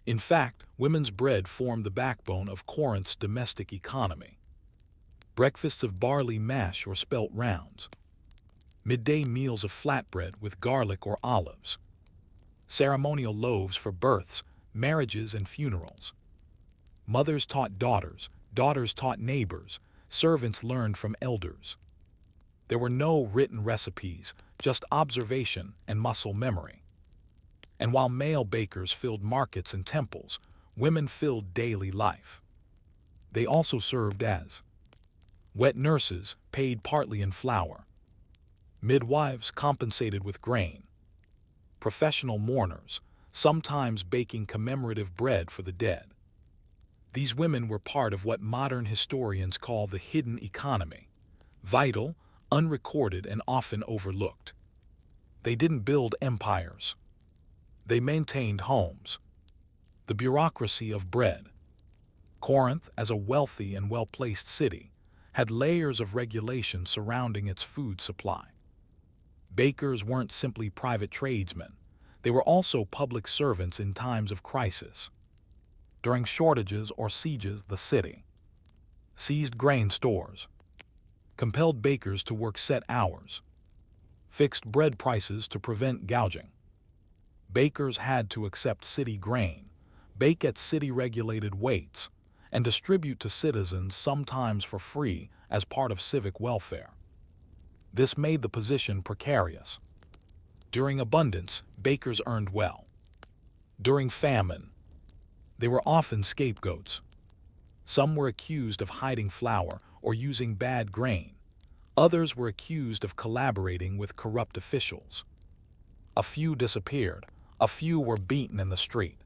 In fact, women's bread formed the backbone of Corinth's domestic economy. Breakfasts of barley mash or spelt rounds. Midday meals of flatbread with garlic or olives. Ceremonial loaves for births, marriages, and funerals. Mothers taught daughters, daughters taught neighbors, servants learned from elders. There were no written recipes, just observation and muscle memory. And while male bakers filled markets and temples, women filled daily life. They also served as wet nurses, paid partly in flour, midwives compensated with grain, professional mourners, sometimes baking commemorative bread for the dead. These women were part of what modern historians call the hidden economy, vital, unrecorded, and often overlooked. They didn't build empires. They maintained homes. The bureaucracy of bread. Corinth, as a wealthy and well-placed city, had layers of regulation surrounding its food supply. Bakers weren't simply private tradesmen. They were also public servants in times of crisis. During shortages or sieges, the city seized grain stores, compelled bakers to work set hours, fixed bread prices to prevent gouging. Bakers had to accept city grain, bake at city-regulated weights, and distribute to citizens sometimes for free as part of civic welfare. This made the position precarious. During abundance, bakers earned well. During famine, they were often scapegoats. Some were accused of hiding flour or using bad grain. Others were accused of collaborating with corrupt officials. A few disappeared. A few were beaten in the street.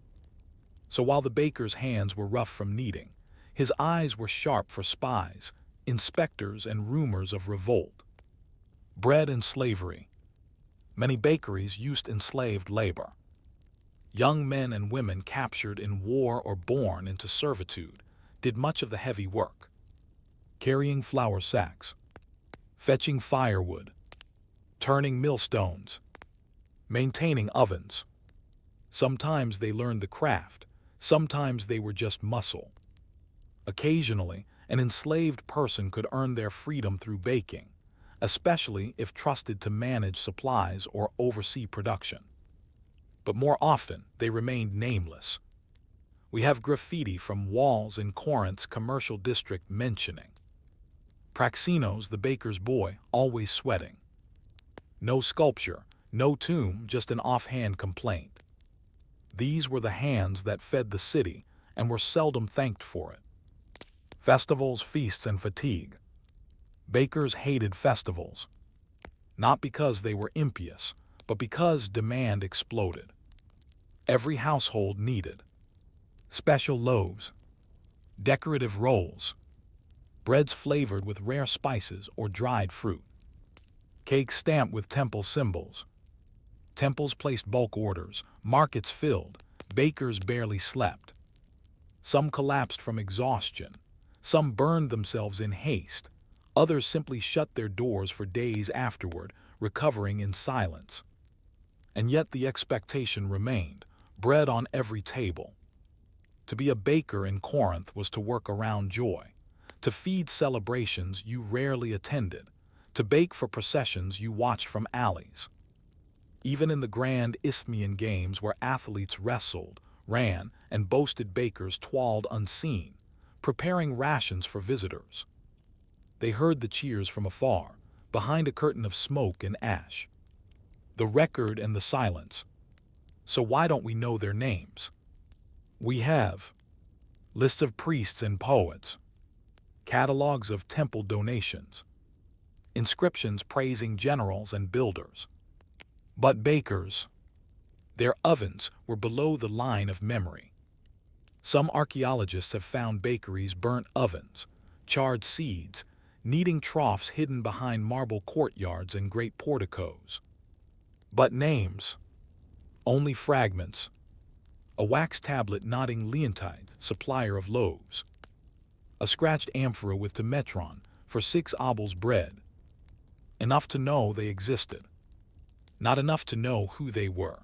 So while the baker's hands were rough from kneading, his eyes were sharp for spies, inspectors, and rumors of revolt. Bread and slavery. Many bakeries used enslaved labor. Young men and women captured in war or born into servitude did much of the heavy work. Carrying flour sacks, fetching firewood, turning millstones, maintaining ovens. Sometimes they learned the craft, sometimes they were just muscle. Occasionally, an enslaved person could earn their freedom through baking, especially if trusted to manage supplies or oversee production. But more often, they remained nameless. We have graffiti from walls in Corinth's commercial district mentioning Praxinos, the baker's boy, always sweating. No sculpture, no tomb, just an offhand complaint. These were the hands that fed the city and were seldom thanked for it. Festivals, feasts, and fatigue. Bakers hated festivals, not because they were impious, but because demand exploded. Every household needed special loaves, decorative rolls, breads flavored with rare spices or dried fruit, cakes stamped with temple symbols. Temples placed bulk orders, markets filled, bakers barely slept. Some collapsed from exhaustion, some burned themselves in haste, others simply shut their doors for days afterward, recovering in silence. And yet the expectation remained, bread on every table. To be a baker in Corinth was to work around joy, to feed celebrations you rarely attended, to bake for processions you watched from alleys. Even in the grand Isthmian games where athletes wrestled, ran, and boasted, bakers toiled unseen, preparing rations for visitors. They heard the cheers from afar, behind a curtain of smoke and ash. The record and the silence. So why don't we know their names? We have lists of priests and poets, catalogs of temple donations, inscriptions praising generals and builders. But bakers, their ovens were below the line of memory. Some archaeologists have found bakeries, burnt ovens, charred seeds, kneading troughs hidden behind marble courtyards and great porticos. But names, only fragments. A wax tablet nodding Leontide, supplier of loaves. A scratched amphora with Demetron for 6 obols bread. Enough to know they existed. Not enough to know who they were.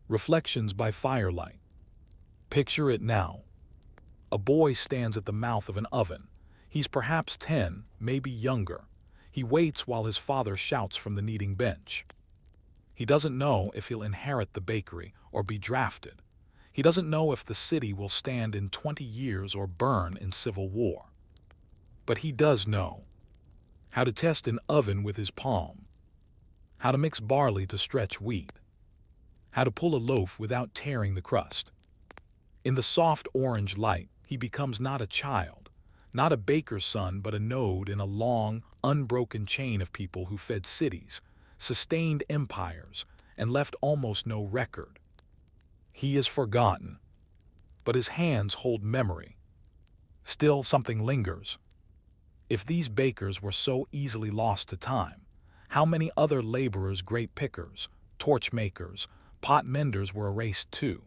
Reflections by firelight. Picture it now. A boy stands at the mouth of an oven. He's perhaps 10, maybe younger. He waits while his father shouts from the kneading bench. He doesn't know if he'll inherit the bakery or be drafted. He doesn't know if the city will stand in 20 years or burn in civil war. But he does know how to test an oven with his palm, how to mix barley to stretch wheat, how to pull a loaf without tearing the crust. In the soft orange light, he becomes not a child, not a baker's son, but a node in a long, unbroken chain of people who fed cities, sustained empires, and left almost no record. He is forgotten, but his hands hold memory. Still, something lingers. If these bakers were so easily lost to time, how many other laborers, grape pickers, torch makers, pot menders were erased too?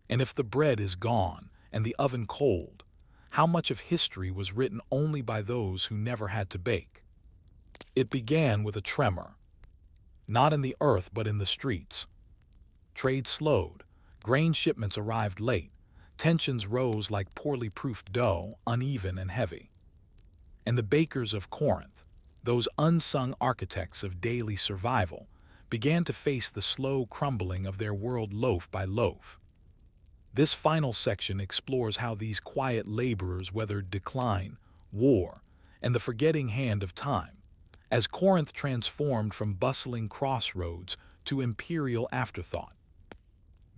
And if the bread is gone and the oven cold, how much of history was written only by those who never had to bake? It began with a tremor, not in the earth but in the streets. Trade slowed, grain shipments arrived late, tensions rose like poorly proofed dough, uneven and heavy. And the bakers of Corinth, those unsung architects of daily survival, began to face the slow crumbling of their world loaf by loaf. This final section explores how these quiet laborers weathered decline, war, and the forgetting hand of time, as Corinth transformed from bustling crossroads to imperial afterthought.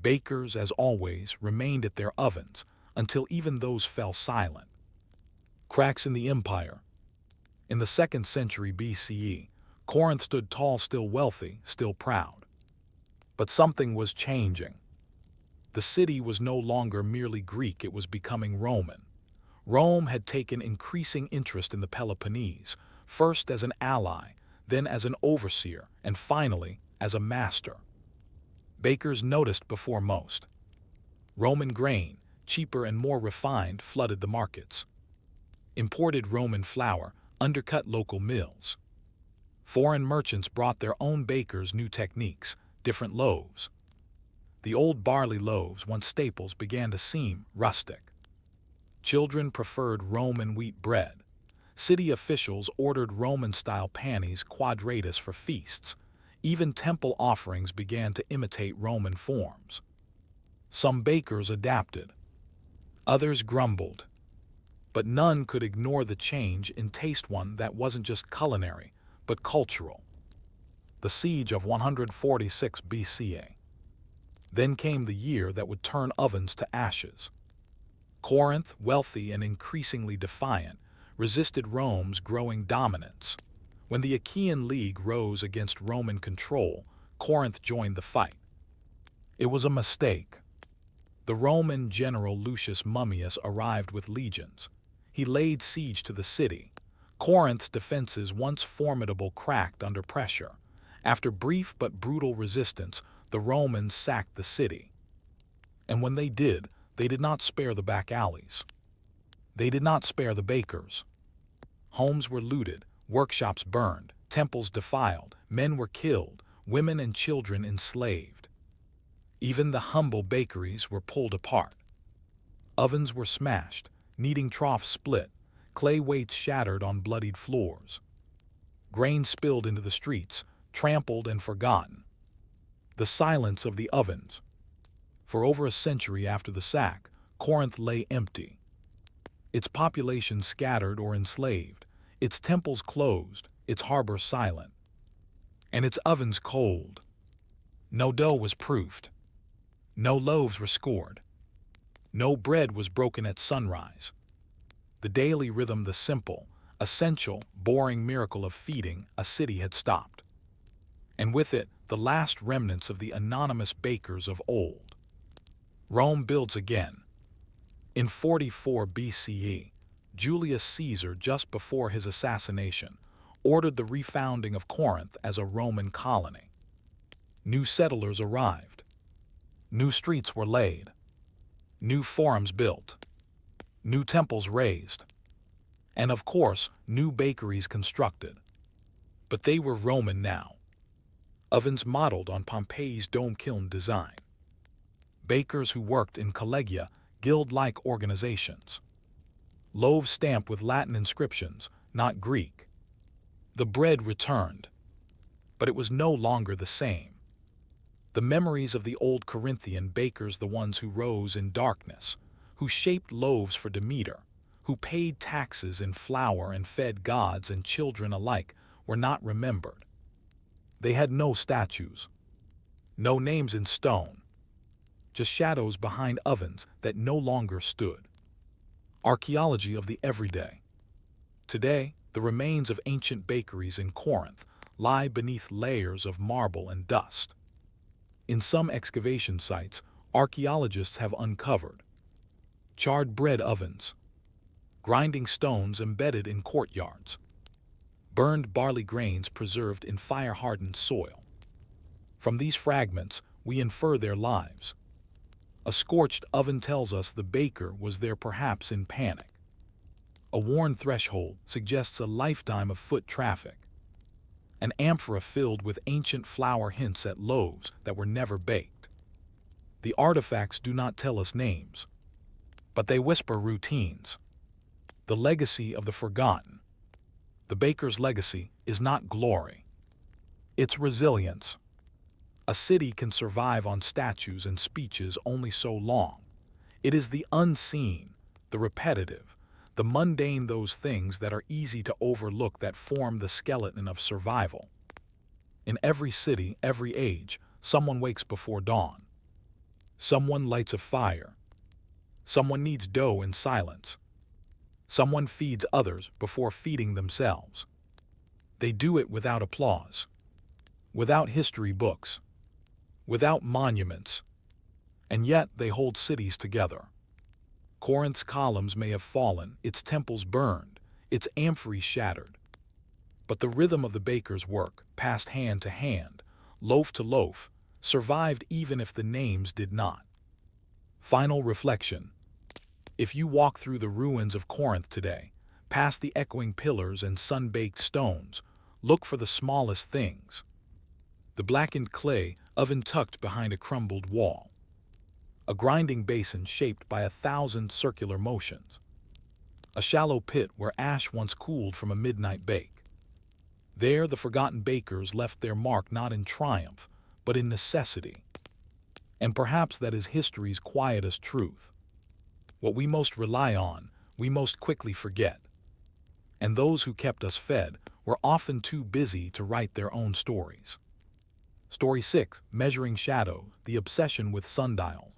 Bakers, as always, remained at their ovens until even those fell silent. Cracks in the empire. In the 2nd century BCE, Corinth stood tall, still wealthy, still proud. But something was changing. The city was no longer merely Greek, it was becoming Roman. Rome had taken increasing interest in the Peloponnese, first as an ally, then as an overseer, and finally as a master. Bakers noticed before most. Roman grain, cheaper and more refined, flooded the markets. Imported Roman flour undercut local mills. Foreign merchants brought their own bakers new techniques, different loaves. The old barley loaves, once staples, began to seem rustic. Children preferred Roman wheat bread. City officials ordered Roman-style panis quadratus for feasts. Even temple offerings began to imitate Roman forms. Some bakers adapted. Others grumbled. But none could ignore the change in taste, one that wasn't just culinary, but cultural. The siege of 146 BCE. Then came the year that would turn ovens to ashes. Corinth, wealthy and increasingly defiant, resisted Rome's growing dominance. When the Achaean League rose against Roman control, Corinth joined the fight. It was a mistake. The Roman general Lucius Mummius arrived with legions. He laid siege to the city. Corinth's defenses, once formidable, cracked under pressure. After brief but brutal resistance, the Romans sacked the city. And when they did not spare the back alleys. They did not spare the bakers. Homes were looted, workshops burned, temples defiled, men were killed, women and children enslaved. Even the humble bakeries were pulled apart. Ovens were smashed, kneading troughs split, clay weights shattered on bloodied floors. Grain spilled into the streets, trampled and forgotten. The silence of the ovens. For over a century after the sack, Corinth lay empty. Its population scattered or enslaved, its temples closed, its harbor silent, and its ovens cold. No dough was proofed. No loaves were scored. No bread was broken at sunrise. The daily rhythm, the simple, essential, boring miracle of feeding a city had stopped. And with it, the last remnants of the anonymous bakers of old. Rome builds again. In 44 BCE, Julius Caesar, just before his assassination, ordered the refounding of Corinth as a Roman colony. New settlers arrived. New streets were laid. New forums built. New temples raised. And of course, new bakeries constructed. But they were Roman now. Ovens modeled on Pompeii's dome kiln design. Bakers who worked in collegia, guild-like organizations. Loaves stamped with Latin inscriptions, not Greek. The bread returned, but it was no longer the same. The memories of the old Corinthian bakers, the ones who rose in darkness, who shaped loaves for Demeter, who paid taxes in flour and fed gods and children alike, were not remembered. They had no statues, no names in stone, just shadows behind ovens that no longer stood. Archaeology of the everyday. Today, the remains of ancient bakeries in Corinth lie beneath layers of marble and dust. In some excavation sites, archaeologists have uncovered charred bread ovens, grinding stones embedded in courtyards, burned barley grains preserved in fire-hardened soil. From these fragments, we infer their lives. A scorched oven tells us the baker was there, perhaps in panic. A worn threshold suggests a lifetime of foot traffic. An amphora filled with ancient flour hints at loaves that were never baked. The artifacts do not tell us names, but they whisper routines. The legacy of the forgotten. The baker's legacy is not glory. It's resilience. A city can survive on statues and speeches only so long. It is the unseen, the repetitive, the mundane, those things that are easy to overlook that form the skeleton of survival. In every city, every age, someone wakes before dawn. Someone lights a fire. Someone kneads dough in silence. Someone feeds others before feeding themselves. They do it without applause, without history books, without monuments, and yet they hold cities together. Corinth's columns may have fallen, its temples burned, its amphorae shattered. But the rhythm of the baker's work, passed hand to hand, loaf to loaf, survived even if the names did not. Final reflection. If you walk through the ruins of Corinth today, past the echoing pillars and sun-baked stones, look for the smallest things. The blackened clay oven tucked behind a crumbled wall. A grinding basin shaped by 1,000 circular motions. A shallow pit where ash once cooled from a midnight bake. There the forgotten bakers left their mark, not in triumph, but in necessity. And perhaps that is history's quietest truth. What we most rely on, we most quickly forget. And those who kept us fed were often too busy to write their own stories. Story 6, Measuring Shadow, the Obsession with Sundial.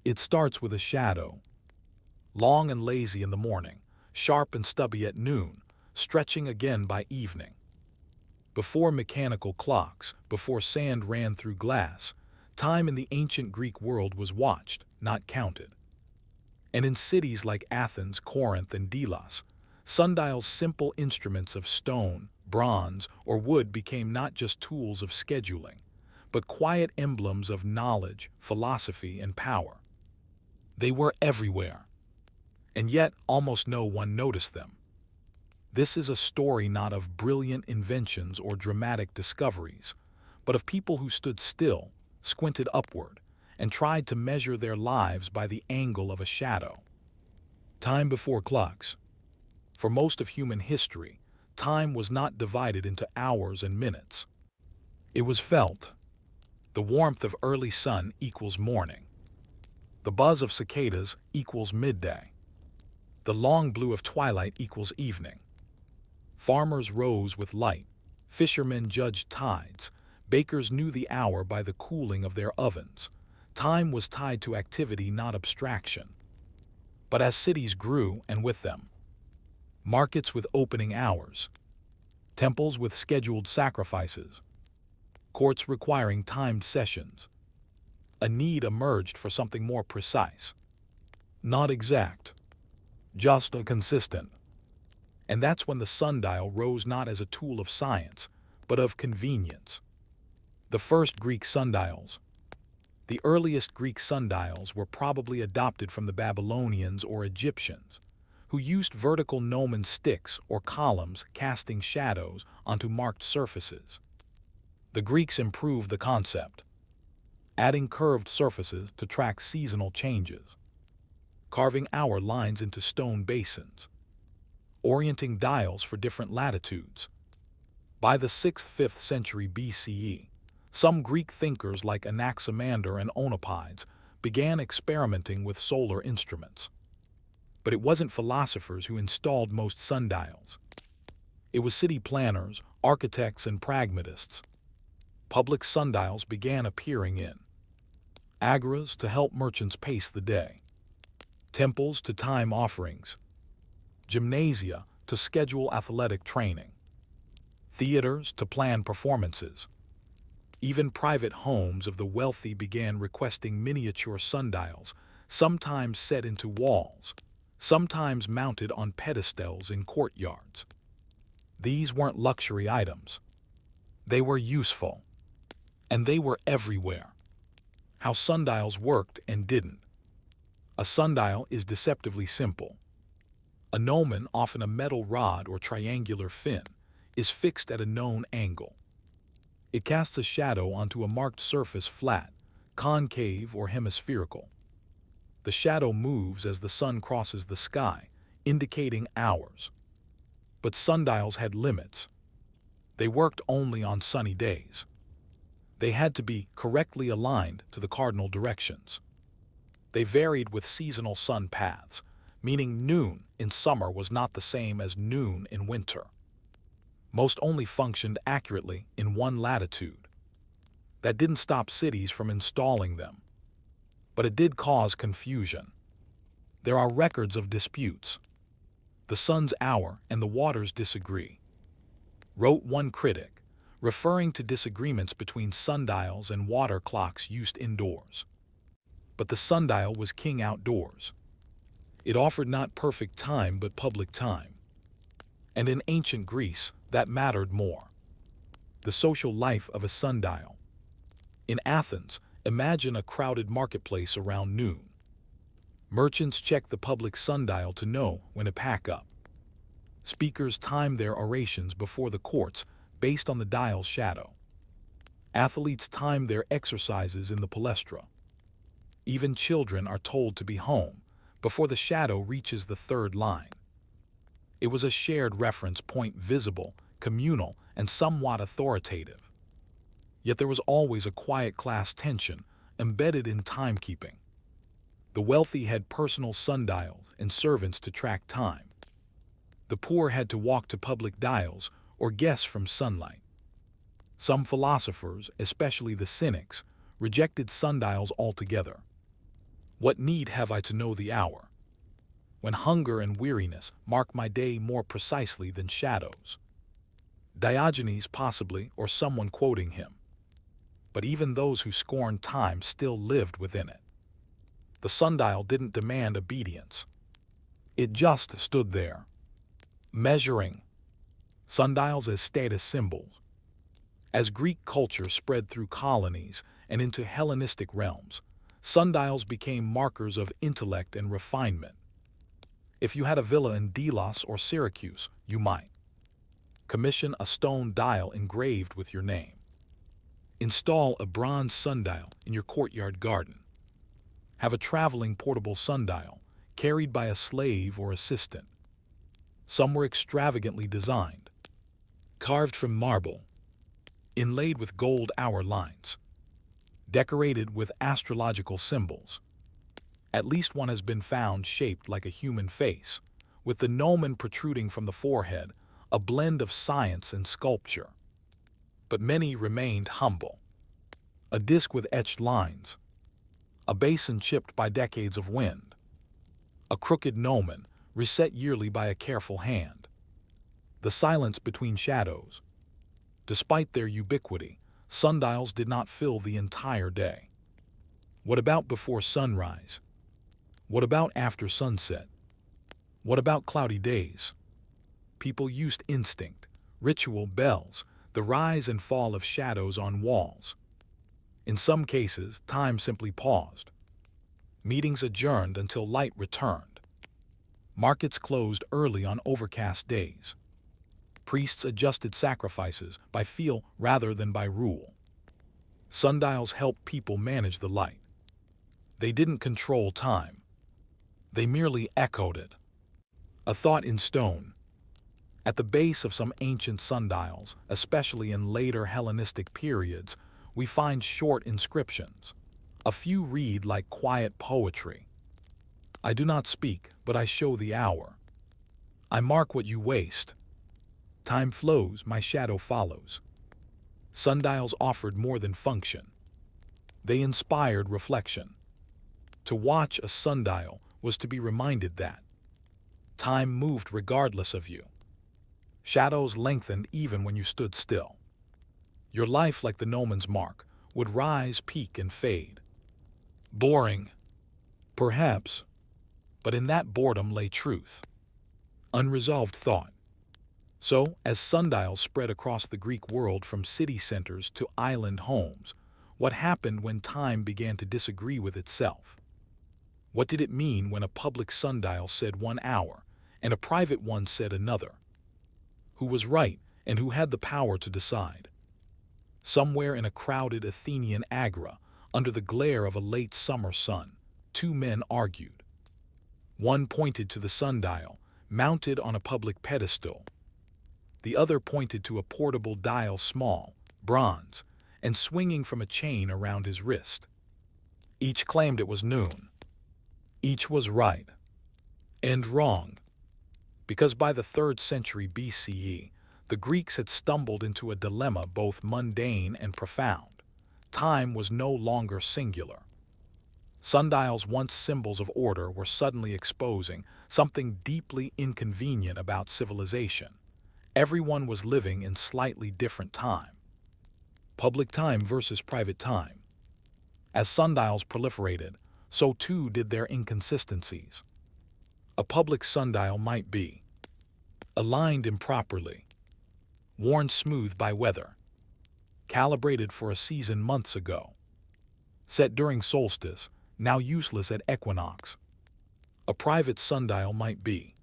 It starts with a shadow. Long and lazy in the morning, sharp and stubby at noon, stretching again by evening. Before mechanical clocks, before sand ran through glass, time in the ancient Greek world was watched, not counted. And in cities like Athens, Corinth, and Delos, sundials, simple instruments of stone, bronze, or wood, became not just tools of scheduling, but quiet emblems of knowledge, philosophy, and power. They were everywhere, and yet almost no one noticed them. This is a story not of brilliant inventions or dramatic discoveries, but of people who stood still, squinted upward, and tried to measure their lives by the angle of a shadow. Time before clocks. For most of human history, time was not divided into hours and minutes. It was felt. The warmth of early sun equals morning. The buzz of cicadas equals midday. The long blue of twilight equals evening. Farmers rose with light. Fishermen judged tides. Bakers knew the hour by the cooling of their ovens. Time was tied to activity, not abstraction. But as cities grew, and with them, markets with opening hours, temples with scheduled sacrifices, courts requiring timed sessions, a need emerged for something more precise. Not exact, just a consistent. And that's when the sundial rose not as a tool of science, but of convenience. The first Greek sundials. The earliest Greek sundials were probably adopted from the Babylonians or Egyptians, who used vertical gnomon sticks or columns casting shadows onto marked surfaces. The Greeks improved the concept, adding curved surfaces to track seasonal changes, carving hour lines into stone basins, orienting dials for different latitudes. By the 6th-5th century BCE, some Greek thinkers like Anaximander and Oenopides began experimenting with solar instruments. But it wasn't philosophers who installed most sundials. It was city planners, architects, and pragmatists. Public sundials began appearing in agoras to help merchants pace the day, temples to time offerings, gymnasia to schedule athletic training, theaters to plan performances. Even private homes of the wealthy began requesting miniature sundials, sometimes set into walls, sometimes mounted on pedestals in courtyards. These weren't luxury items. They were useful. And they were everywhere. How sundials worked and didn't. A sundial is deceptively simple. A gnomon, often a metal rod or triangular fin, is fixed at a known angle. It casts a shadow onto a marked surface flat, concave or hemispherical. The shadow moves as the sun crosses the sky, indicating hours. But sundials had limits. They worked only on sunny days. They had to be correctly aligned to the cardinal directions. They varied with seasonal sun paths, meaning noon in summer was not the same as noon in winter. Most only functioned accurately in one latitude. That didn't stop cities from installing them, but it did cause confusion. There are records of disputes. The sun's hour and the waters disagree, wrote one critic, referring to disagreements between sundials and water clocks used indoors. But the sundial was king outdoors. It offered not perfect time but public time. And in ancient Greece, that mattered more. The social life of a sundial. In Athens, imagine a crowded marketplace around noon. Merchants check the public sundial to know when to pack up. Speakers time their orations before the courts based on the dial's shadow. Athletes time their exercises in the palestra. Even children are told to be home before the shadow reaches the third line. It was a shared reference point, visible, communal, and somewhat authoritative. Yet there was always a quiet class tension embedded in timekeeping. The wealthy had personal sundials and servants to track time. The poor had to walk to public dials or guess from sunlight. Some philosophers, especially the cynics, rejected sundials altogether. What need have I to know the hour, when hunger and weariness mark my day more precisely than shadows? Diogenes possibly, or someone quoting him. But even those who scorned time still lived within it. The sundial didn't demand obedience. It just stood there, measuring. Sundials as status symbols. As Greek culture spread through colonies and into Hellenistic realms, sundials became markers of intellect and refinement. If you had a villa in Delos or Syracuse, you might commission a stone dial engraved with your name. Install a bronze sundial in your courtyard garden. Have a traveling portable sundial carried by a slave or assistant. Some were extravagantly designed, carved from marble, inlaid with gold hour lines, decorated with astrological symbols. At least one has been found shaped like a human face, with the gnomon protruding from the forehead, a blend of science and sculpture. But many remained humble. A disc with etched lines, a basin chipped by decades of wind, a crooked gnomon reset yearly by a careful hand. The silence between shadows. Despite their ubiquity, sundials did not fill the entire day. What about before sunrise? What about after sunset? What about cloudy days? People used instinct, ritual bells, the rise and fall of shadows on walls. In some cases, time simply paused. Meetings adjourned until light returned. Markets closed early on overcast days. Priests adjusted sacrifices by feel rather than by rule. Sundials helped people manage the light. They didn't control time. They merely echoed it. A thought in stone. At the base of some ancient sundials, especially in later Hellenistic periods, we find short inscriptions. A few read like quiet poetry. I do not speak, but I show the hour. I mark what you waste. Time flows, my shadow follows. Sundials offered more than function. They inspired reflection. To watch a sundial was to be reminded that time moved regardless of you. Shadows lengthened even when you stood still. Your life, like the gnomons' mark, would rise, peak, and fade. Boring, perhaps, but in that boredom lay truth. Unresolved thought. So, as sundials spread across the Greek world from city centers to island homes, what happened when time began to disagree with itself? What did it mean when a public sundial said 1 hour and a private one said another? Who was right and who had the power to decide? Somewhere in a crowded Athenian agora, under the glare of a late summer sun, two men argued. One pointed to the sundial, mounted on a public pedestal. The other pointed to a portable dial, small, bronze, and swinging from a chain around his wrist. Each claimed it was noon. Each was right and wrong, because by the 3rd century BCE, the Greeks had stumbled into a dilemma both mundane and profound. Time was no longer singular. Sundials, once symbols of order, were suddenly exposing something deeply inconvenient about civilization. Everyone was living in slightly different time. Public time versus private time. As sundials proliferated, so too did their inconsistencies. A public sundial might be aligned improperly, worn smooth by weather, calibrated for a season months ago, set during solstice, now useless at equinox. A private sundial might be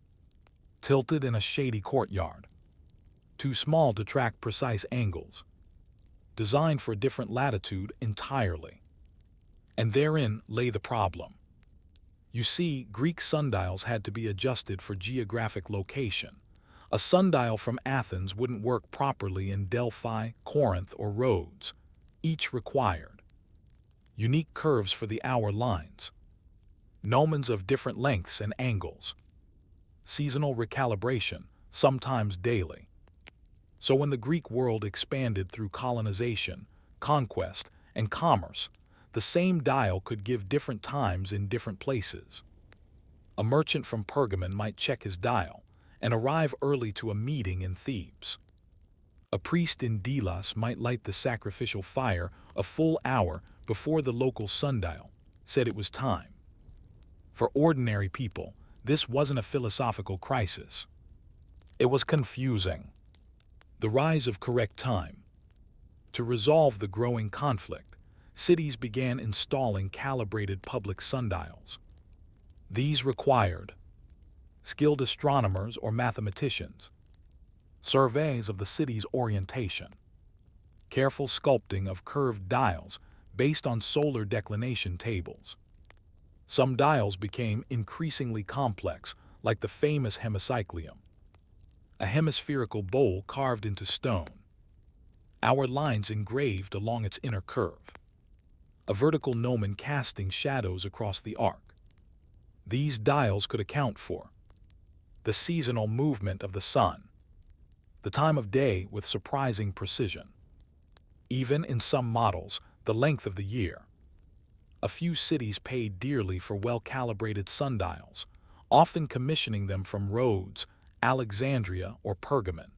tilted in a shady courtyard, too small to track precise angles, designed for a different latitude entirely. And therein lay the problem. You see, Greek sundials had to be adjusted for geographic location. A sundial from Athens wouldn't work properly in Delphi, Corinth, or Rhodes. Each required unique curves for the hour lines, gnomons of different lengths and angles, seasonal recalibration, sometimes daily. So when the Greek world expanded through colonization, conquest, and commerce, the same dial could give different times in different places. A merchant from Pergamon might check his dial and arrive early to a meeting in Thebes. A priest in Delos might light the sacrificial fire a full hour before the local sundial said it was time. For ordinary people, this wasn't a philosophical crisis. It was confusing. The rise of correct time. To resolve the growing conflict, cities began installing calibrated public sundials. These required skilled astronomers or mathematicians, surveys of the city's orientation, careful sculpting of curved dials based on solar declination tables. Some dials became increasingly complex, like the famous hemicyclium, a hemispherical bowl carved into stone, hour lines engraved along its inner curve, a vertical gnomon casting shadows across the arc. These dials could account for the seasonal movement of the sun, the time of day with surprising precision, even in some models, the length of the year. A few cities paid dearly for well-calibrated sundials, often commissioning them from Rhodes, Alexandria, or Pergamon.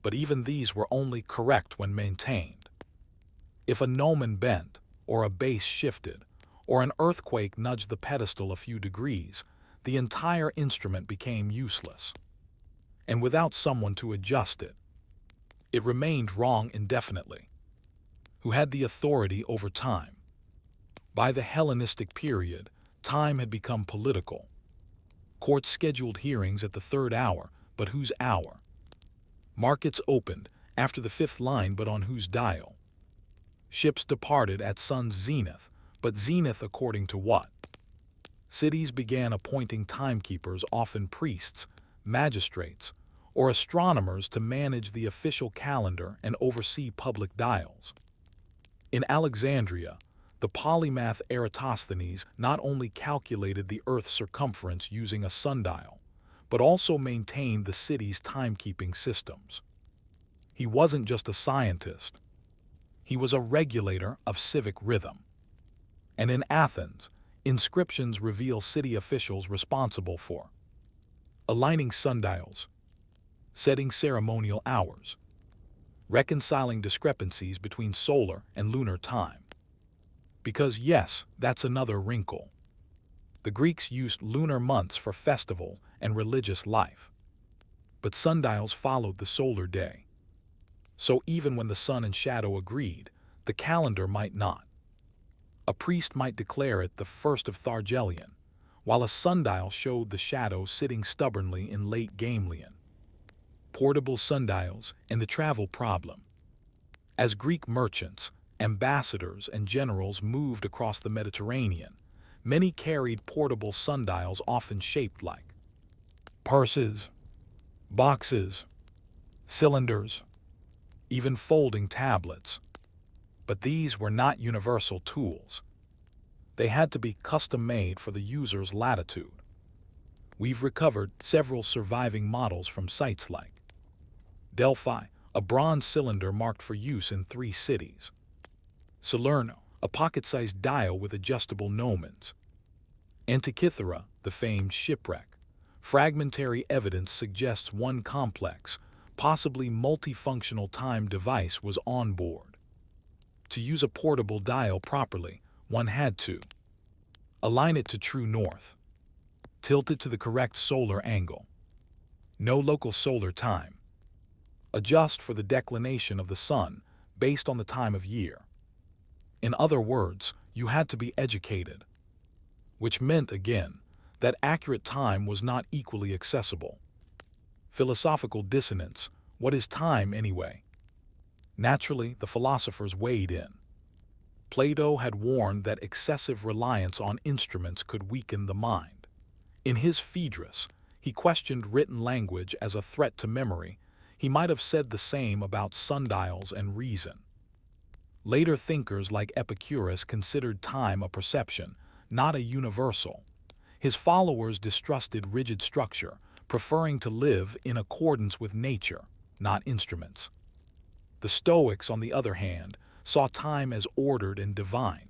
But even these were only correct when maintained. If a gnomon bent, or a base shifted, or an earthquake nudged the pedestal a few degrees, the entire instrument became useless. And without someone to adjust it, it remained wrong indefinitely. Who had the authority over time? By the Hellenistic period, time had become political. Courts scheduled hearings at the third hour, but whose hour? Markets opened after the fifth line, but on whose dial? Ships departed at sun's zenith, but zenith according to what? Cities began appointing timekeepers, often priests, magistrates, or astronomers, to manage the official calendar and oversee public dials. In Alexandria, the polymath Eratosthenes not only calculated the Earth's circumference using a sundial, but also maintained the city's timekeeping systems. He wasn't just a scientist. He was a regulator of civic rhythm. And in Athens, inscriptions reveal city officials responsible for aligning sundials, setting ceremonial hours, reconciling discrepancies between solar and lunar time. Because yes, that's another wrinkle. The Greeks used lunar months for festival and religious life. But sundials followed the solar day. So even when the sun and shadow agreed, the calendar might not. A priest might declare it the first of Thargelion, while a sundial showed the shadow sitting stubbornly in late Gamelion. Portable sundials and the travel problem. As Greek merchants, ambassadors, and generals moved across the Mediterranean, many carried portable sundials, often shaped like purses, boxes, cylinders, even folding tablets. But these were not universal tools. They had to be custom-made for the user's latitude. We've recovered several surviving models from sites like Delphi, a bronze cylinder marked for use in 3 cities; Salerno, a pocket-sized dial with adjustable gnomons; Antikythera, the famed shipwreck. Fragmentary evidence suggests one complex, possibly multifunctional time device was on board. To use a portable dial properly, one had to align it to true north, tilt it to the correct solar angle, know local solar time, adjust for the declination of the sun based on the time of year. In other words, you had to be educated, which meant, again, that accurate time was not equally accessible. Philosophical dissonance. What is time anyway? Naturally, the philosophers weighed in. Plato had warned that excessive reliance on instruments could weaken the mind. In his Phaedrus, he questioned written language as a threat to memory. He might have said the same about sundials and reason. Later thinkers like Epicurus considered time a perception, not a universal. His followers distrusted rigid structure, preferring to live in accordance with nature, not instruments. The Stoics, on the other hand, saw time as ordered and divine.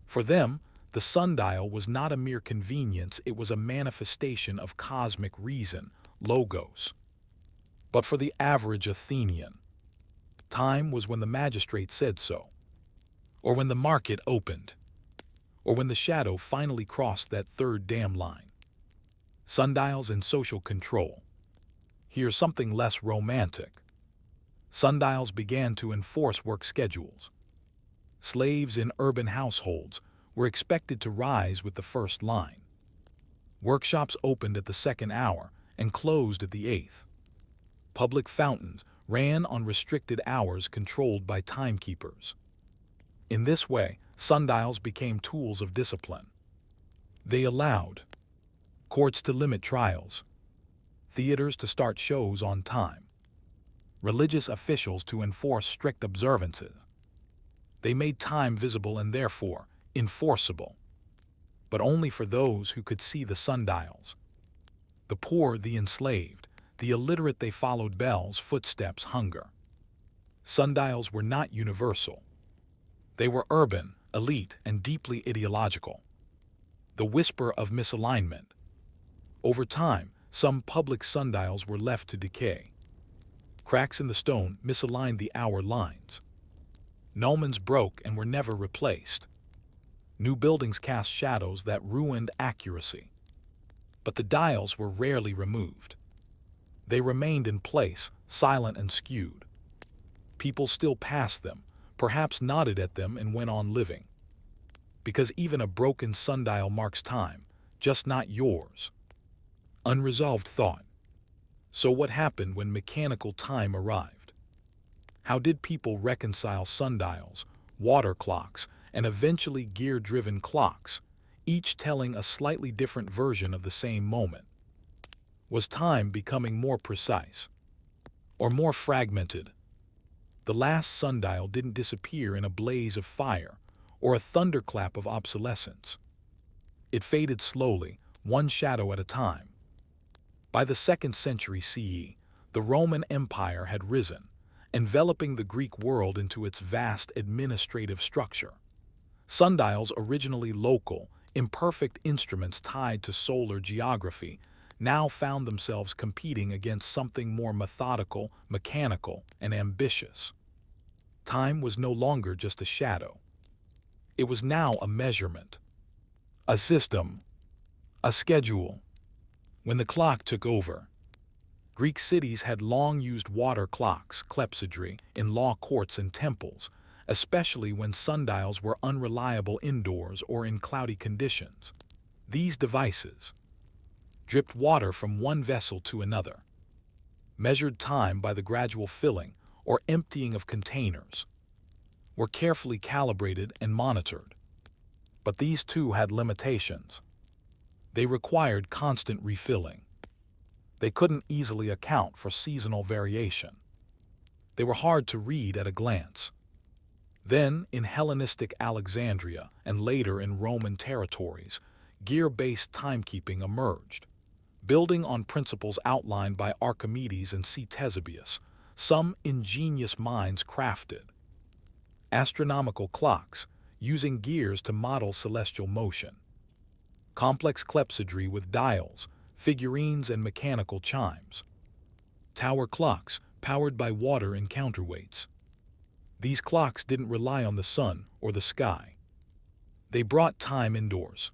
For them, the sundial was not a mere convenience, it was a manifestation of cosmic reason, logos. But for the average Athenian, time was when the magistrate said so, or when the market opened, or when the shadow finally crossed that third dam line. Sundials and social control. Here's something less romantic. Sundials began to enforce work schedules. Slaves in urban households were expected to rise with the first line. Workshops opened at the second hour and closed at the 8th. Public fountains ran on restricted hours controlled by timekeepers. In this way, sundials became tools of discipline. They allowed courts to limit trials, theaters to start shows on time, religious officials to enforce strict observances. They made time visible and therefore enforceable, but only for those who could see the sundials. The poor, the enslaved, the illiterate, they followed bells, footsteps, hunger. Sundials were not universal. They were urban, elite, and deeply ideological. The whisper of misalignment. Over time, some public sundials were left to decay. Cracks in the stone misaligned the hour lines. Gnomons broke and were never replaced. New buildings cast shadows that ruined accuracy. But the dials were rarely removed. They remained in place, silent and skewed. People still passed them, perhaps nodded at them and went on living. Because even a broken sundial marks time, just not yours. Unresolved thought. So what happened when mechanical time arrived? How did people reconcile sundials, water clocks, and eventually gear-driven clocks, each telling a slightly different version of the same moment? Was time becoming more precise? Or more fragmented? The last sundial didn't disappear in a blaze of fire or a thunderclap of obsolescence. It faded slowly, one shadow at a time. By the 2nd century CE, the Roman Empire had risen, enveloping the Greek world into its vast administrative structure. Sundials, originally local, imperfect instruments tied to solar geography, now found themselves competing against something more methodical, mechanical, and ambitious. Time was no longer just a shadow. It was now a measurement, a system, a schedule. When the clock took over, Greek cities had long used water clocks, clepsydry, in law courts and temples, especially when sundials were unreliable indoors or in cloudy conditions. These devices dripped water from one vessel to another, measured time by the gradual filling or emptying of containers, were carefully calibrated and monitored. But these too had limitations. They required constant refilling. They couldn't easily account for seasonal variation. They were hard to read at a glance. Then, in Hellenistic Alexandria and later in Roman territories, gear-based timekeeping emerged. Building on principles outlined by Archimedes and Ctesibius, some ingenious minds crafted astronomical clocks, using gears to model celestial motion. Complex clepsydry with dials, figurines, and mechanical chimes. Tower clocks, powered by water and counterweights. These clocks didn't rely on the sun or the sky. They brought time indoors.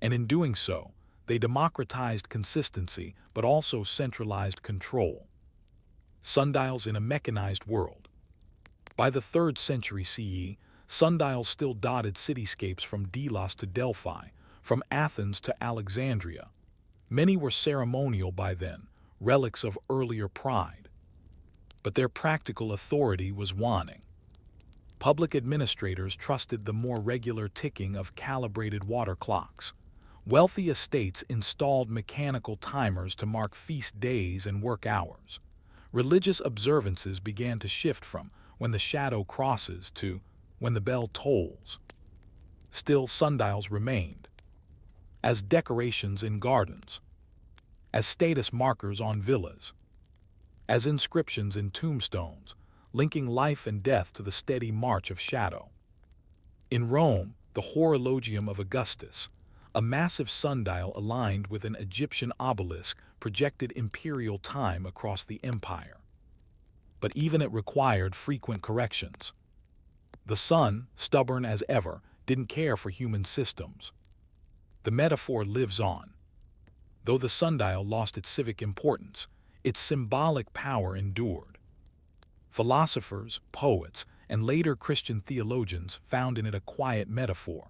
And in doing so, they democratized consistency but also centralized control. Sundials in a mechanized world. By the 3rd century CE, sundials still dotted cityscapes from Delos to Delphi, from Athens to Alexandria. Many were ceremonial by then, relics of earlier pride. But their practical authority was waning. Public administrators trusted the more regular ticking of calibrated water clocks. Wealthy estates installed mechanical timers to mark feast days and work hours. Religious observances began to shift from when the shadow crosses to when the bell tolls. Still, sundials remained. As decorations in gardens. As status markers on villas. As inscriptions in tombstones, linking life and death to the steady march of shadow. In Rome, the Horologium of Augustus, a massive sundial aligned with an Egyptian obelisk, projected imperial time across the empire. But even it required frequent corrections. The sun, stubborn as ever, didn't care for human systems. The metaphor lives on. Though the sundial lost its civic importance, its symbolic power endured. Philosophers, poets, and later Christian theologians found in it a quiet metaphor.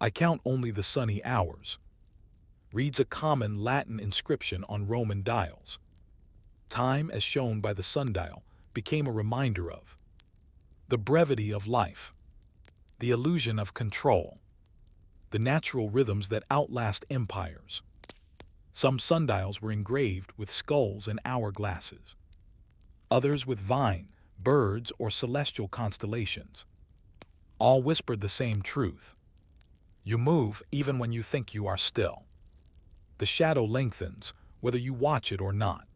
"I count only the sunny hours," reads a common Latin inscription on Roman dials. Time, as shown by the sundial, became a reminder of the brevity of life, the illusion of control, the natural rhythms that outlast empires. Some sundials were engraved with skulls and hourglasses, others with vine, birds, or celestial constellations. All whispered the same truth. You move even when you think you are still. The shadow lengthens, whether you watch it or not.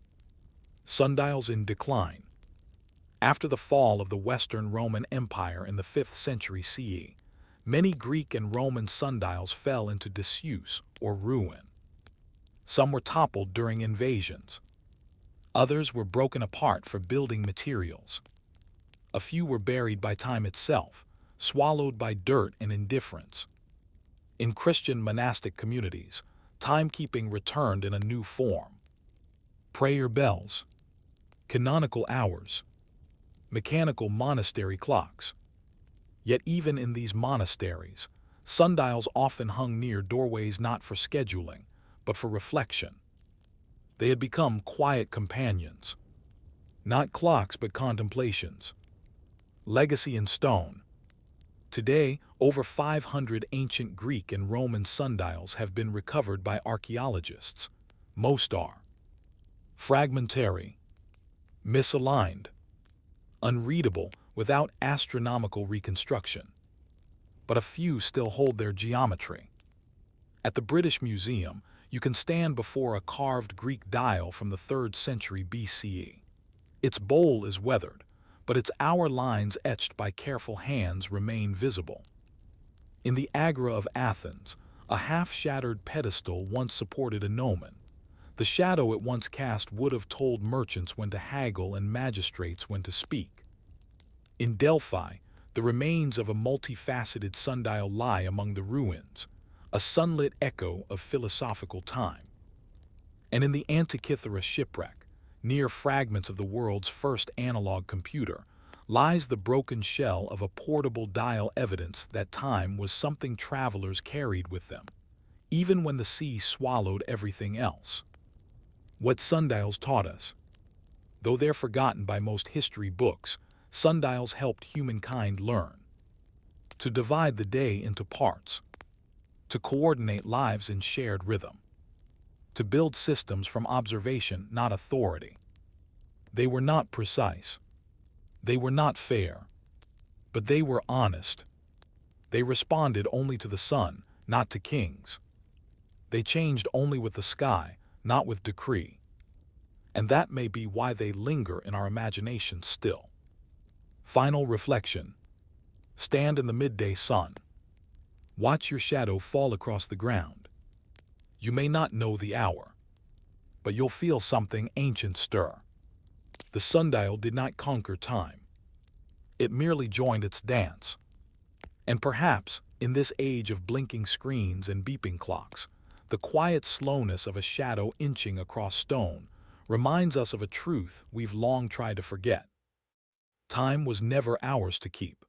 Sundials in decline. After the fall of the Western Roman Empire in the 5th century CE, many Greek and Roman sundials fell into disuse or ruin. Some were toppled during invasions. Others were broken apart for building materials. A few were buried by time itself, swallowed by dirt and indifference. In Christian monastic communities, timekeeping returned in a new form. Prayer bells, canonical hours, mechanical monastery clocks. Yet even in these monasteries, sundials often hung near doorways not for scheduling, but for reflection. They had become quiet companions. Not clocks, but contemplations. Legacy in stone. Today, over 500 ancient Greek and Roman sundials have been recovered by archaeologists. Most are fragmentary, misaligned, unreadable without astronomical reconstruction. But a few still hold their geometry. At the British Museum, you can stand before a carved Greek dial from the 3rd century BCE. Its bowl is weathered, but its hour lines etched by careful hands remain visible. In the Agora of Athens, a half-shattered pedestal once supported a gnomon. The shadow it once cast would have told merchants when to haggle and magistrates when to speak. In Delphi, the remains of a multifaceted sundial lie among the ruins, a sunlit echo of philosophical time. And in the Antikythera shipwreck, near fragments of the world's first analog computer, lies the broken shell of a portable dial, evidence that time was something travelers carried with them, even when the sea swallowed everything else. What sundials taught us. Though they're forgotten by most history books, sundials helped humankind learn to divide the day into parts, to coordinate lives in shared rhythm, to build systems from observation, not authority. They were not precise. They were not fair. But they were honest. They responded only to the sun, not to kings. They changed only with the sky, not with decree. And that may be why they linger in our imagination still. Final reflection. Stand in the midday sun. Watch your shadow fall across the ground. You may not know the hour, but you'll feel something ancient stir. The sundial did not conquer time. It merely joined its dance. And perhaps, in this age of blinking screens and beeping clocks, the quiet slowness of a shadow inching across stone reminds us of a truth we've long tried to forget. Time was never ours to keep.